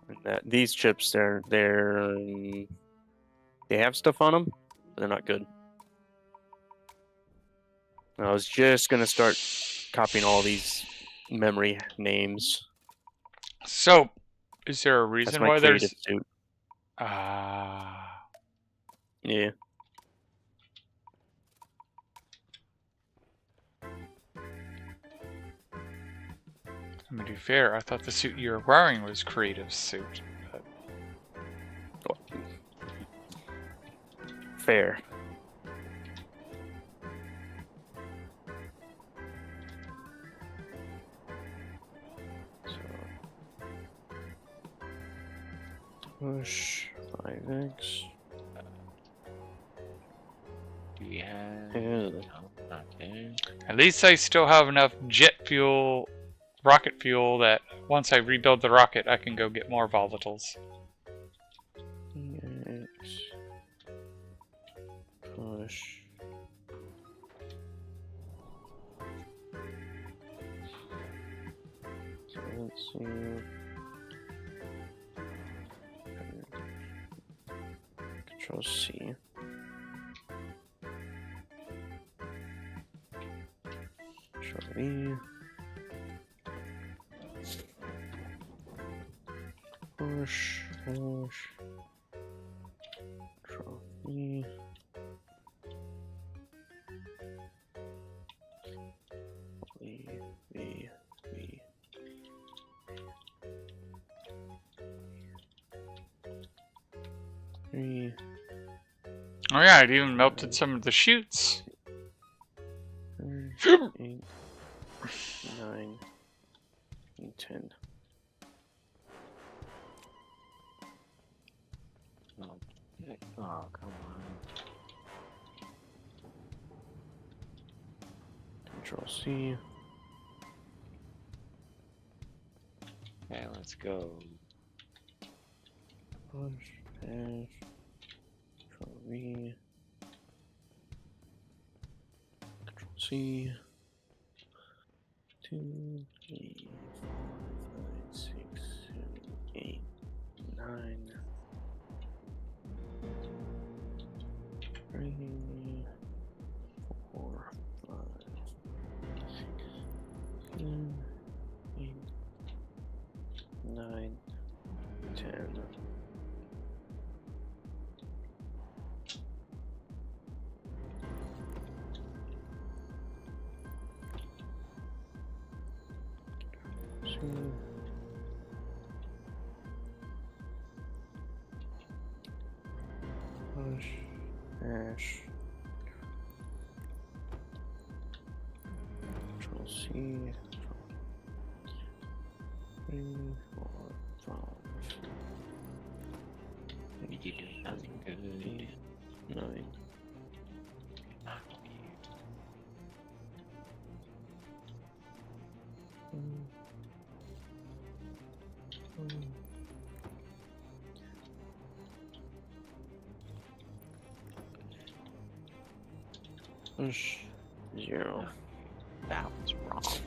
And that these chips, they have stuff on them, but they're not good. I was just gonna start copying all these memory names. So, is there a That's reason my why creative there's suit. Yeah. I'm gonna be fair. I thought the suit you were wearing was creative suit. But... Fair. Push 5x. Do we have? Yeah. No, not there. At least I still have enough jet fuel, rocket fuel, that once I rebuild the rocket, I can go get more volatiles. X. Push. So let's see. Control C. Control E. Push. Control E. V. Three. Oh yeah, it even melted some of the chutes. 8, 9, and 10. Oh, come on. Control C. Okay, let's go. Push. Control V. Control C. 2, 3, 4, 5, 6, 7, 8, 9. 3, 4, 5, 6, 7, 8, 9, 10. Push, hash, Control C, Control 3, 4, 5, You do nothing good. 8, 9. Push 0. That was wrong.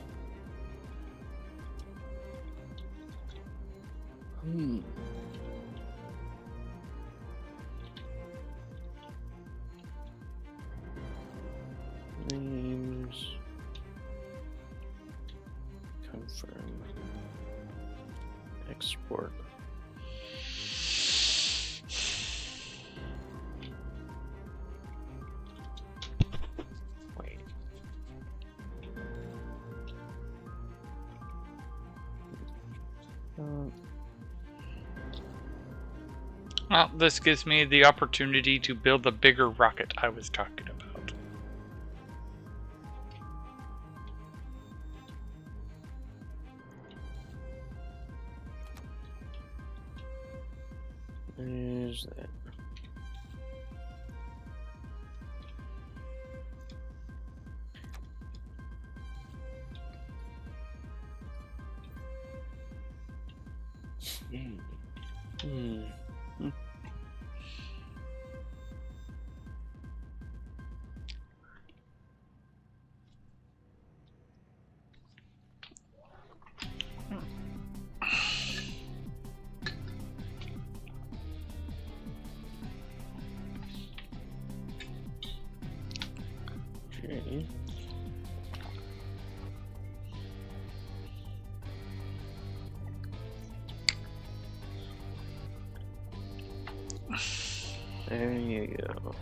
Names. Confirm. Export. Wait. Well, this gives me the opportunity to build the bigger rocket I was talking about. There's that. Okay. There you go.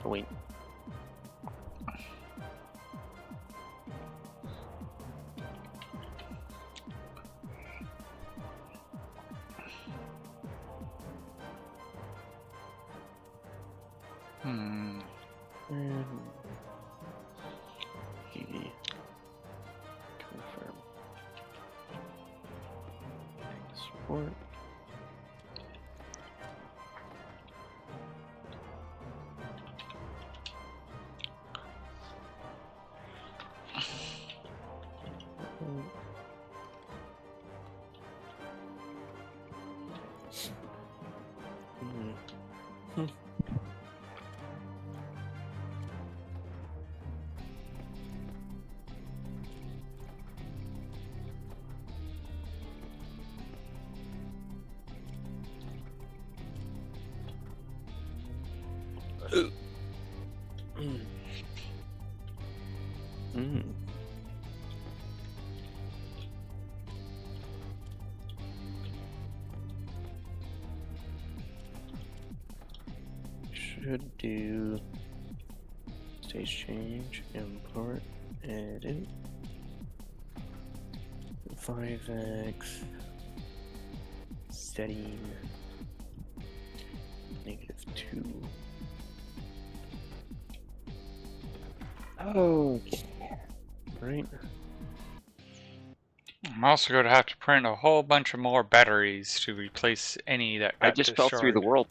Oh, wait. Hmm. And TV. Confirm. Export. Hmm. Mm. Should do stage change, import, edit, 5x, setting, -2. Oh, right. I'm also going to have to print a whole bunch of more batteries to replace any that I got just fell through the destroyed. world.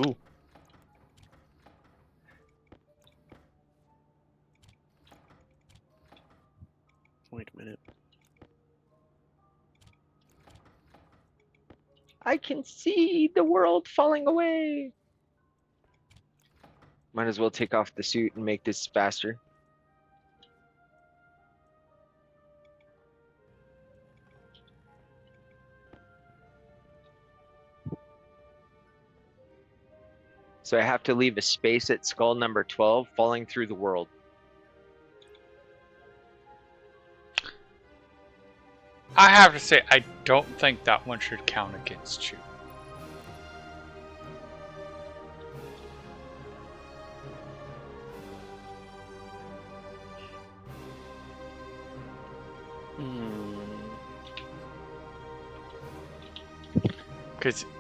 Ooh. Wait a minute. I can see the world falling away. Might as well take off the suit and make this faster. So I have to leave a space at skull number 12, falling through the world. I have to say, I don't think that one should count against you.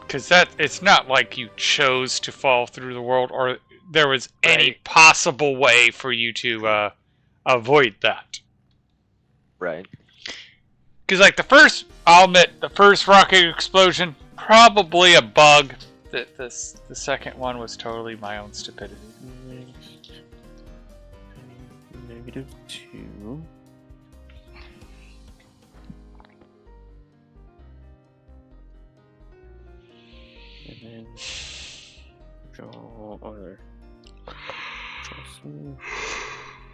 Because that it's not like you chose to fall through the world or there was any Right. possible way for you to avoid that. Right. Because like I'll admit, the first rocket explosion, probably a bug. The second one was totally my own stupidity. -2. And then draw or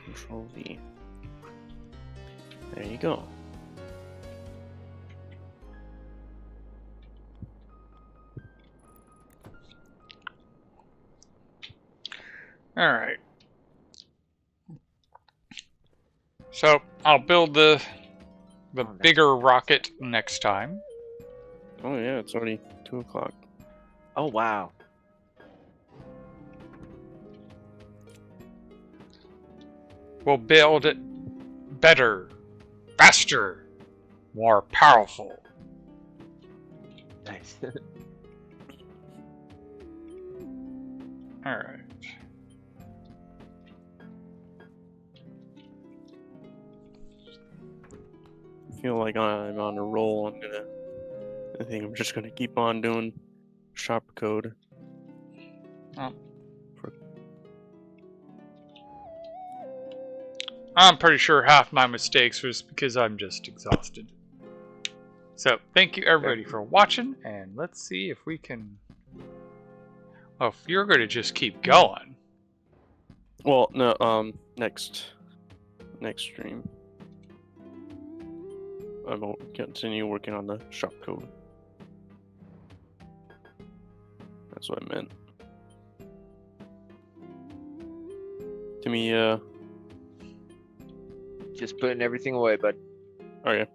Control V. There you go. All right. So I'll build the bigger rocket next time. Oh yeah, it's already 2 o'clock. Oh, wow. We'll build it better, faster, more powerful. Nice. All right. I feel like I'm on a roll. I think I'm just gonna keep on doing shop code. Oh. I'm pretty sure half my mistakes was because I'm just exhausted. So, thank you everybody for watching, and let's see if we can... Oh, if you're going to just keep going. Well, no, next stream. I will continue working on the shop code. That's what I meant. Give me Just putting everything away, bud. okay.